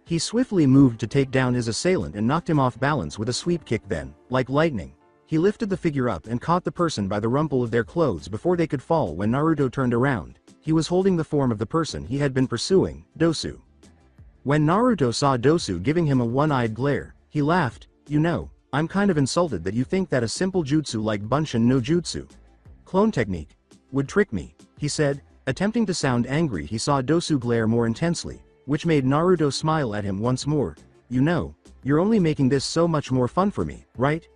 He swiftly moved to take down his assailant and knocked him off balance with a sweep kick. Then, like lightning, he lifted the figure up and caught the person by the rumple of their clothes before they could fall. When Naruto turned around, he was holding the form of the person he had been pursuing, Dosu. When Naruto saw Dosu giving him a one-eyed glare, he laughed. You know, I'm kind of insulted that you think that a simple jutsu like Bunshin no Jutsu clone technique would trick me, he said, attempting to sound angry. He saw Dosu glare more intensely, which made Naruto smile at him once more. You know, you're only making this so much more fun for me, right?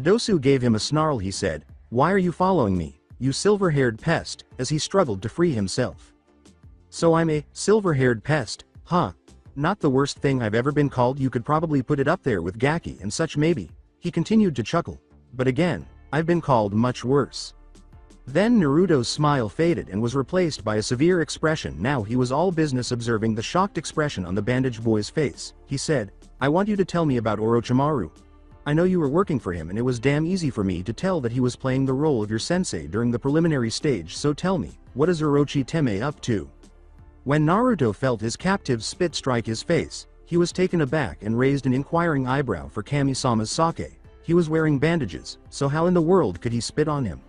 Dosu gave him a snarl. He said, why are you following me, you silver-haired pest, as he struggled to free himself. So I'm a silver-haired pest, huh? Not the worst thing I've ever been called. You could probably put it up there with Gaki and such maybe. He continued to chuckle. But again, I've been called much worse. Then Naruto's smile faded and was replaced by a severe expression. Now he was all business. Observing the shocked expression on the bandaged boy's face, he said, I want you to tell me about Orochimaru. I know you were working for him and it was damn easy for me to tell that he was playing the role of your sensei during the preliminary stage, so tell me, what is Orochi Teme up to? When Naruto felt his captive's spit strike his face, he was taken aback and raised an inquiring eyebrow. For Kami-sama's Sake, he was wearing bandages, so how in the world could he spit on him?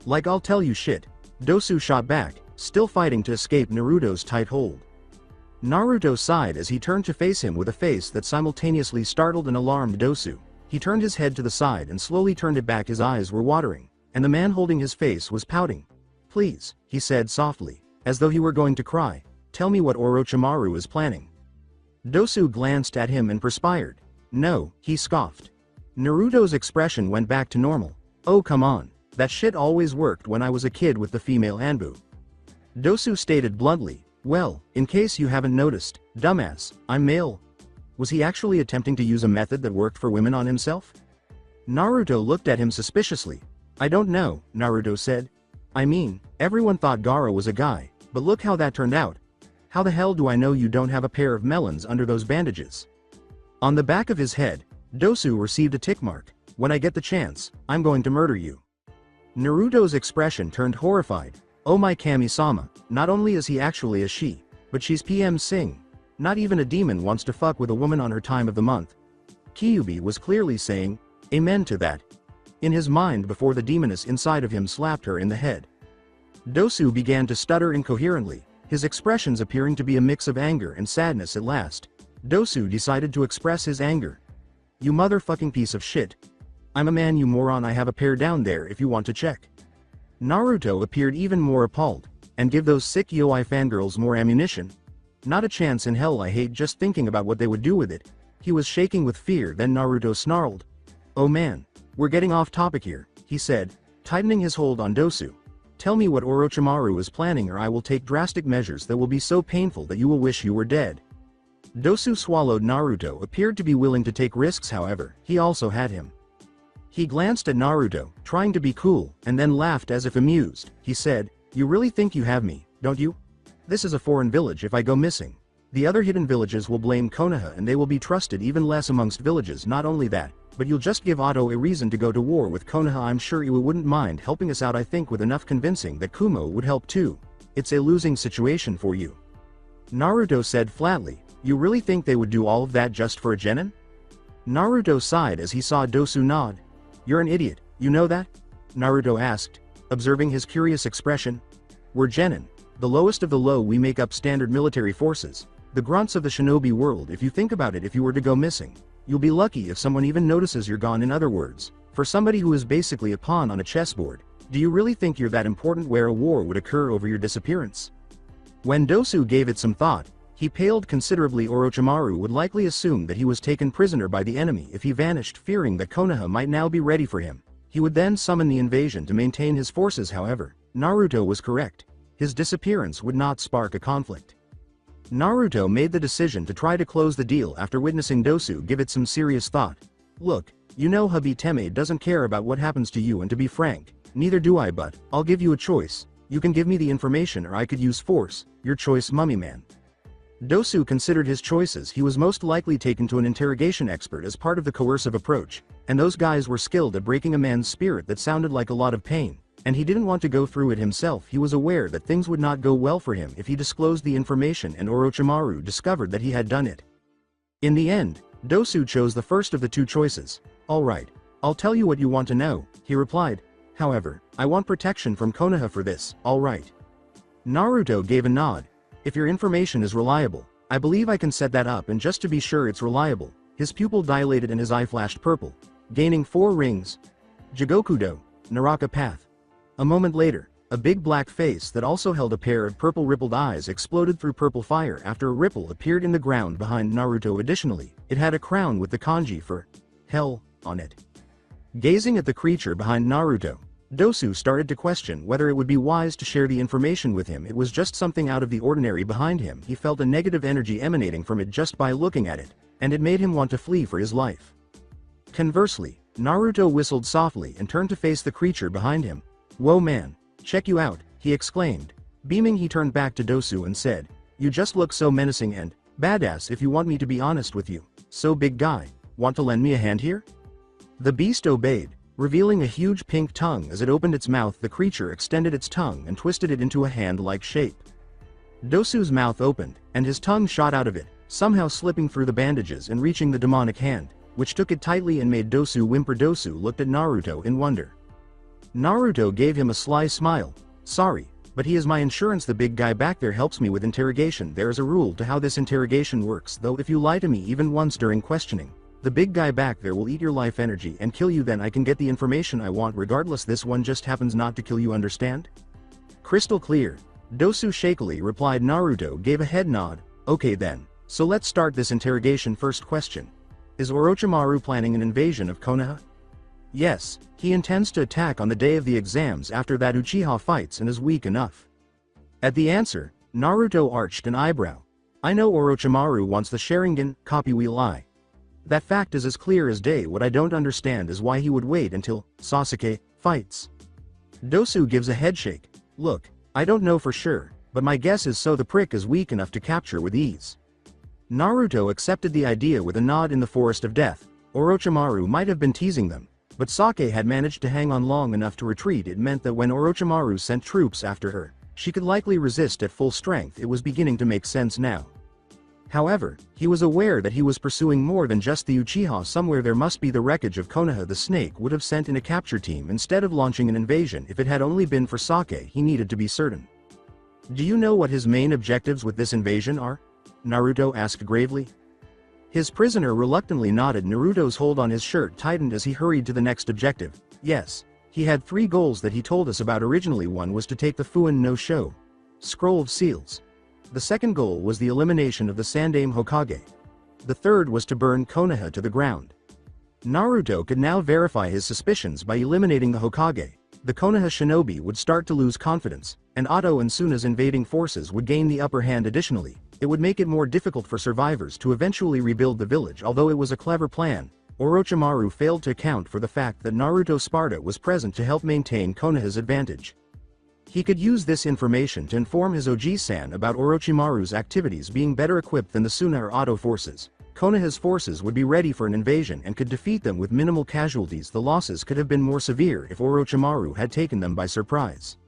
Like I'll tell you shit, Dosu shot back, still fighting to escape Naruto's tight hold. Naruto sighed as he turned to face him with a face that simultaneously startled and alarmed Dosu. He turned his head to the side and slowly turned it back. His eyes were watering, and the man holding his face was pouting. Please, he said softly, as though he were going to cry, tell me what Orochimaru is planning. Dosu glanced at him and perspired. No, he scoffed. Naruto's expression went back to normal. Oh come on, that shit always worked when I was a kid with the female Anbu. Dosu stated bluntly, well, in case you haven't noticed, dumbass, I'm male. Was he actually attempting to use a method that worked for women on himself? Naruto looked at him suspiciously. I don't know, Naruto said. I mean, everyone thought Gaara was a guy, but look how that turned out. How the hell do I know you don't have a pair of melons under those bandages? On the back of his head, Dosu received a tick mark. When I get the chance, I'm going to murder you. Naruto's expression turned horrified. Oh my Kami-sama, not only is he actually a she, but she's PM Sing. Not even a demon wants to fuck with a woman on her time of the month. Kyuubi was clearly saying, amen to that. In his mind before the demoness inside of him slapped her in the head. Dosu began to stutter incoherently, his expressions appearing to be a mix of anger and sadness. At last, Dosu decided to express his anger. You motherfucking piece of shit. I'm a man, you moron. I have a pair down there if you want to check. Naruto appeared even more appalled. And give those sick Yoi fangirls more ammunition? Not a chance in hell. I hate just thinking about what they would do with it. He was shaking with fear. Then Naruto snarled. Oh man, we're getting off topic here, he said, tightening his hold on Dosu. Tell me what Orochimaru is planning or I will take drastic measures that will be so painful that you will wish you were dead. Dosu swallowed. Naruto appeared to be willing to take risks, however, he also had him. He glanced at Naruto, trying to be cool, and then laughed as if amused. He said, you really think you have me, don't you? This is a foreign village. If I go missing, the other hidden villages will blame Konoha and they will be trusted even less amongst villages. Not only that, but you'll just give Otto a reason to go to war with Konoha. I'm sure Iwa wouldn't mind helping us out. I think with enough convincing that Kumo would help too. It's a losing situation for you. Naruto said flatly, you really think they would do all of that just for a genin? Naruto sighed as he saw Dosu nod. You're an idiot, you know that? Naruto asked, observing his curious expression. We're genin, the lowest of the low. We make up standard military forces, the grunts of the shinobi world. If you think about it, if you were to go missing, you'll be lucky if someone even notices you're gone. In other words, For somebody who is basically a pawn on a chessboard, do you really think you're that important where a war would occur over your disappearance? When Dosu gave it some thought, he paled considerably. Orochimaru would likely assume that he was taken prisoner by the enemy if he vanished, fearing that Konoha might now be ready for him. He would then summon the invasion to maintain his forces. However, Naruto was correct. His disappearance would not spark a conflict. Naruto made the decision to try to close the deal after witnessing Dosu give it some serious thought. Look, you know hubby Teme doesn't care about what happens to you, and to be frank, neither do I, but I'll give you a choice. You can give me the information or I could use force. Your choice, mummy man. Dosu considered his choices. He was most likely taken to an interrogation expert as part of the coercive approach, and those guys were skilled at breaking a man's spirit that sounded like a lot of pain, and he didn't want to go through it himself. He was aware that things would not go well for him if he disclosed the information and Orochimaru discovered that he had done it. In the end, Dosu chose the first of the two choices. Alright, I'll tell you what you want to know, he replied. However, I want protection from Konoha for this. Alright. Naruto gave a nod. If your information is reliable, I believe I can set that up, and just to be sure it's reliable, his pupil dilated and his eye flashed purple, gaining 4 rings. Jigokudo, Naraka Path. A moment later, a big black face that also held a pair of purple rippled eyes exploded through purple fire after a ripple appeared in the ground behind Naruto. Additionally, it had a crown with the kanji for hell on it. Gazing at the creature behind Naruto, Dosu started to question whether it would be wise to share the information with him. It was just something out of the ordinary behind him. He felt a negative energy emanating from it just by looking at it, and it made him want to flee for his life. Conversely, Naruto whistled softly and turned to face the creature behind him. Whoa man, check you out, he exclaimed. Beaming, he turned back to Dosu and said, you just look so menacing and badass, if you want me to be honest with you. So big guy, want to lend me a hand here? The beast obeyed, revealing a huge pink tongue. As it opened its mouth, the creature extended its tongue and twisted it into a hand-like shape. Dosu's mouth opened, and his tongue shot out of it, somehow slipping through the bandages and reaching the demonic hand, which took it tightly and made Dosu whimper. Dosu looked at Naruto in wonder. Naruto gave him a sly smile. Sorry, but he is my insurance. The big guy back there helps me with interrogation. There is a rule to how this interrogation works, though. If you lie to me even once during questioning, the big guy back there will eat your life energy and kill you. Then I can get the information I want regardless. This one just happens not to kill you, understand? Crystal clear, Dosu shakily replied. Naruto gave a head nod. Okay then, so let's start this interrogation. First question. Is Orochimaru planning an invasion of Konoha? Yes, he intends to attack on the day of the exams after that Uchiha fights and is weak enough. At the answer, Naruto arched an eyebrow. I know Orochimaru wants the Sharingan, copy wheel eye. That fact is as clear as day. What I don't understand is why he would wait until Sasuke fights. Dosu gives a headshake. Look, I don't know for sure, but my guess is so the prick is weak enough to capture with ease. Naruto accepted the idea with a nod. In the Forest of Death, Orochimaru might have been teasing them, but Sake had managed to hang on long enough to retreat. It meant that when Orochimaru sent troops after her, she could likely resist at full strength. It was beginning to make sense now. However, he was aware that he was pursuing more than just the Uchiha. Somewhere there must be the wreckage of Konoha. The snake would have sent in a capture team instead of launching an invasion. If it had only been for Sake, he needed to be certain. Do you know what his main objectives with this invasion are? Naruto asked gravely. His prisoner reluctantly nodded. Naruto's hold on his shirt tightened as he hurried to the next objective. Yes, he had 3 goals that he told us about originally. One was to take the Fuin no Sho Scroll of Seals. The second goal was the elimination of the Sandaime Hokage. The third was to burn Konoha to the ground. Naruto could now verify his suspicions by eliminating the Hokage. The Konoha shinobi would start to lose confidence, and Oto and Suna's invading forces would gain the upper hand. Additionally, it would make it more difficult for survivors to eventually rebuild the village. Although it was a clever plan, Orochimaru failed to account for the fact that Naruto Sparda was present to help maintain Konoha's advantage. He could use this information to inform his Oji-san about Orochimaru's activities being better equipped than the Suna or Oto forces. Konoha's forces would be ready for an invasion and could defeat them with minimal casualties. The losses could have been more severe if Orochimaru had taken them by surprise.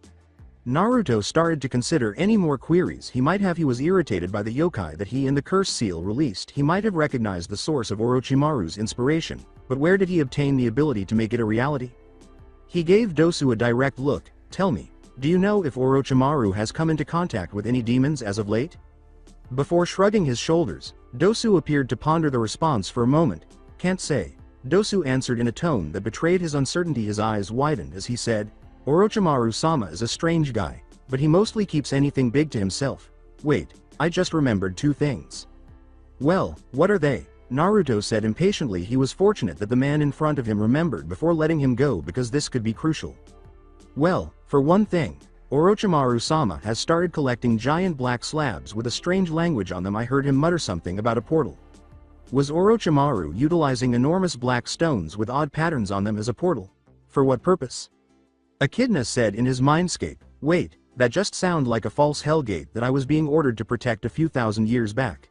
Naruto started to consider any more queries he might have. He was irritated by the yokai that he and the curse seal released. He might have recognized the source of Orochimaru's inspiration, but where did he obtain the ability to make it a reality? He gave Dosu a direct look. Tell me, do you know if Orochimaru has come into contact with any demons as of late? Before shrugging his shoulders, Dosu appeared to ponder the response for a moment. Can't say. Dosu answered in a tone that betrayed his uncertainty. His eyes widened as he said, Orochimaru-sama is a strange guy, but he mostly keeps anything big to himself. Wait, I just remembered two things. Well, what are they? Naruto said impatiently. He was fortunate that the man in front of him remembered before letting him go because this could be crucial. Well, for one thing, Orochimaru-sama has started collecting giant black slabs with a strange language on them. I heard him mutter something about a portal. Was Orochimaru utilizing enormous black stones with odd patterns on them as a portal? For what purpose? Echidna said in his mindscape, wait, that just sounded like a false hellgate that I was being ordered to protect a few thousand years back.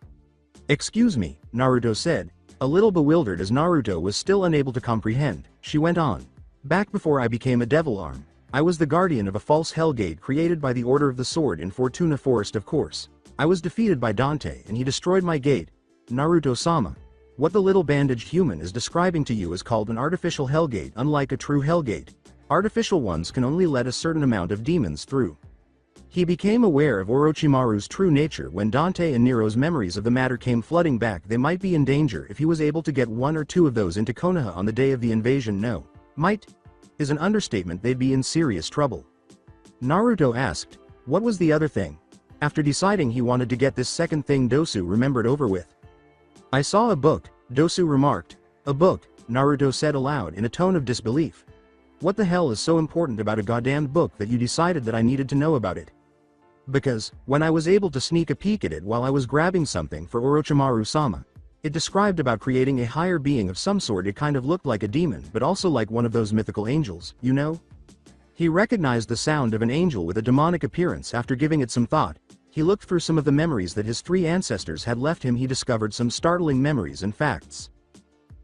Excuse me, Naruto said, a little bewildered as Naruto was still unable to comprehend. She went on. Back before I became a devil arm, I was the guardian of a false hellgate created by the Order of the Sword in Fortuna Forest. Of course, I was defeated by Dante and he destroyed my gate. Naruto-sama, what the little bandaged human is describing to you is called an artificial hellgate. Unlike a true hellgate, artificial ones can only let a certain amount of demons through. He became aware of Orochimaru's true nature when Dante and Nero's memories of the matter came flooding back. They might be in danger if he was able to get one or two of those into Konoha on the day of the invasion. No, might is an understatement. They'd be in serious trouble. Naruto asked, what was the other thing? After deciding he wanted to get this second thing Dosu remembered over with. I saw a book, Dosu remarked. A book, Naruto said aloud in a tone of disbelief. What the hell is so important about a goddamned book that you decided that I needed to know about it? Because, when I was able to sneak a peek at it while I was grabbing something for Orochimaru-sama, it described about creating a higher being of some sort. It kind of looked like a demon but also like one of those mythical angels, you know? He recognized the sound of an angel with a demonic appearance. After giving it some thought, he looked through some of the memories that his three ancestors had left him. He discovered some startling memories and facts.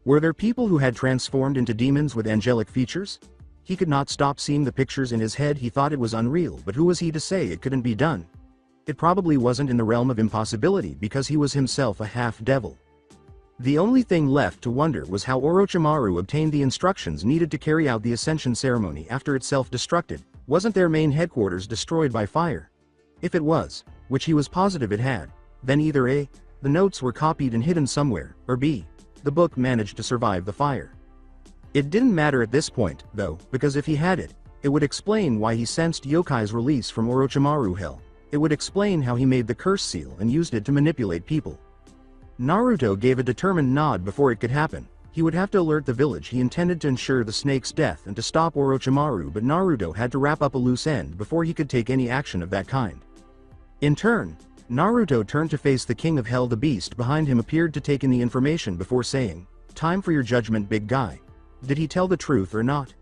Were there people who had transformed into demons with angelic features? He could not stop seeing the pictures in his head. He thought it was unreal, but who was he to say it couldn't be done? It probably wasn't in the realm of impossibility because he was himself a half-devil. The only thing left to wonder was how Orochimaru obtained the instructions needed to carry out the ascension ceremony after it self-destructed. Wasn't their main headquarters destroyed by fire? If it was, which he was positive it had, then either A, the notes were copied and hidden somewhere, or B, the book managed to survive the fire. It didn't matter at this point, though, because if he had it, it would explain why he sensed Yokai's release from Orochimaru Hell. It would explain how he made the curse seal and used it to manipulate people. Naruto gave a determined nod. Before it could happen, he would have to alert the village. He intended to ensure the snake's death and to stop Orochimaru, but Naruto had to wrap up a loose end before he could take any action of that kind. In turn, Naruto turned to face the King of Hell. The beast behind him appeared to take in the information before saying, "Time for your judgment, big guy. Did he tell the truth or not?"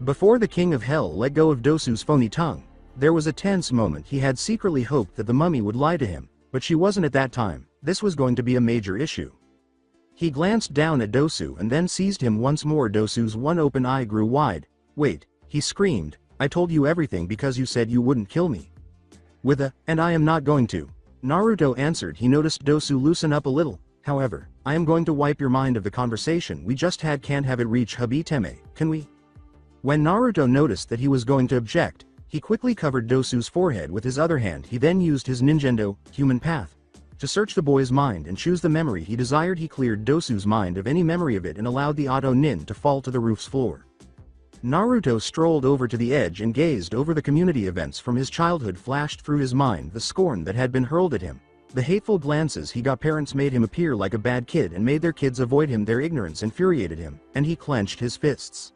Before the King of Hell let go of Dosu's phony tongue, there was a tense moment. He had secretly hoped that the mummy would lie to him, but she wasn't at that time. This was going to be a major issue. He glanced down at Dosu and then seized him once more. Dosu's one open eye grew wide. "Wait," he screamed, "I told you everything because you said you wouldn't kill me." With a, "and I am not going to," Naruto answered. He noticed Dosu loosen up a little. "However, I am going to wipe your mind of the conversation we just had. Can't have it reach Habiteme, can we?" When Naruto noticed that he was going to object, he quickly covered Dosu's forehead with his other hand. He then used his ninjendo, human path, to search the boy's mind and choose the memory he desired. He cleared Dosu's mind of any memory of it and allowed the auto nin to fall to the roof's floor. Naruto strolled over to the edge and gazed over the community. Events from his childhood flashed through his mind. The scorn that had been hurled at him, the hateful glances he got. Parents made him appear like a bad kid and made their kids avoid him. Their ignorance infuriated him, and he clenched his fists.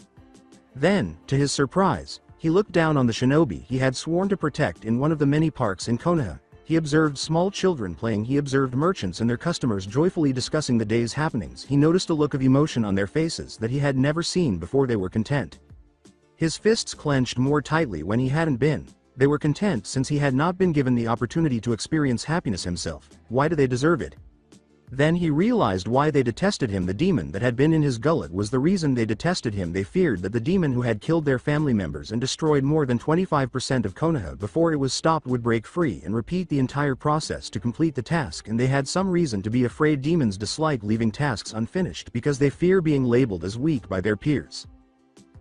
Then, to his surprise, he looked down on the shinobi he had sworn to protect in one of the many parks in Konoha. He observed small children playing. He observed merchants and their customers joyfully discussing the day's happenings. He noticed a look of emotion on their faces that he had never seen before. They were content. His fists clenched more tightly when he hadn't been. They were content since he had not been given the opportunity to experience happiness himself. Why do they deserve it? Then he realized why they detested him. The demon that had been in his gullet was the reason they detested him. They feared that the demon who had killed their family members and destroyed more than 25% of Konoha before it was stopped would break free and repeat the entire process to complete the task, and they had some reason to be afraid. Demons dislike leaving tasks unfinished because they fear being labeled as weak by their peers.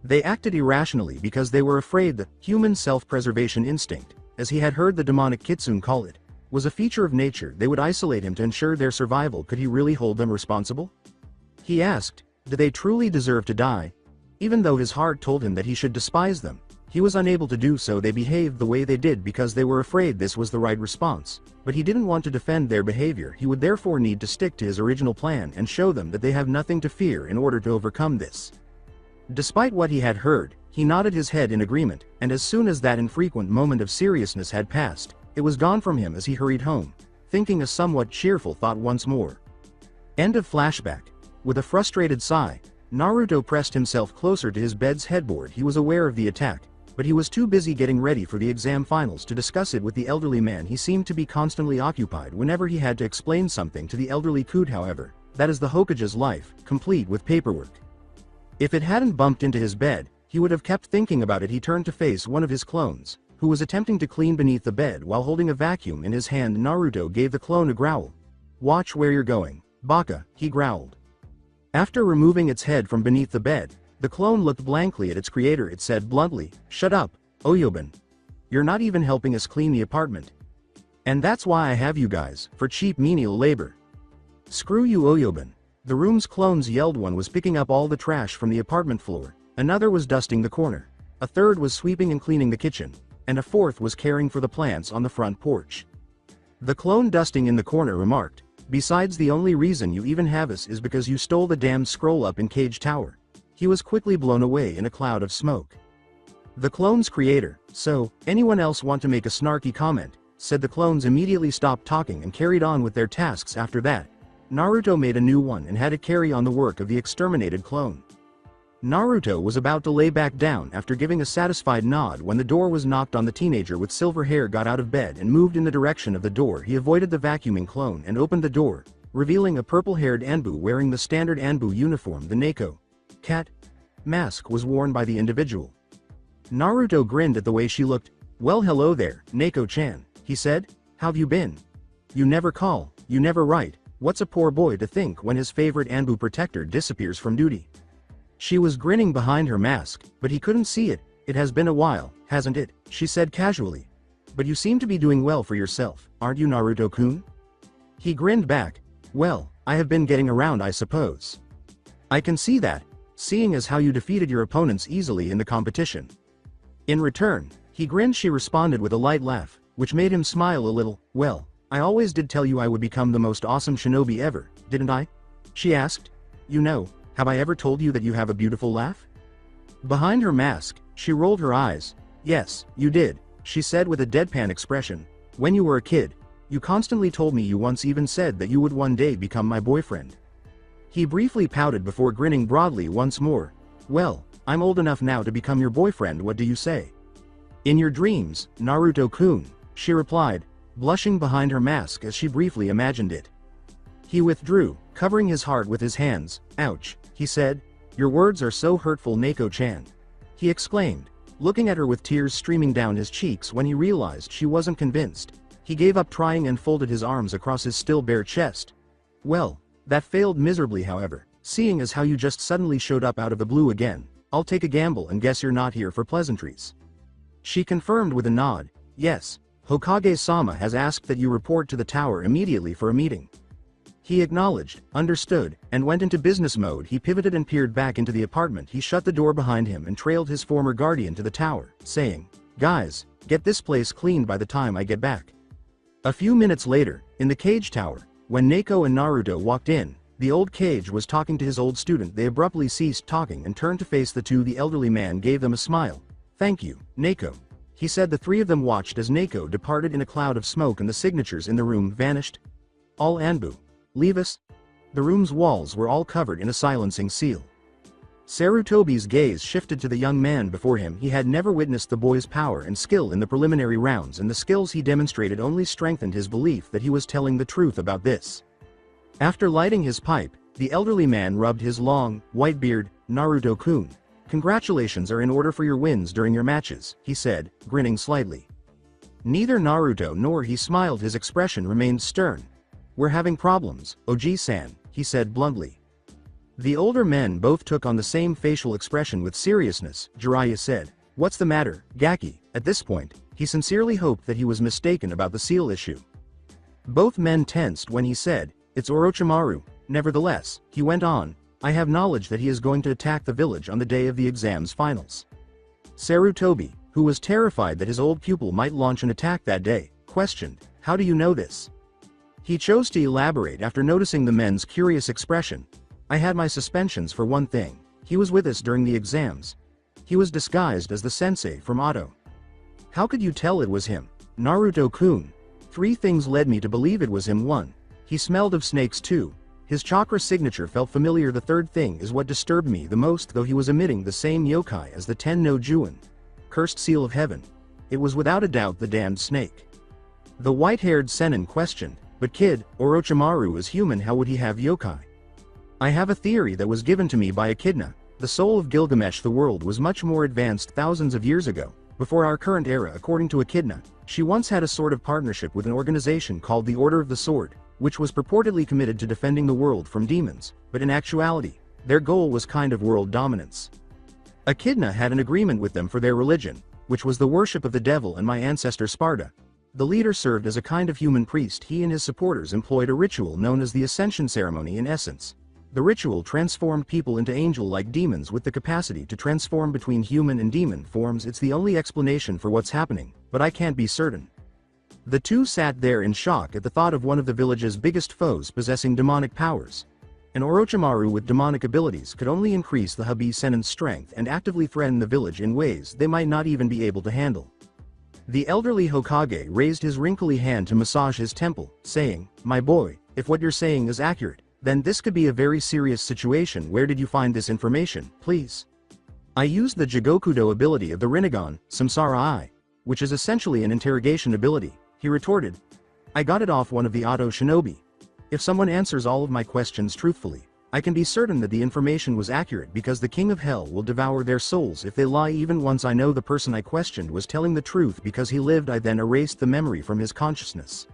They acted irrationally because they were afraid the human self-preservation instinct, as he had heard the demonic kitsune call it, was a feature of nature. They would isolate him to ensure their survival. Could he really hold them responsible? He asked, Do they truly deserve to die? Even though his heart told him that he should despise them, he was unable to do so. They behaved the way they did because they were afraid this was the right response, but he didn't want to defend their behavior. He would therefore need to stick to his original plan and show them that they have nothing to fear in order to overcome this. Despite what he had heard, he nodded his head in agreement, and as soon as that infrequent moment of seriousness had passed, it was gone from him as he hurried home, thinking a somewhat cheerful thought once more. End of flashback. With a frustrated sigh, Naruto pressed himself closer to his bed's headboard. He was aware of the attack, but he was too busy getting ready for the exam finals to discuss it with the elderly man. He seemed to be constantly occupied whenever he had to explain something to the elderly coot. However, that is the Hokage's life, complete with paperwork. If it hadn't bumped into his bed, he would have kept thinking about it. He turned to face one of his clones, who was attempting to clean beneath the bed while holding a vacuum in his hand. Naruto gave the clone a growl. "Watch where you're going, Baka," he growled. After removing its head from beneath the bed, the clone looked blankly at its creator. It said bluntly, "Shut up, Oyobun. You're not even helping us clean the apartment. And that's why I have you guys, for cheap menial labor. Screw you, Oyobun." The room's clones yelled. One was picking up all the trash from the apartment floor, another was dusting the corner, a third was sweeping and cleaning the kitchen, and a fourth was caring for the plants on the front porch. The clone dusting in the corner remarked, "Besides, the only reason you even have us is because you stole the damned scroll up in Cage Tower." He was quickly blown away in a cloud of smoke. The clone's creator, "So, anyone else want to make a snarky comment?" said. The clones immediately stopped talking and carried on with their tasks. After that, Naruto made a new one and had it carry on the work of the exterminated clone. Naruto was about to lay back down after giving a satisfied nod when the door was knocked on. The teenager with silver hair got out of bed and moved in the direction of the door. He avoided the vacuuming clone and opened the door, revealing a purple-haired Anbu wearing the standard Anbu uniform. The Neko cat mask was worn by the individual. Naruto grinned at the way she looked. "Well, hello there, Neko-chan," he said. "How've you been? You never call, you never write. What's a poor boy to think when his favorite Anbu protector disappears from duty?" She was grinning behind her mask, but he couldn't see it. "It has been a while, hasn't it?" she said casually. "But you seem to be doing well for yourself, aren't you, Naruto-kun?" He grinned back. "Well, I have been getting around, I suppose. I can see that, seeing as how you defeated your opponents easily in the competition." In return, he grinned. She responded with a light laugh, which made him smile a little. "Well, I always did tell you I would become the most awesome shinobi ever, didn't I?" she asked. "You know, have I ever told you that you have a beautiful laugh?" Behind her mask, she rolled her eyes. "Yes, you did," she said with a deadpan expression. "When you were a kid, you constantly told me. You once even said that you would one day become my boyfriend." He briefly pouted before grinning broadly once more. "Well, I'm old enough now to become your boyfriend. What do you say?" "In your dreams, Naruto-kun," she replied, blushing behind her mask as she briefly imagined it. He withdrew, covering his heart with his hands. "Ouch," he said. "Your words are so hurtful, Neko-chan," he exclaimed, looking at her with tears streaming down his cheeks. When he realized she wasn't convinced, he gave up trying and folded his arms across his still bare chest. "Well, that failed miserably. However, seeing as how you just suddenly showed up out of the blue again, I'll take a gamble and guess you're not here for pleasantries." She confirmed with a nod. "Yes, Hokage-sama has asked that you report to the tower immediately for a meeting." He acknowledged, understood, and went into business mode. He pivoted and peered back into the apartment. He shut the door behind him and trailed his former guardian to the tower, saying, "Guys, get this place cleaned by the time I get back." A few minutes later, in the Cage Tower, when Neko and Naruto walked in, the old Cage was talking to his old student. They abruptly ceased talking and turned to face the two. The elderly man gave them a smile. "Thank you, Neko," he said. The three of them watched as Neko departed in a cloud of smoke and the signatures in the room vanished. "All Anbu, leave us." The room's walls were all covered in a silencing seal. Sarutobi's gaze shifted to the young man before him. He had never witnessed the boy's power and skill in the preliminary rounds, and the skills he demonstrated only strengthened his belief that he was telling the truth about this. After lighting his pipe, the elderly man rubbed his long, white beard. "Naruto-kun, congratulations are in order for your wins during your matches," he said, grinning slightly. Neither Naruto nor he smiled. His expression remained stern. "We're having problems, Oji-san," he said bluntly. The older men both took on the same facial expression with seriousness. Jiraiya said, "What's the matter, Gaki?" At this point, he sincerely hoped that he was mistaken about the seal issue. Both men tensed when he said, "It's Orochimaru." Nevertheless, he went on, I have knowledge that he is going to attack the village on the day of the exam's finals. Sarutobi, who was terrified that his old pupil might launch an attack that day, questioned, "How do you know this?" He chose to elaborate after noticing the men's curious expression. "I had my suspicions for one thing. He was with us during the exams. He was disguised as the sensei from Auto." "How could you tell it was him?" "Naruto-kun. 3 things led me to believe it was him. 1. He smelled of snakes. 2. His chakra signature felt familiar. The third thing is what disturbed me the most, though he was emitting the same yokai as the Ten no Juin. Cursed seal of heaven. It was without a doubt the damned snake." The white-haired Sennin questioned, "But kid, Orochimaru is human, how would he have yokai?" "I have a theory that was given to me by Echidna. The soul of Gilgamesh. The world was much more advanced thousands of years ago, before our current era. According to Echidna, she once had a sort of partnership with an organization called the Order of the Sword, which was purportedly committed to defending the world from demons, but in actuality, their goal was kind of world dominance. Echidna had an agreement with them for their religion, which was the worship of the devil and my ancestor Sparda. The leader served as a kind of human priest. He and his supporters employed a ritual known as the Ascension Ceremony. In essence, the ritual transformed people into angel-like demons with the capacity to transform between human and demon forms. It's the only explanation for what's happening, but I can't be certain." The two sat there in shock at the thought of one of the village's biggest foes possessing demonic powers. An Orochimaru with demonic abilities could only increase the Habi Sennin's strength and actively threaten the village in ways they might not even be able to handle. The elderly Hokage raised his wrinkly hand to massage his temple, saying, "My boy, if what you're saying is accurate, then this could be a very serious situation. Where did you find this information, please?" "I used the Jigokudo ability of the Rinnegan, Samsara Eye, which is essentially an interrogation ability," he retorted. "I got it off one of the Auto Shinobi. If someone answers all of my questions truthfully, I can be certain that the information was accurate because the King of Hell will devour their souls if they lie even once. I know the person I questioned was telling the truth because he lived. I then erased the memory from his consciousness."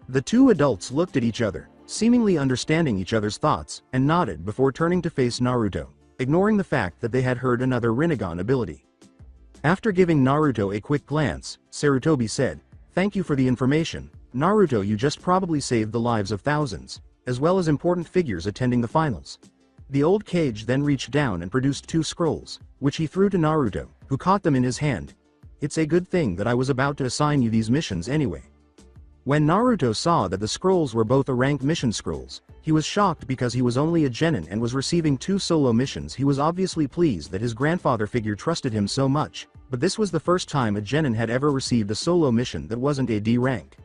The two adults looked at each other, seemingly understanding each other's thoughts, and nodded before turning to face Naruto, ignoring the fact that they had heard another Rinnegan ability. After giving Naruto a quick glance, Sarutobi said, "Thank you for the information, Naruto. You just probably saved the lives of thousands, as well as important figures attending the finals." The old Kage then reached down and produced 2 scrolls, which he threw to Naruto, who caught them in his hand. "It's a good thing that I was about to assign you these missions anyway." When Naruto saw that the scrolls were both a rank mission scrolls, he was shocked because he was only a genin and was receiving 2 solo missions. He was obviously pleased that his grandfather figure trusted him so much, but this was the first time a genin had ever received a solo mission that wasn't a D rank.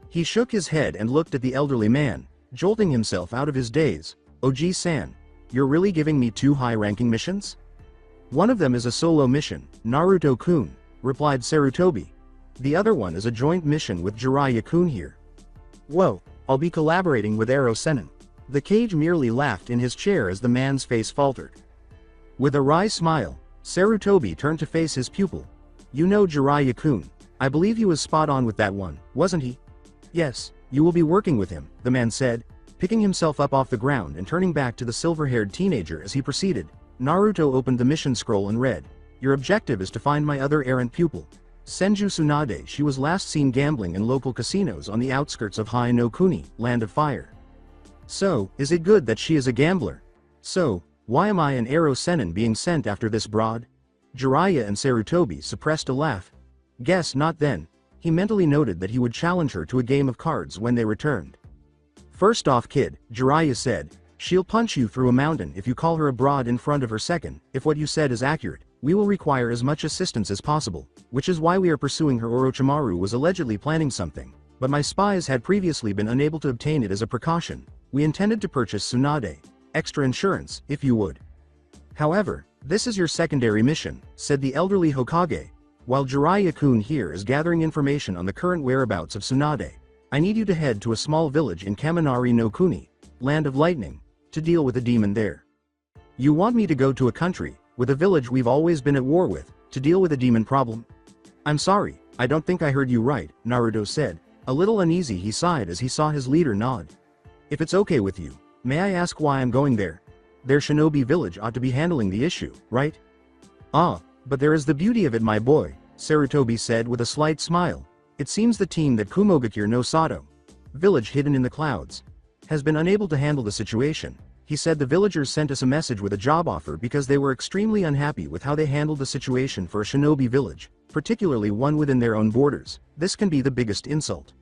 He shook his head and looked at the elderly man, jolting himself out of his daze. "Oji-san, you're really giving me 2 high-ranking missions?" "One of them is a solo mission, Naruto-kun," replied Sarutobi. "The other one is a joint mission with Jiraiya-kun here." "Whoa, I'll be collaborating with Ero Sennin." The Kage merely laughed in his chair as the man's face faltered. With a wry smile, Sarutobi turned to face his pupil. "You know Jiraiya-kun. I believe he was spot on with that one, wasn't he?" "Yes, you will be working with him," the man said, picking himself up off the ground and turning back to the silver-haired teenager as he proceeded. Naruto opened the mission scroll and read, "Your objective is to find my other errant pupil, Senju Tsunade. She was last seen gambling in local casinos on the outskirts of Hai no Kuni, Land of Fire." "So, is it good that she is a gambler? So, why am I an Ero Sennin being sent after this broad?" Jiraiya and Sarutobi suppressed a laugh. "Guess not then." He mentally noted that he would challenge her to a game of cards when they returned. "First off, kid," Jiraiya said, "she'll punch you through a mountain if you call her a broad in front of her. Second, if what you said is accurate, we will require as much assistance as possible, which is why we are pursuing her. Orochimaru was allegedly planning something, but my spies had previously been unable to obtain it as a precaution. We intended to purchase Tsunade, extra insurance, if you would. However, this is your secondary mission," said the elderly Hokage. "While Jiraiya-kun here is gathering information on the current whereabouts of Tsunade, I need you to head to a small village in Kaminari no Kuni, Land of Lightning, to deal with a demon there." "You want me to go to a country, with a village we've always been at war with, to deal with a demon problem?" "I'm sorry, I don't think I heard you right," Naruto said. A little uneasy, he sighed as he saw his leader nod. "If it's okay with you, may I ask why I'm going there? Their shinobi village ought to be handling the issue, right?" "Ah, but there is the beauty of it, my boy," Sarutobi said with a slight smile. "It seems the team that Kumogakure no Sato, village hidden in the clouds, has been unable to handle the situation. he said the villagers sent us a message with a job offer because they were extremely unhappy with how they handled the situation for a shinobi village, particularly one within their own borders. This can be the biggest insult.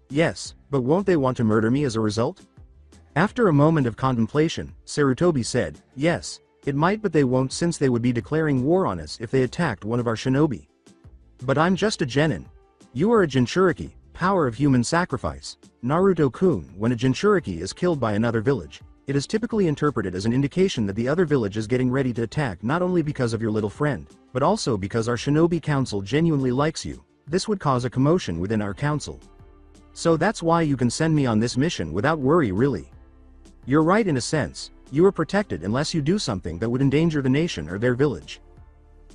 Yes, but won't they want to murder me as a result? After a moment of contemplation, Sarutobi said, yes, it might, but they won't, since they would be declaring war on us if they attacked one of our shinobi. But I'm just a genin. You are a Jinchuriki, power of human sacrifice. Naruto-kun, when a Jinchuriki is killed by another village, it is typically interpreted as an indication that the other village is getting ready to attack, not only because of your little friend, but also because our shinobi council genuinely likes you. This would cause a commotion within our council. So that's why you can send me on this mission without worry, really. You're right in a sense. You are protected unless you do something that would endanger the nation or their village.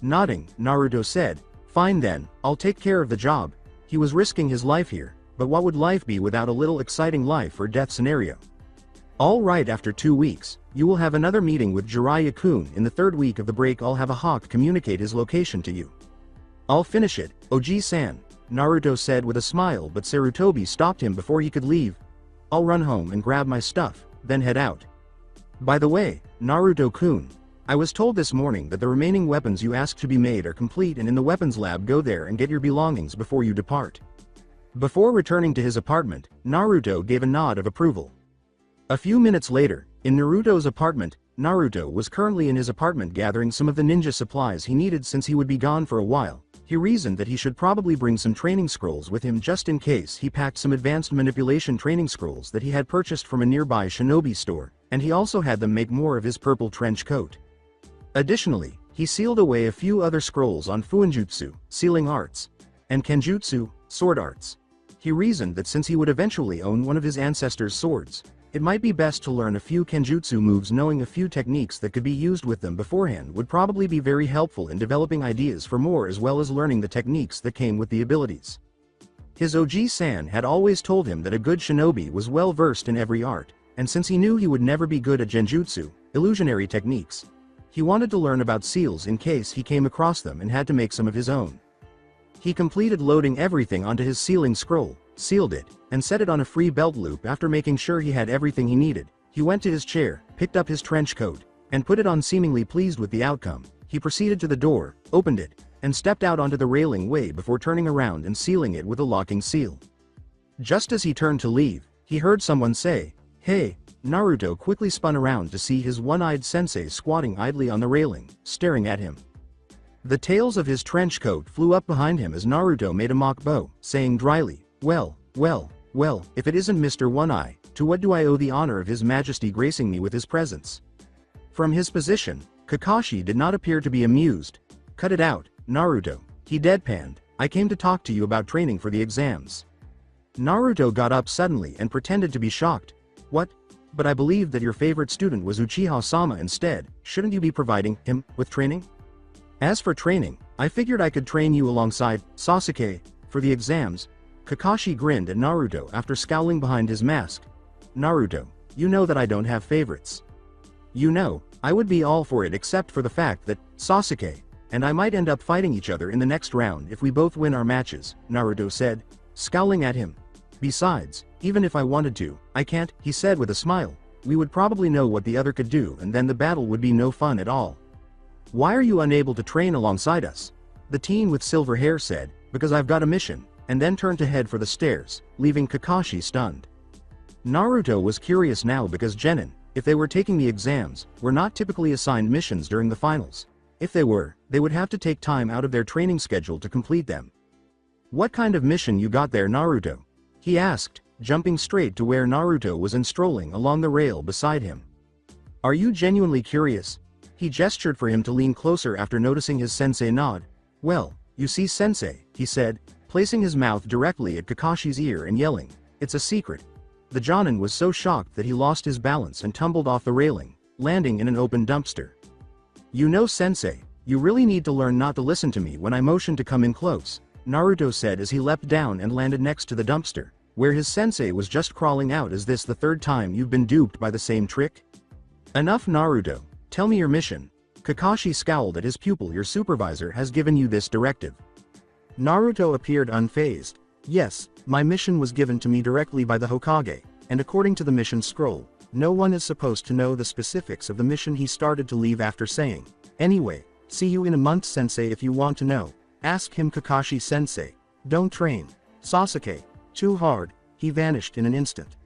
Nodding, Naruto said, fine then, I'll take care of the job. He was risking his life here, but what would life be without a little exciting life or death scenario? All right, after 2 weeks, you will have another meeting with Jiraiya-kun. In the 3rd week of the break, I'll have a hawk communicate his location to you. I'll finish it, Oji-san, Naruto said with a smile, but Sarutobi stopped him before he could leave. I'll run home and grab my stuff, then head out. By the way, Naruto-kun, I was told this morning that the remaining weapons you asked to be made are complete and in the weapons lab. Go there and get your belongings before you depart. Before returning to his apartment, Naruto gave a nod of approval. A few minutes later, in Naruto's apartment, Naruto was currently in his apartment gathering some of the ninja supplies he needed since he would be gone for a while. He reasoned that he should probably bring some training scrolls with him just in case. He packed some advanced manipulation training scrolls that he had purchased from a nearby shinobi store, and he also had them make more of his purple trench coat. Additionally, he sealed away a few other scrolls on fuinjutsu, sealing arts, and kenjutsu, sword arts. He reasoned that since he would eventually own one of his ancestors' swords, it might be best to learn a few kenjutsu moves. Knowing a few techniques that could be used with them beforehand would probably be very helpful in developing ideas for more, as well as learning the techniques that came with the abilities. His Oji-san had always told him that a good shinobi was well versed in every art, and since he knew he would never be good at genjutsu, illusionary techniques, he wanted to learn about seals in case he came across them and had to make some of his own. He completed loading everything onto his sealing scroll, sealed it, and set it on a free belt loop. After making sure he had everything he needed, he went to his chair, picked up his trench coat, and put it on. Seemingly pleased with the outcome, he proceeded to the door, opened it, and stepped out onto the railing way before turning around and sealing it with a locking seal. Just as he turned to leave, he heard someone say, "Hey." Naruto quickly spun around to see his one-eyed sensei squatting idly on the railing, staring at him. The tails of his trench coat flew up behind him as Naruto made a mock bow, saying dryly, well, if it isn't Mr. One-Eye, to what do I owe the honor of His Majesty gracing me with his presence? From his position, Kakashi did not appear to be amused. Cut it out, Naruto, he deadpanned. I came to talk to you about training for the exams. Naruto got up suddenly and pretended to be shocked. What? But I believed that your favorite student was Uchiha-sama instead. Shouldn't you be providing him with training? As for training, I figured I could train you alongside Sasuke for the exams. Kakashi grinned at Naruto after scowling behind his mask. Naruto, you know that I don't have favorites. You know, I would be all for it except for the fact that Sasuke and I might end up fighting each other in the next round if we both win our matches, Naruto said, scowling at him. Besides, even if I wanted to, I can't, he said with a smile. We would probably know what the other could do and then the battle would be no fun at all. Why are you unable to train alongside us? The teen with silver hair said, because I've got a mission, and then turned to head for the stairs, leaving Kakashi stunned. Naruto was curious now because genin, if they were taking the exams, were not typically assigned missions during the finals. If they were, they would have to take time out of their training schedule to complete them. What kind of mission you got there, Naruto? He asked, jumping straight to where Naruto was and strolling along the rail beside him. Are you genuinely curious? He gestured for him to lean closer after noticing his sensei nod. Well, you see sensei, he said, placing his mouth directly at Kakashi's ear and yelling, it's a secret. The Jonin was so shocked that he lost his balance and tumbled off the railing, landing in an open dumpster. You know sensei, you really need to learn not to listen to me when I motion to come in close, Naruto said as he leapt down and landed next to the dumpster, where his sensei was just crawling out. Is this the 3rd time you've been duped by the same trick? Enough, Naruto, tell me your mission. Kakashi scowled at his pupil. Your supervisor has given you this directive. Naruto appeared unfazed. Yes, my mission was given to me directly by the Hokage, and according to the mission scroll, No one is supposed to know the specifics of the mission. He started to leave after saying, "Anyway, see you in a month, sensei. If you want to know, ask him." Kakashi sensei, don't train Sasuke too hard. He vanished in an instant.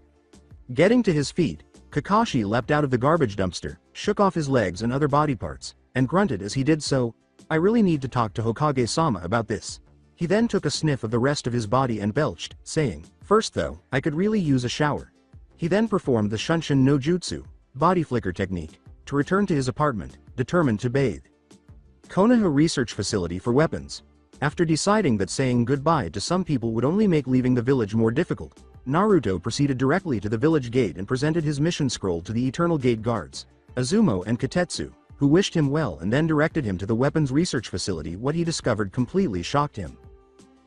Getting to his feet, Kakashi leapt out of the garbage dumpster, shook off his legs and other body parts, and grunted as he did so, "I really need to talk to Hokage-sama about this." He then took a sniff of the rest of his body and belched, saying, "First though, I could really use a shower." He then performed the Shunshin no Jutsu, body flicker technique, to return to his apartment, determined to bathe. Konoha Research Facility for Weapons. After deciding that saying goodbye to some people would only make leaving the village more difficult, Naruto proceeded directly to the village gate and presented his mission scroll to the Eternal Gate guards, Azumo and Katetsu, who wished him well and then directed him to the weapons research facility. What he discovered completely shocked him.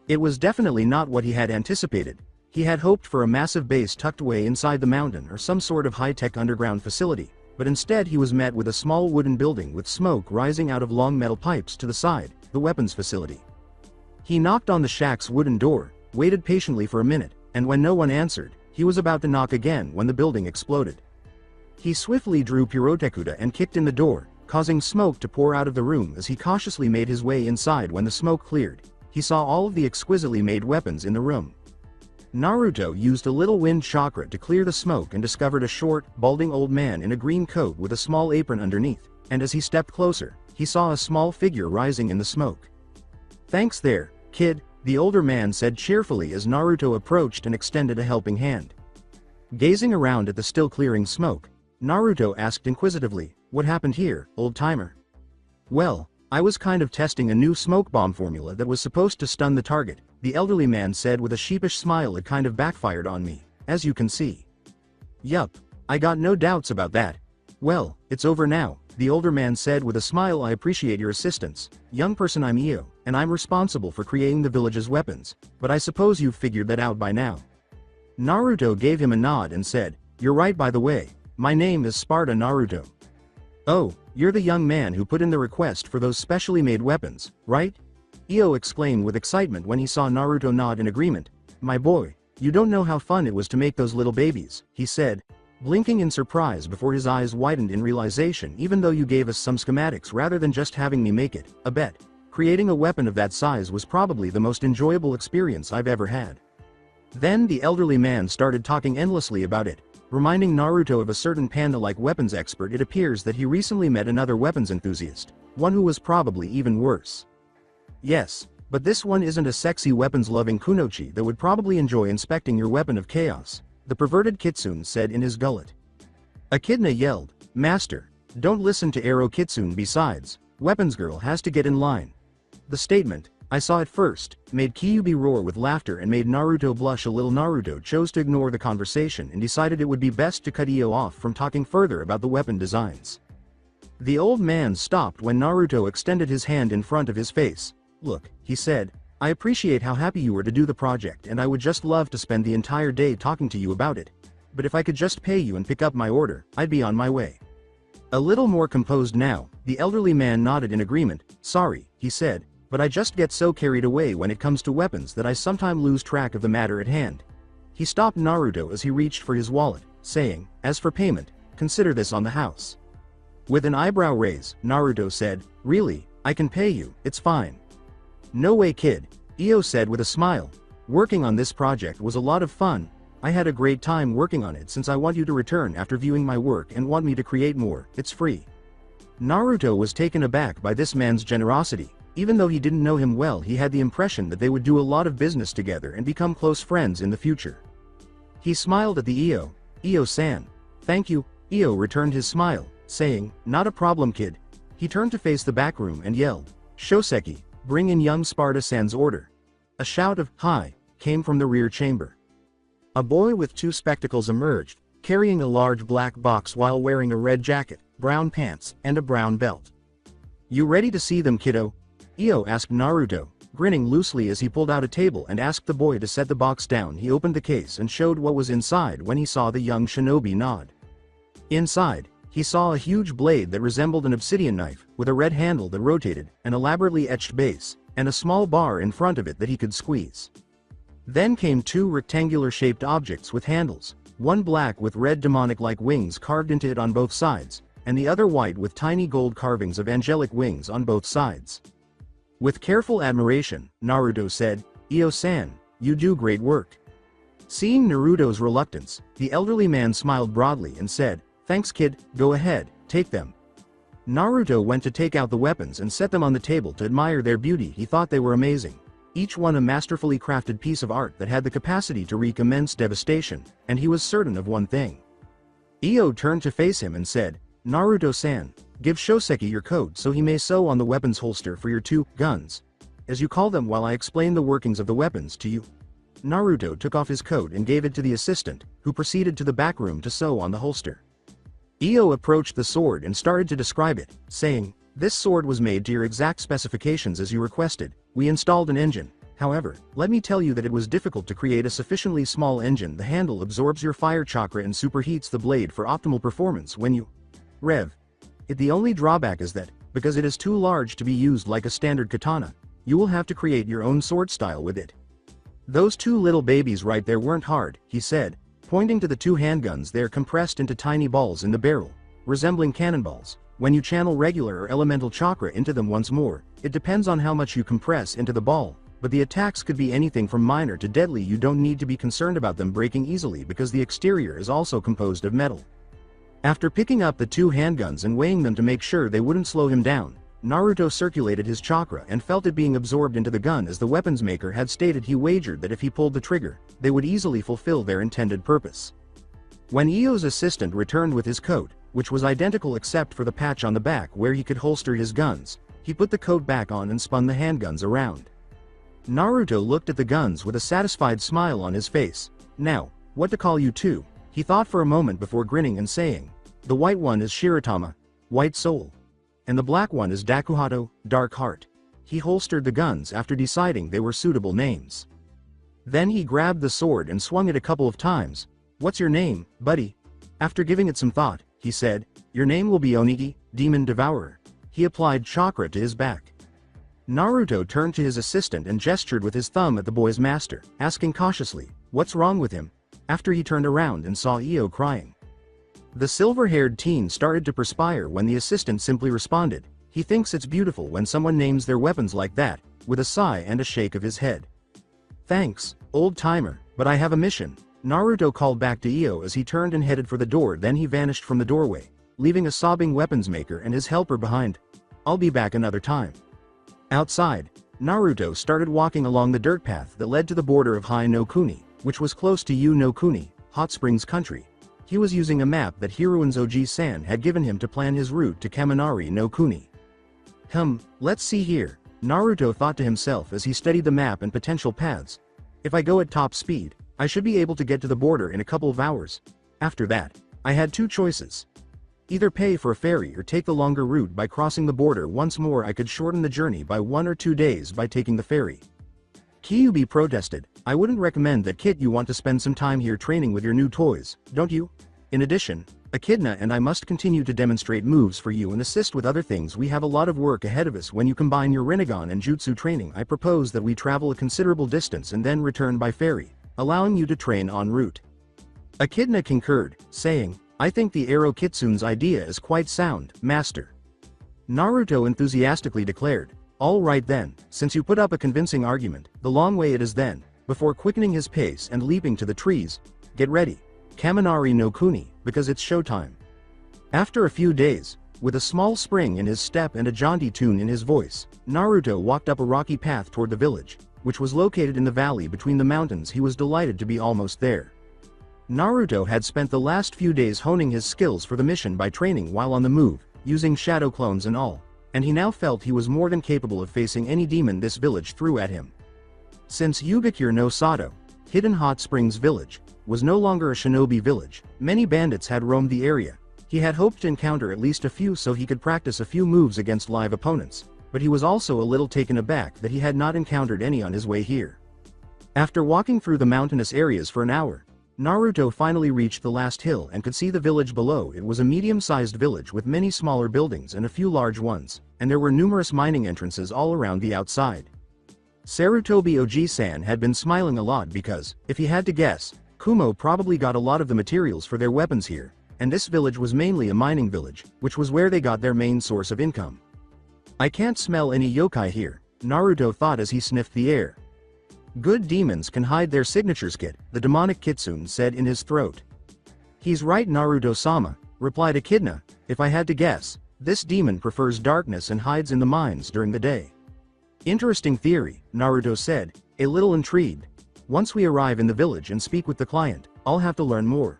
It was definitely not what he had anticipated. He had hoped for a massive base tucked away inside the mountain or some sort of high-tech underground facility, but instead he was met with a small wooden building with smoke rising out of long metal pipes to the side, the weapons facility. He knocked on the shack's wooden door, waited patiently for a minute, and when no one answered, he was about to knock again when the building exploded. He swiftly drew Pyrotekuda and kicked in the door, causing smoke to pour out of the room. As he cautiously made his way inside, when the smoke cleared, he saw all of the exquisitely made weapons in the room. Naruto used a little wind chakra to clear the smoke and discovered a short, balding old man in a green coat with a small apron underneath, and as he stepped closer, he saw a small figure rising in the smoke. "Thanks there, kid," the older man said cheerfully as Naruto approached and extended a helping hand. Gazing around at the still clearing smoke, Naruto asked inquisitively, "What happened here, old-timer?" "Well, I was kind of testing a new smoke bomb formula that was supposed to stun the target," the elderly man said with a sheepish smile. "It kind of backfired on me, as you can see." "Yup, I got no doubts about that." "Well, it's over now," the older man said with a smile. "I appreciate your assistance, young person. I'm Io, and I'm responsible for creating the village's weapons, but I suppose you've figured that out by now." Naruto gave him a nod and said, "You're right. By the way, my name is Sparda Naruto." "Oh, you're the young man who put in the request for those specially made weapons, right?" Io exclaimed with excitement when he saw Naruto nod in agreement. "My boy, you don't know how fun it was to make those little babies," he said, blinking in surprise before his eyes widened in realization. "Even though you gave us some schematics rather than just having me make it, I bet creating a weapon of that size was probably the most enjoyable experience I've ever had." Then the elderly man started talking endlessly about it, reminding Naruto of a certain panda-like weapons expert. It appears that he recently met another weapons enthusiast, one who was probably even worse. "Yes, but this one isn't a sexy weapons-loving kunoichi that would probably enjoy inspecting your weapon of chaos," the perverted kitsune said in his gullet. Echidna yelled, "Master, don't listen to Arrow Kitsune. Besides, Weapons Girl has to get in line." The statement, "I saw it first," made Kyuubi roar with laughter and made Naruto blush a little. Naruto chose to ignore the conversation and decided it would be best to cut Io off from talking further about the weapon designs. The old man stopped when Naruto extended his hand in front of his face. "Look," he said, "I appreciate how happy you were to do the project, and I would just love to spend the entire day talking to you about it. But if I could just pay you and pick up my order, I'd be on my way." A little more composed now, the elderly man nodded in agreement. "Sorry," he said, "but I just get so carried away when it comes to weapons that I sometimes lose track of the matter at hand." He stopped Naruto as he reached for his wallet, saying, "As for payment, consider this on the house." With an eyebrow raise, Naruto said, "Really, I can pay you, it's fine." "No way, kid," Io said with a smile. "Working on this project was a lot of fun. I had a great time working on it. Since I want you to return after viewing my work and want me to create more, it's free." Naruto was taken aback by this man's generosity. Even though he didn't know him well, he had the impression that they would do a lot of business together and become close friends in the future. He smiled at the Io-san. "Thank you." Io returned his smile, saying, "Not a problem, kid." He turned to face the back room and yelled, "Shoseki, bring in young Sparda-san's order." A shout of "Hi" came from the rear chamber. A boy with 2 spectacles emerged, carrying a large black box while wearing a red jacket, brown pants, and a brown belt. "You ready to see them, kiddo?" Io asked Naruto, grinning loosely as he pulled out a table and asked the boy to set the box down. He opened the case and showed what was inside when he saw the young shinobi nod. Inside, he saw a huge blade that resembled an obsidian knife, with a red handle that rotated, an elaborately etched base, and a small bar in front of it that he could squeeze. Then came 2 rectangular-shaped objects with handles, one black with red demonic-like wings carved into it on both sides, and the other white with tiny gold carvings of angelic wings on both sides. With careful admiration, Naruto said, "Io-san, you do great work." Seeing Naruto's reluctance, the elderly man smiled broadly and said, "Thanks kid, go ahead, take them." Naruto went to take out the weapons and set them on the table to admire their beauty. He thought they were amazing. Each one a masterfully crafted piece of art that had the capacity to wreak immense devastation, and he was certain of one thing. Io turned to face him and said, "Naruto-san, give Shoseki your code so he may sew on the weapons holster for your two guns, as you call them, while I explain the workings of the weapons to you." Naruto took off his coat and gave it to the assistant, who proceeded to the back room to sew on the holster. Io approached the sword and started to describe it, saying, "This sword was made to your exact specifications as you requested. We installed an engine. However, let me tell you that it was difficult to create a sufficiently small engine. The handle absorbs your fire chakra and superheats the blade for optimal performance when you rev it. The only drawback is that, because it is too large to be used like a standard katana, you will have to create your own sword style with it." "Those two little babies right there weren't hard," he said, pointing to the two handguns. "They are compressed into tiny balls in the barrel, resembling cannonballs. When you channel regular or elemental chakra into them once more, it depends on how much you compress into the ball, but the attacks could be anything from minor to deadly. You don't need to be concerned about them breaking easily because the exterior is also composed of metal." After picking up the two handguns and weighing them to make sure they wouldn't slow him down, Naruto circulated his chakra and felt it being absorbed into the gun as the weapons maker had stated. He wagered that if he pulled the trigger, they would easily fulfill their intended purpose. When Io's assistant returned with his coat, which was identical except for the patch on the back where he could holster his guns, he put the coat back on and spun the handguns around. Naruto looked at the guns with a satisfied smile on his face. "Now, what to call you two?" he thought for a moment before grinning and saying, "The white one is Shiratama, White Soul, and the black one is Dakuhato, Dark Heart." He holstered the guns after deciding they were suitable names. Then he grabbed the sword and swung it a couple of times. "What's your name, buddy?" After giving it some thought, he said, "Your name will be Onigi, Demon Devourer." He applied chakra to his back. Naruto turned to his assistant and gestured with his thumb at the boy's master, asking cautiously, "What's wrong with him?" After he turned around and saw Io crying. The silver-haired teen started to perspire when the assistant simply responded, "He thinks it's beautiful when someone names their weapons like that," with a sigh and a shake of his head. "Thanks, old-timer, but I have a mission," Naruto called back to Io as he turned and headed for the door. Then he vanished from the doorway, leaving a sobbing weapons maker and his helper behind. "I'll be back another time." Outside, Naruto started walking along the dirt path that led to the border of Hai no Kuni, which was close to Yu no Kuni, Hot Springs Country. He was using a map that Hiruin's Oji-san had given him to plan his route to Kaminari no Kuni. Let's see here, Naruto thought to himself as he studied the map and potential paths. "If I go at top speed, I should be able to get to the border in a couple of hours. After that, I had two choices. Either pay for a ferry or take the longer route by crossing the border once more. I could shorten the journey by 1 or 2 days by taking the ferry." Kyuubi protested, "I wouldn't recommend that, kid. You want to spend some time here training with your new toys, don't you? In addition, Echidna and I must continue to demonstrate moves for you and assist with other things. We have a lot of work ahead of us. When you combine your Rinnegan and Jutsu training, I propose that we travel a considerable distance and then return by ferry, allowing you to train en route." Echidna concurred, saying, "I think the Arrow Kitsune's idea is quite sound, master." Naruto enthusiastically declared, "All right then, since you put up a convincing argument, the long way it is then," before quickening his pace and leaping to the trees. "Get ready, Kaminari no Kuni, because it's showtime." After a few days, with a small spring in his step and a jaunty tune in his voice, Naruto walked up a rocky path toward the village, which was located in the valley between the mountains. He was delighted to be almost there. Naruto had spent the last few days honing his skills for the mission by training while on the move, using shadow clones and all, and he now felt he was more than capable of facing any demon this village threw at him. Since Yugakure no Sato, Hidden Hot Springs Village, was no longer a shinobi village, many bandits had roamed the area. He had hoped to encounter at least a few so he could practice a few moves against live opponents, but he was also a little taken aback that he had not encountered any on his way here. After walking through the mountainous areas for an hour, Naruto finally reached the last hill and could see the village below. It was a medium-sized village with many smaller buildings and a few large ones, and there were numerous mining entrances all around the outside. Sarutobi Oji-san had been smiling a lot because, if he had to guess, Kumo probably got a lot of the materials for their weapons here, and this village was mainly a mining village, which was where they got their main source of income. I can't smell any yokai here, Naruto thought as he sniffed the air. Good demons can hide their signatures, kid, the demonic kitsune said in his throat. He's right, Naruto-sama, replied Echidna. If I had to guess, this demon prefers darkness and hides in the mines during the day. Interesting theory, Naruto said, a little intrigued. Once we arrive in the village and speak with the client, I'll have to learn more.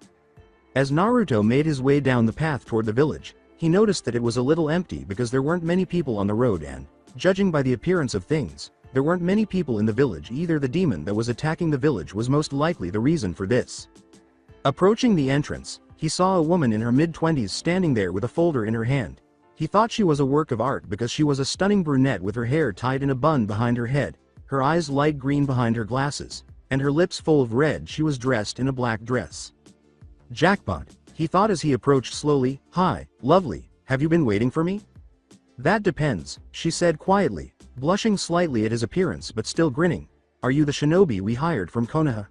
As Naruto made his way down the path toward the village, he noticed that it was a little empty because there weren't many people on the road and, judging by the appearance of things, there weren't many people in the village either. The demon that was attacking the village was most likely the reason for this. Approaching the entrance, he saw a woman in her mid-20s standing there with a folder in her hand. He thought she was a work of art because she was a stunning brunette with her hair tied in a bun behind her head, her eyes light green behind her glasses, and her lips full of red. She was dressed in a black dress. Jackpot, he thought as he approached slowly. Hi, lovely, have you been waiting for me? That depends, she said quietly, blushing slightly at his appearance but still grinning. Are you the shinobi we hired from Konoha?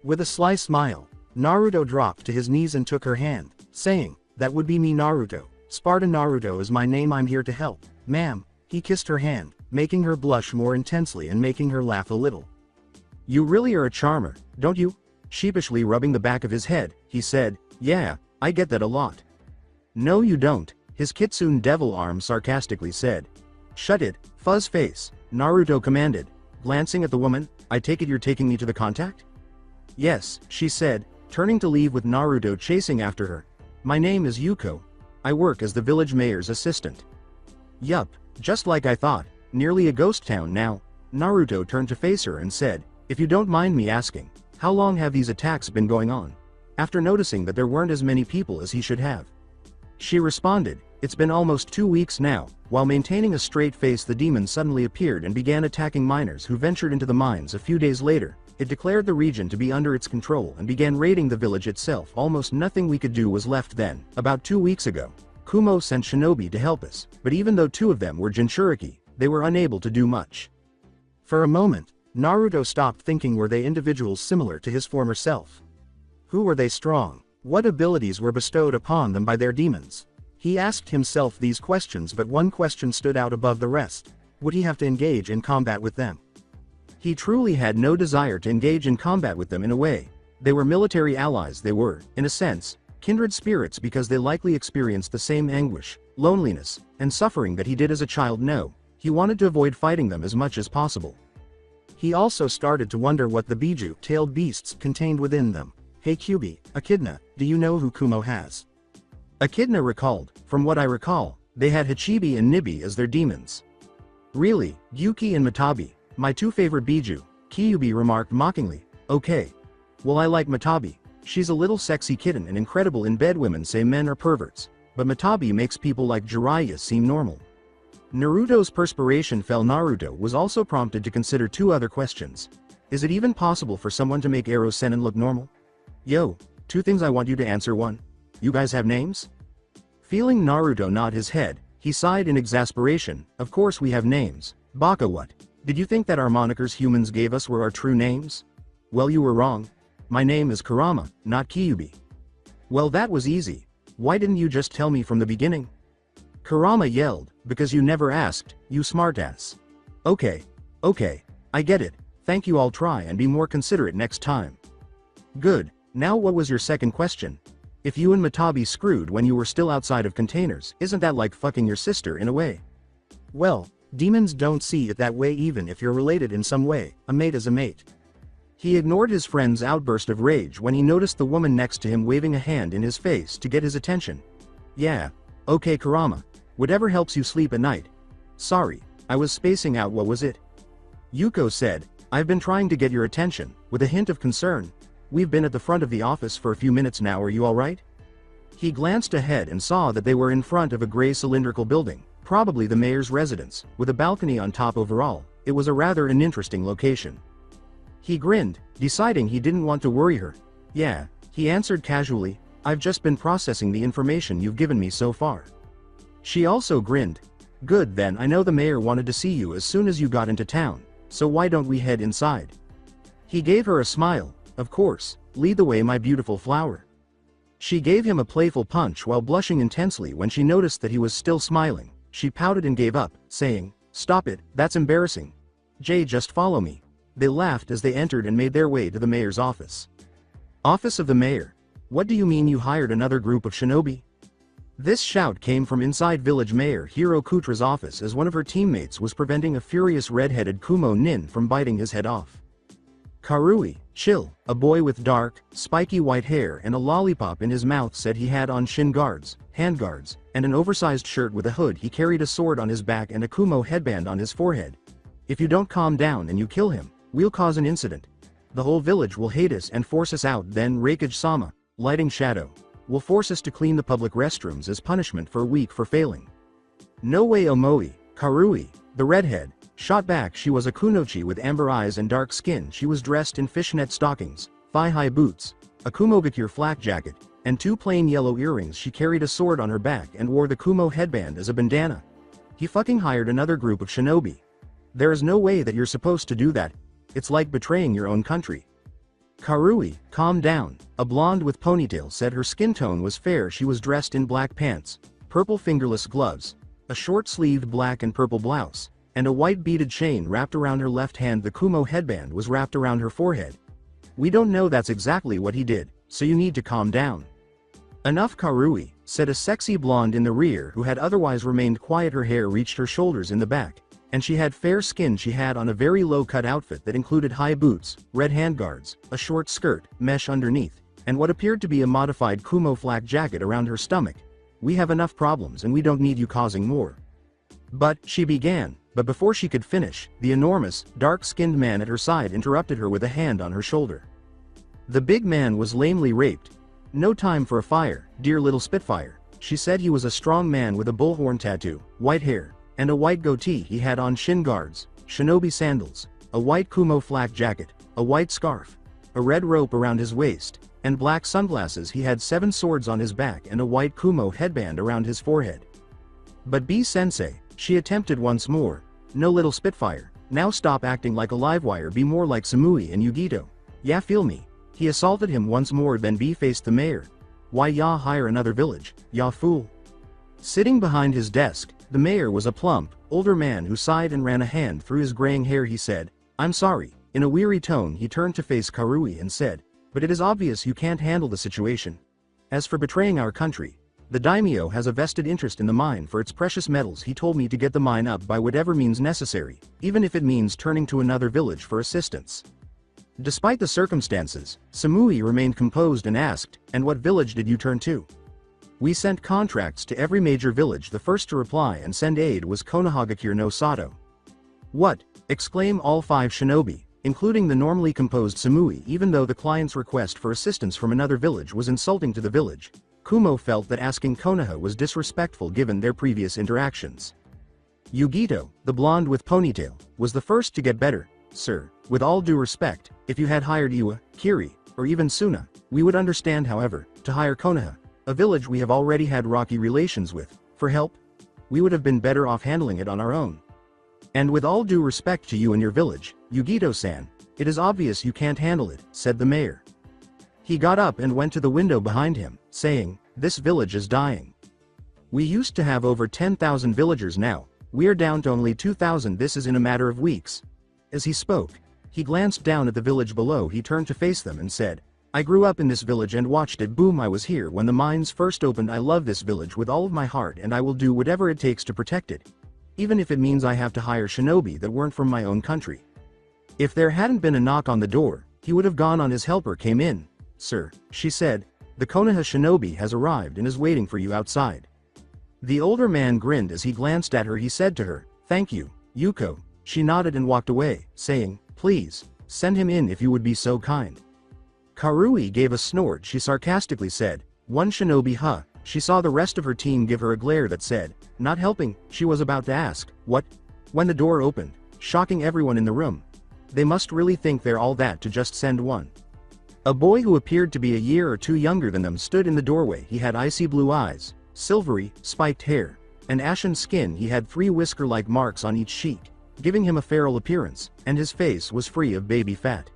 With a sly smile, Naruto dropped to his knees and took her hand, saying, that would be me, Naruto. Sparda Naruto is my name. I'm here to help, ma'am. He kissed her hand, making her blush more intensely and making her laugh a little. You really are a charmer, don't you? Sheepishly rubbing the back of his head, he said, yeah, I get that a lot. No you don't, his kitsune devil arm sarcastically said. Shut it, fuzz face, Naruto commanded, glancing at the woman. I take it you're taking me to the contact? Yes, she said, turning to leave with Naruto chasing after her. My name is Yuko. I work as the village mayor's assistant. Yup, just like I thought, nearly a ghost town now. Naruto turned to face her and said, if you don't mind me asking, how long have these attacks been going on? After noticing that there weren't as many people as he should have. She responded, it's been almost 2 weeks now. While maintaining a straight face, the demon suddenly appeared and began attacking miners who ventured into the mines. A few days later, it declared the region to be under its control and began raiding the village itself. Almost nothing we could do was left then. About 2 weeks ago, Kumo sent shinobi to help us, but even though 2 of them were Jinchuriki, they were unable to do much. For a moment, Naruto stopped thinking, were they individuals similar to his former self? Who were they strong? What abilities were bestowed upon them by their demons? He asked himself these questions, but one question stood out above the rest. Would he have to engage in combat with them? He truly had no desire to engage in combat with them. In a way, they were military allies. They were, in a sense, kindred spirits because they likely experienced the same anguish, loneliness, and suffering that he did as a child. No, he wanted to avoid fighting them as much as possible. He also started to wonder what the biju-tailed beasts contained within them. Hey Kyubi, Echidna, do you know who Kumo has? Echidna recalled, from what I recall, they had Hachibi and Nibi as their demons. Really, Yuki and Matabi, my 2 favorite biju, Kyubi remarked mockingly. Okay. Well, I like Matabi. She's a little sexy kitten and incredible in bed. Women say men are perverts, but Matabi makes people like Jiraiya seem normal. Naruto's perspiration fell. Naruto was also prompted to consider 2 other questions. Is it even possible for someone to make Ero Sennin look normal? Yo, 2 things I want you to answer. 1. You guys have names? Feeling Naruto nod his head, he sighed in exasperation. Of course we have names. Baka, what? Did you think that our monikers humans gave us were our true names? Well, you were wrong. My name is Kurama, not Kyubi. Well, that was easy. Why didn't you just tell me from the beginning? Kurama yelled, because you never asked, you smartass. Okay, I get it. Thank you. I'll try and be more considerate next time. Good. Now what was your second question? If you and Matabi screwed when you were still outside of containers, isn't that like fucking your sister in a way? Well, demons don't see it that way. Even if you're related in some way, a mate is a mate. He ignored his friend's outburst of rage when he noticed the woman next to him waving a hand in his face to get his attention. Yeah. Okay Kurama. Whatever helps you sleep at night. Sorry, I was spacing out. What was it? Yuko said, I've been trying to get your attention, with a hint of concern. We've been at the front of the office for a few minutes now. Are you alright? He glanced ahead and saw that they were in front of a gray cylindrical building, probably the mayor's residence, with a balcony on top. Overall, it was a rather interesting location. He grinned, deciding he didn't want to worry her. Yeah, he answered casually, I've just been processing the information you've given me so far. She also grinned. Good, then I know the mayor wanted to see you as soon as you got into town, so why don't we head inside? He gave her a smile, Of course, lead the way, my beautiful flower. She gave him a playful punch while blushing intensely. When she noticed that he was still smiling, she pouted and gave up, saying, "Stop it, that's embarrassing. Jay, just follow me." They laughed as they entered and made their way to the mayor's office. Office of the mayor. What do you mean you hired another group of shinobi? This shout came from inside village mayor Hiro Kutra's office as one of her teammates was preventing a furious red-headed Kumo nin from biting his head off. Karui, chill, a boy with dark, spiky white hair and a lollipop in his mouth, said he had on shin guards, hand guards, and an oversized shirt with a hood. He carried a sword on his back and a Kumo headband on his forehead. If you don't calm down and you kill him, we'll cause an incident. The whole village will hate us and force us out. Then Raikage-sama, lighting shadow, will force us to clean the public restrooms as punishment for a week for failing. No way. Omoi, Karui, the redhead, shot back. She was a kunoichi with amber eyes and dark skin. She was dressed in fishnet stockings, thigh-high boots, a kumogakure flak jacket, and 2 plain yellow earrings. She carried a sword on her back and wore the Kumo headband as a bandana. He fucking hired another group of shinobi. There is no way that you're supposed to do that. It's like betraying your own country. Karui, calm down, a blonde with ponytail, said. Her skin tone was fair. She was dressed in black pants, purple fingerless gloves, a short-sleeved black and purple blouse, and a white beaded chain wrapped around her left hand. The Kumo headband was wrapped around her forehead. We don't know that's exactly what he did, so you need to calm down. Enough, Karui, said a sexy blonde in the rear who had otherwise remained quiet. Her hair reached her shoulders in the back, and she had fair skin. She had on a very low-cut outfit that included high boots, red handguards, a short skirt, mesh underneath, and what appeared to be a modified Kumo flak jacket around her stomach. We have enough problems and we don't need you causing more. But, she began, but before she could finish, the enormous, dark-skinned man at her side interrupted her with a hand on her shoulder. The big man was lamely raped. No time for a fire, dear little Spitfire, she said. He was a strong man with a bullhorn tattoo, white hair, and a white goatee. He had on shin guards, shinobi sandals, a white Kumo flak jacket, a white scarf, a red rope around his waist, and black sunglasses. He had 7 swords on his back and a white Kumo headband around his forehead. But B-sensei, she attempted once more. No, little Spitfire, now stop acting like a livewire. Be more like Samui and Yugito. Yeah, feel me. He assaulted him once more. Then B faced the mayor. Why ya hire another village, ya fool? Sitting behind his desk, the mayor was a plump, older man who sighed and ran a hand through his graying hair. He said, "I'm sorry." In a weary tone he turned to face Karui and said, "But it is obvious you can't handle the situation. As for betraying our country, the daimyo has a vested interest in the mine for its precious metals. He told me to get the mine up by whatever means necessary, even if it means turning to another village for assistance." Despite the circumstances, Samui remained composed and asked, "And what village did you turn to?" "We sent contracts to every major village." The first to reply and send aid was Konohagakure no Sato. "What?" exclaimed all 5 shinobi, including the normally composed Samui. Even though the client's request for assistance from another village was insulting to the village, Kumo felt that asking Konoha was disrespectful given their previous interactions. Yugito, the blonde with ponytail, was the first to get better. "Sir, with all due respect, if you had hired Iwa, Kiri, or even Suna, we would understand. However, to hire Konoha, a village we have already had rocky relations with, for help, we would have been better off handling it on our own. And with all due respect to you and your village, Yugito-san, it is obvious you can't handle it," said the mayor. He got up and went to the window behind him, saying, "This village is dying. We used to have over 10,000 villagers. Now, we are down to only 2,000. This is in a matter of weeks." As he spoke, he glanced down at the village below. He turned to face them and said, "I grew up in this village and watched it boom. I was here when the mines first opened. I love this village with all of my heart and I will do whatever it takes to protect it, even if it means I have to hire shinobi that weren't from my own country." If there hadn't been a knock on the door, he would have gone on. His helper came in. "Sir," she said, "the Konoha shinobi has arrived and is waiting for you outside." The older man grinned as he glanced at her. He said to her, "Thank you, Yuko." She nodded and walked away, saying, "Please, send him in if you would be so kind." Karui gave a snort. She sarcastically said, "One shinobi, huh?" She saw the rest of her team give her a glare that said, "Not helping." She was about to ask, "What?" when the door opened, shocking everyone in the room. They must really think they're all that to just send one. A boy who appeared to be a year or 2 younger than them stood in the doorway. He had icy blue eyes, silvery, spiked hair, and ashen skin. He had 3 whisker-like marks on each cheek, giving him a feral appearance, and his face was free of baby fat.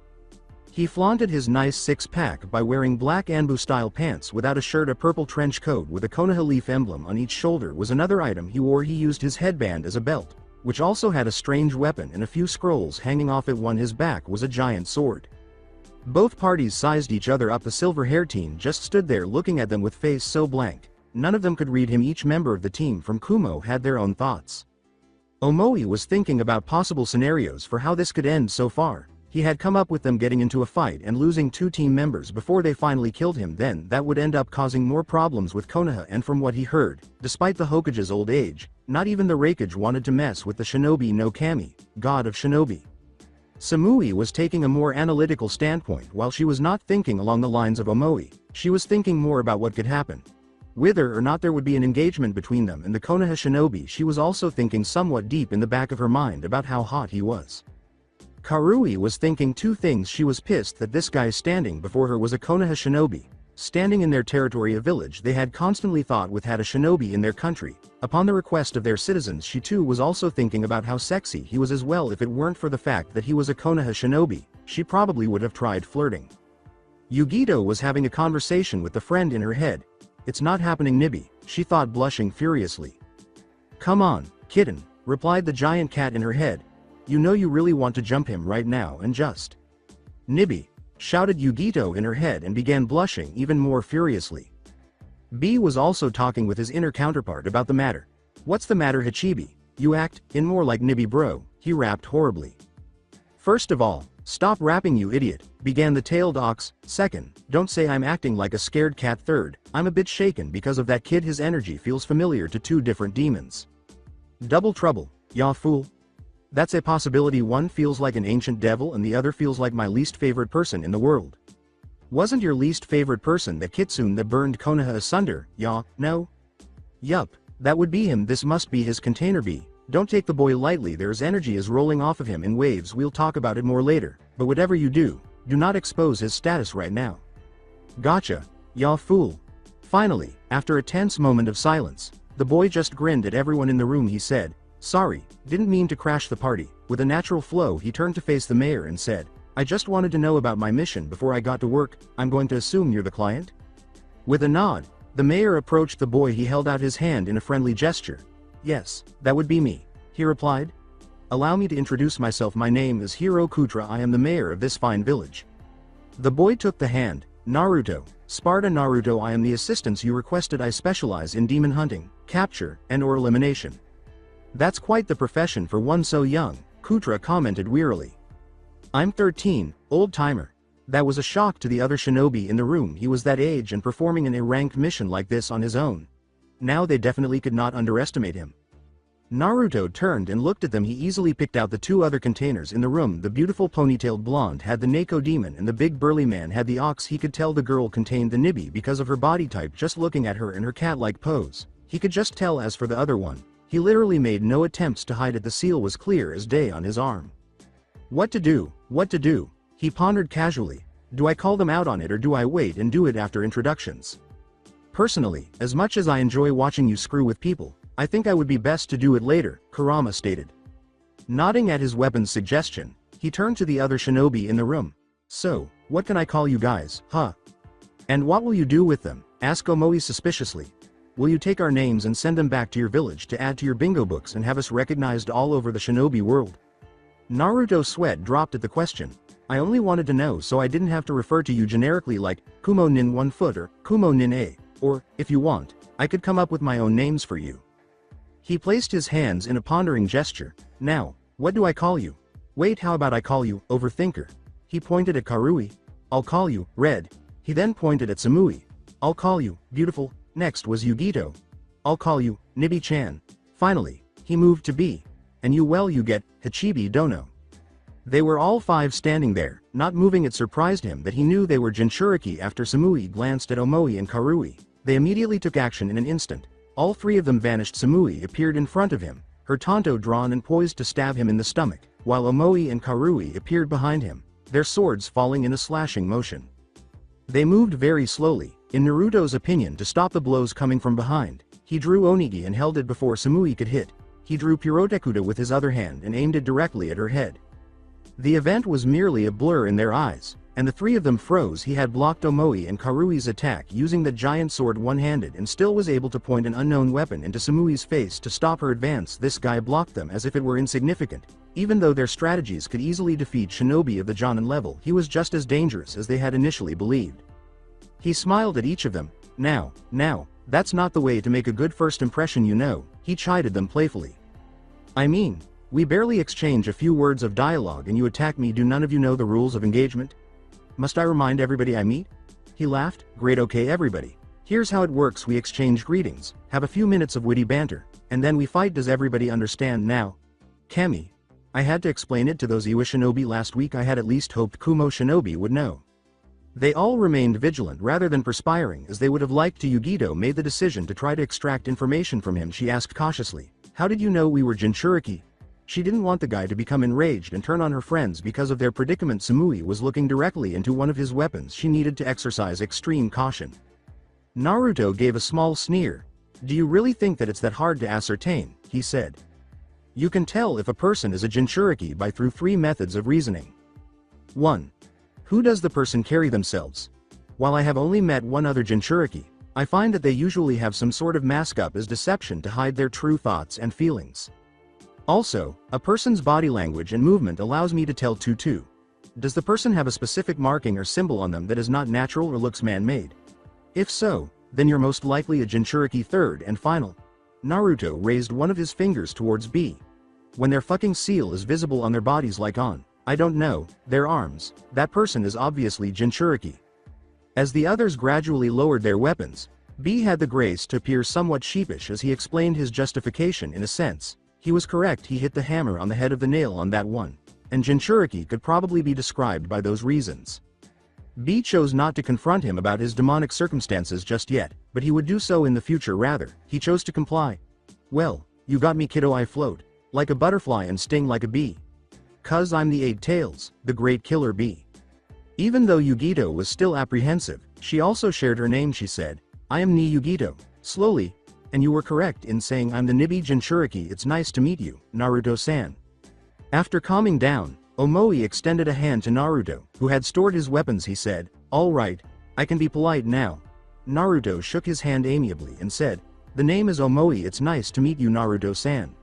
He flaunted his nice six-pack by wearing black Anbu-style pants without a shirt. A purple trench coat with a Konoha leaf emblem on each shoulder was another item he wore. He used his headband as a belt, which also had a strange weapon and a few scrolls hanging off it. On his back was a giant sword. Both parties sized each other up. The silver-haired team just stood there looking at them with face so blank, none of them could read him. Each member of the team from Kumo had their own thoughts. Omoi was thinking about possible scenarios for how this could end. So far, he had come up with them getting into a fight and losing 2 team members before they finally killed him. Then that would end up causing more problems with Konoha. And from what he heard, despite the Hokage's old age, not even the Raikage wanted to mess with the Shinobi no Kami, god of Shinobi. Samui was taking a more analytical standpoint. While she was not thinking along the lines of Omoi, she was thinking more about what could happen. Whether or not there would be an engagement between them and the Konoha Shinobi. She was also thinking somewhat deep in the back of her mind about how hot he was. Karui was thinking 2 things. She was pissed that this guy standing before her was a Konoha Shinobi, standing in their territory, a village they had constantly thought with had a shinobi in their country, upon the request of their citizens. She too was also thinking about how sexy he was as well. If it weren't for the fact that he was a Konoha Shinobi, she probably would have tried flirting. Yugito was having a conversation with the friend in her head. It's not happening, Nibi, she thought, blushing furiously. Come on, kitten, replied the giant cat in her head. You know you really want to jump him right now and just. Nibi, shouted Yugito in her head and began blushing even more furiously. B was also talking with his inner counterpart about the matter. What's the matter, Hachibi? You act in more like Nibi, bro, he rapped horribly. First of all, stop rapping, you idiot, began the tailed ox. Second, don't say I'm acting like a scared cat. Third, I'm a bit shaken because of that kid. His energy feels familiar to 2 different demons. Double trouble, ya fool. That's a possibility. One feels like an ancient devil and the other feels like my least favorite person in the world. Wasn't your least favorite person that kitsune that burned Konoha asunder, ya? No? Yup, that would be him. This must be his container. B. Don't take the boy lightly. There's energy is rolling off of him in waves. We'll talk about it more later, but whatever you do not expose his status right now. Gotcha, ya fool. Finally, after a tense moment of silence, the boy just grinned at everyone in the room. He said, sorry, didn't mean to crash the party. With a natural flow he turned to face the mayor and said, I just wanted to know about my mission before I got to work. I'm going to assume you're the client? With a nod, the mayor approached the boy. He held out his hand in a friendly gesture. Yes, that would be me, he replied. Allow me to introduce myself. My name is Hiro Kutra. I am the mayor of this fine village. The boy took the hand. Naruto, Sparda. Naruto, I am the assistance you requested. I specialize in demon hunting, capture, and/or elimination. That's quite the profession for one so young, Kutra commented wearily. I'm 13, old-timer. That was a shock to the other shinobi in the room. He was that age and performing an A-ranked mission like this on his own. Now they definitely could not underestimate him. Naruto turned and looked at them. He easily picked out the 2 other containers in the room. The beautiful ponytailed blonde had the Neko demon and the big burly man had the ox. He could tell the girl contained the Nibi because of her body type just looking at her and her cat-like pose. He could just tell. As for the other one, he literally made no attempts to hide it. The seal was clear as day on his arm. What to do, he pondered casually. Do I call them out on it or do I wait and do it after introductions? Personally, as much as I enjoy watching you screw with people, I think I would be best to do it later, Kurama stated. Nodding at his weapon's suggestion, he turned to the other shinobi in the room. So, what can I call you guys, huh? And what will you do with them? Asked Omoi suspiciously. Will you take our names and send them back to your village to add to your bingo books and have us recognized all over the shinobi world? Naruto's sweat dropped at the question. I only wanted to know so I didn't have to refer to you generically like Kumo Nin 1 foot or Kumo Nin A, or, if you want, I could come up with my own names for you. He placed his hands in a pondering gesture. Now, what do I call you? Wait, how about I call you Overthinker? He pointed at Karui. I'll call you Red. He then pointed at Samui. I'll call you Beautiful. Next was Yugito. I'll call you Nibi-chan. Finally, he moved to B. And you get Hachibi Dono. They were all 5 standing there, not moving. It surprised him that he knew they were Jinchuriki. After Samui glanced at Omoi and Karui, they immediately took action in an instant. All 3 of them vanished. Samui appeared in front of him, her tanto drawn and poised to stab him in the stomach, while Omoi and Karui appeared behind him, their swords falling in a slashing motion. They moved very slowly, in Naruto's opinion, to stop the blows coming from behind. He drew Onigi and held it before Samui could hit. He drew Pyrotekuta with his other hand and aimed it directly at her head. The event was merely a blur in their eyes. and the three of them froze. He had blocked Omoi and Karui's attack using the giant sword one-handed and still was able to point an unknown weapon into Samui's face to stop her advance. This guy blocked them as if it were insignificant. Even though their strategies could easily defeat shinobi of the Jonin level, he was just as dangerous as they had initially believed. He smiled at each of them. Now, that's not the way to make a good first impression, you know, he chided them playfully. I mean, we barely exchange a few words of dialogue and you attack me. Do none of you know the rules of engagement? Must I remind everybody I meet? He laughed. Great, okay everybody. Here's how it works: we exchange greetings, have a few minutes of witty banter, and then we fight. Does everybody understand now? Kemi. I had to explain it to those Iwa shinobi last week. I had at least hoped Kumo shinobi would know. They all remained vigilant rather than perspiring as they would have liked to. Yugito made the decision to try to extract information from him. She asked cautiously, how did you know we were Jinchuriki? She didn't want the guy to become enraged and turn on her friends because of their predicament. Samui was looking directly into one of his weapons. She needed to exercise extreme caution. Naruto gave a small sneer. Do you really think that it's that hard to ascertain? He said. You can tell if a person is a Jinchuriki by through 3 methods of reasoning. 1. Who does the person carry themselves? While I have only met one other Jinchuriki, I find that they usually have some sort of mask up as deception to hide their true thoughts and feelings. Also, a person's body language and movement allows me to tell 2. Does the person have a specific marking or symbol on them that is not natural or looks man-made? If so, then you're most likely a Jinchuriki. 3rd and final. Naruto raised one of his fingers towards B. When their fucking seal is visible on their bodies, like on, I don't know, their arms, that person is obviously Jinchuriki. As the others gradually lowered their weapons, B had the grace to appear somewhat sheepish as he explained his justification. In a sense, he was correct. He hit the hammer on the head of the nail on that one, and Jinchuriki could probably be described by those reasons. B chose not to confront him about his demonic circumstances just yet, but he would do so in the future. Rather, he chose to comply. Well, you got me, kiddo. I float like a butterfly and sting like a bee. 'Cause I'm the 8 tails, the great killer bee. Even though Yugito was still apprehensive, she also shared her name. She said, I am Ni Yugito, slowly, and you were correct in saying I'm the Nibi Jinchuriki. It's nice to meet you, Naruto-san. After calming down, Omoi extended a hand to Naruto, who had stored his weapons. He said, all right, I can be polite now. Naruto shook his hand amiably and said, the name is Omoi. It's nice to meet you, Naruto-san.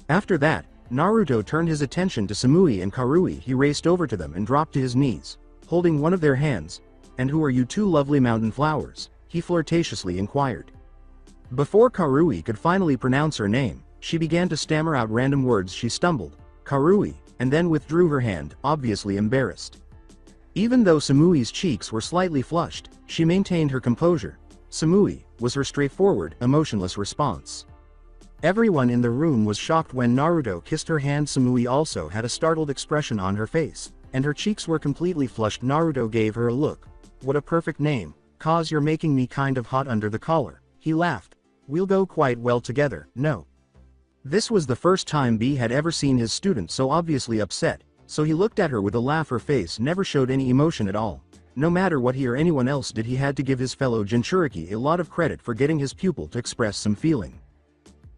After that, Naruto turned his attention to Samui and Karui. He raced over to them and dropped to his knees, holding one of their hands. And who are you 2 lovely mountain flowers? He flirtatiously inquired. Before Karui could finally pronounce her name, she began to stammer out random words. She stumbled, Karui, and then withdrew her hand, obviously embarrassed. Even though Samui's cheeks were slightly flushed, she maintained her composure. Samui, was her straightforward, emotionless response. Everyone in the room was shocked when Naruto kissed her hand. Samui also had a startled expression on her face, and her cheeks were completely flushed. Naruto gave her a look. What a perfect name, cause you're making me kind of hot under the collar. He laughed. We'll go quite well together, no? This was the first time B had ever seen his student so obviously upset, so he looked at her with a laugh. Her face never showed any emotion at all. No matter what he or anyone else did, he had to give his fellow Jinchuriki a lot of credit for getting his pupil to express some feeling.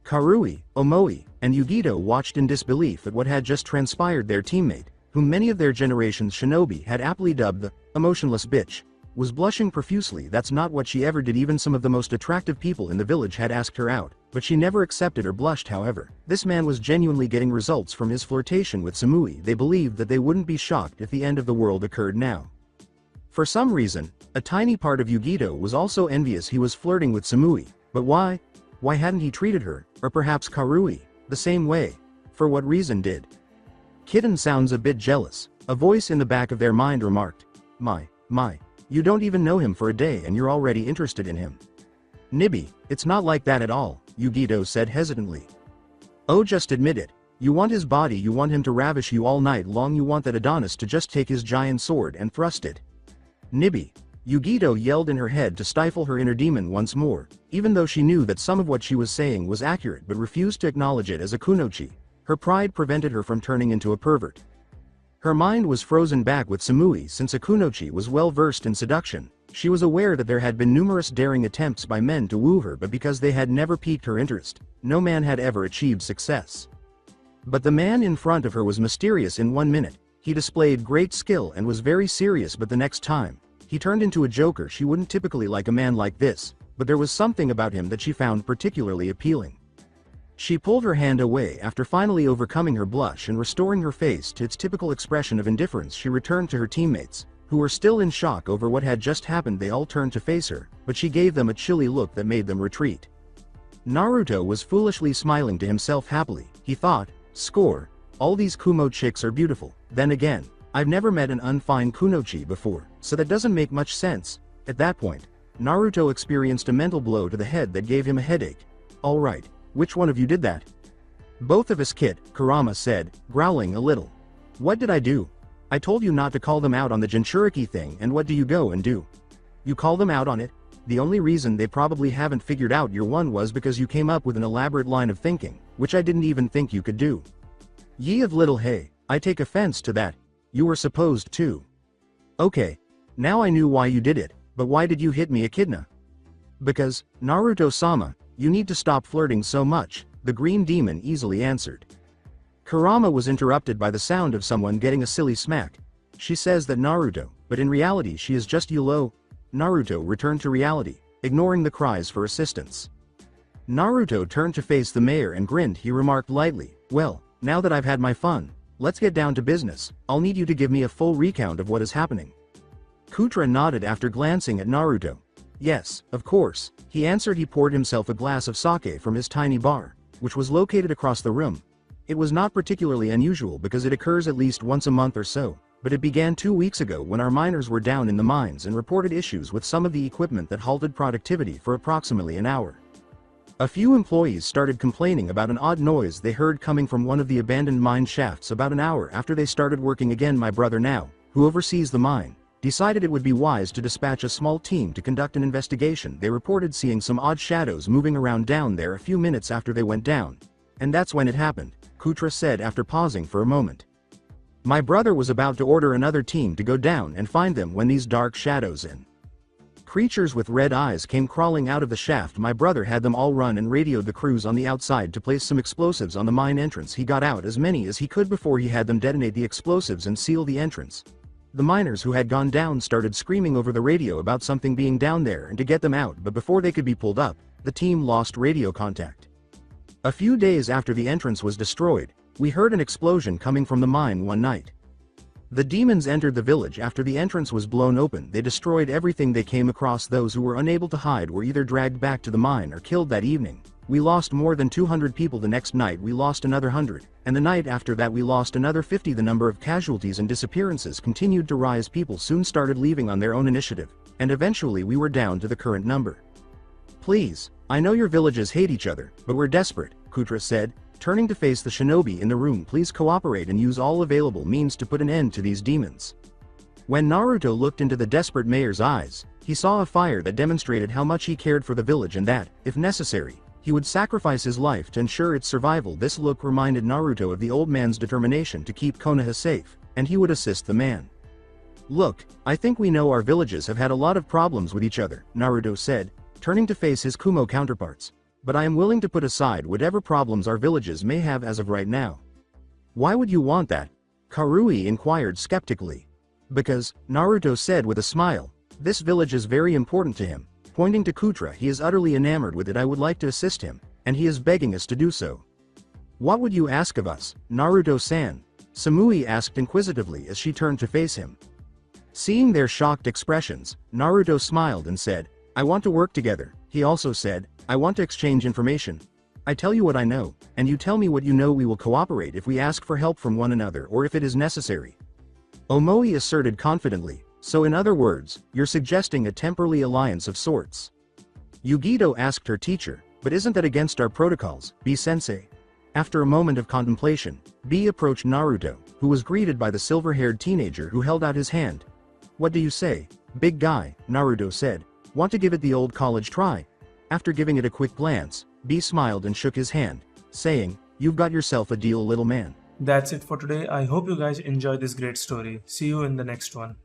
Karui, Omoi, and Yugito watched in disbelief at what had just transpired. Their teammate, whom many of their generation's shinobi had aptly dubbed the emotionless bitch, was blushing profusely. That's not what she ever did. Even some of the most attractive people in the village had asked her out, but she never accepted or blushed. However, this man was genuinely getting results from his flirtation with Samui. They believed that they wouldn't be shocked if the end of the world occurred now. For some reason, a tiny part of Yugito was also envious. He was flirting with Samui, but why? Why hadn't he treated her, or perhaps Karui, the same way? For what reason did? Kitten sounds a bit jealous, a voice in the back of their mind remarked. My, you don't even know him for a day and you're already interested in him. Nibi, it's not like that at all, Yugito said hesitantly. Oh, just admit it. You want his body, you want him to ravish you all night long, you want that Adonis to just take his giant sword and thrust it. Nibi, Yugito yelled in her head to stifle her inner demon once more, even though she knew that some of what she was saying was accurate but refused to acknowledge it as a kunoichi. Her pride prevented her from turning into a pervert. Her mind was frozen back with Samui. Since a kunoichi was well versed in seduction, she was aware that there had been numerous daring attempts by men to woo her, but because they had never piqued her interest, no man had ever achieved success. But the man in front of her was mysterious. In 1 minute, He displayed great skill and was very serious, but the next time, he turned into a joker. She wouldn't typically like a man like this, but there was something about him that she found particularly appealing. She pulled her hand away after finally overcoming her blush and restoring her face to its typical expression of indifference. She returned to her teammates, who were still in shock over what had just happened. They all turned to face her, but she gave them a chilly look that made them retreat. Naruto was foolishly smiling to himself happily. He thought, score, all these Kumo chicks are beautiful. Then again, I've never met an unfine Kunoichi before, so that doesn't make much sense. At that point, Naruto experienced a mental blow to the head that gave him a headache. Alright, which one of you did that? Both of us, Kit, Kurama said, growling a little. What did I do? I told you not to call them out on the Jinchuriki thing, and what do you go and do? You call them out on it? The only reason they probably haven't figured out your one was because you came up with an elaborate line of thinking, which I didn't even think you could do. Ye of little hey, I take offense to that. You were supposed to. Okay. Now I knew why you did it, but why did you hit me, Echidna? Because, Naruto-sama, you need to stop flirting so much, the green demon easily answered. Kurama was interrupted by the sound of someone getting a silly smack. She says that Naruto, but in reality she is just Yulo. Naruto returned to reality, ignoring the cries for assistance. Naruto turned to face the mayor and grinned. He remarked lightly, well, now that I've had my fun, let's get down to business. I'll need you to give me a full recount of what is happening. Kutra nodded after glancing at Naruto. Yes, of course, he answered. He poured himself a glass of sake from his tiny bar, which was located across the room. It was not particularly unusual because it occurs at least once a month or so, but it began 2 weeks ago when our miners were down in the mines and reported issues with some of the equipment that halted productivity for approximately an hour. A few employees started complaining about an odd noise they heard coming from one of the abandoned mine shafts about an hour after they started working again. My brother now, who oversees the mine, decided it would be wise to dispatch a small team to conduct an investigation. They reported seeing some odd shadows moving around down there a few minutes after they went down. And that's when it happened, Kutra said after pausing for a moment. My brother was about to order another team to go down and find them when these dark shadows and creatures with red eyes came crawling out of the shaft. My brother had them all run and radioed the crews on the outside to place some explosives on the mine entrance. He got out as many as he could before he had them detonate the explosives and seal the entrance. The miners who had gone down started screaming over the radio about something being down there and to get them out, but before they could be pulled up, the team lost radio contact. A few days after the entrance was destroyed, we heard an explosion coming from the mine one night. The demons entered the village after the entrance was blown open. They destroyed everything they came across. Those who were unable to hide were either dragged back to the mine or killed that evening. We lost more than 200 people. The next night we lost another 100, and the night after that we lost another 50. The number of casualties and disappearances continued to rise. People soon started leaving on their own initiative, and eventually we were down to the current number. Please, I know your villages hate each other, but we're desperate, Kutra said, turning to face the shinobi in the room. Please cooperate and use all available means to put an end to these demons. When Naruto looked into the desperate mayor's eyes, he saw a fire that demonstrated how much he cared for the village and that, if necessary, he would sacrifice his life to ensure its survival. This look reminded Naruto of the old man's determination to keep Konoha safe, and he would assist the man. Look, I think we know our villages have had a lot of problems with each other, Naruto said, turning to face his Kumo counterparts. But I am willing to put aside whatever problems our villages may have as of right now. Why would you want that? Karui inquired skeptically. Because, Naruto said with a smile, this village is very important to him. Pointing to Kutra, he is utterly enamored with it. I would like to assist him, and he is begging us to do so. What would you ask of us, Naruto-san? Samui asked inquisitively as she turned to face him. Seeing their shocked expressions, Naruto smiled and said, I want to work together. He also said, I want to exchange information. I tell you what I know, and you tell me what you know. We will cooperate if we ask for help from one another or if it is necessary. Omoi asserted confidently, so in other words, you're suggesting a temporary alliance of sorts. Yugito asked her teacher, but isn't that against our protocols, B-sensei? After a moment of contemplation, B approached Naruto, who was greeted by the silver-haired teenager who held out his hand. What do you say, big guy? Naruto said. Want to give it the old college try? After giving it a quick glance, B smiled and shook his hand, saying, You've got yourself a deal, little man. That's it for today. I hope you guys enjoyed this great story. See you in the next one.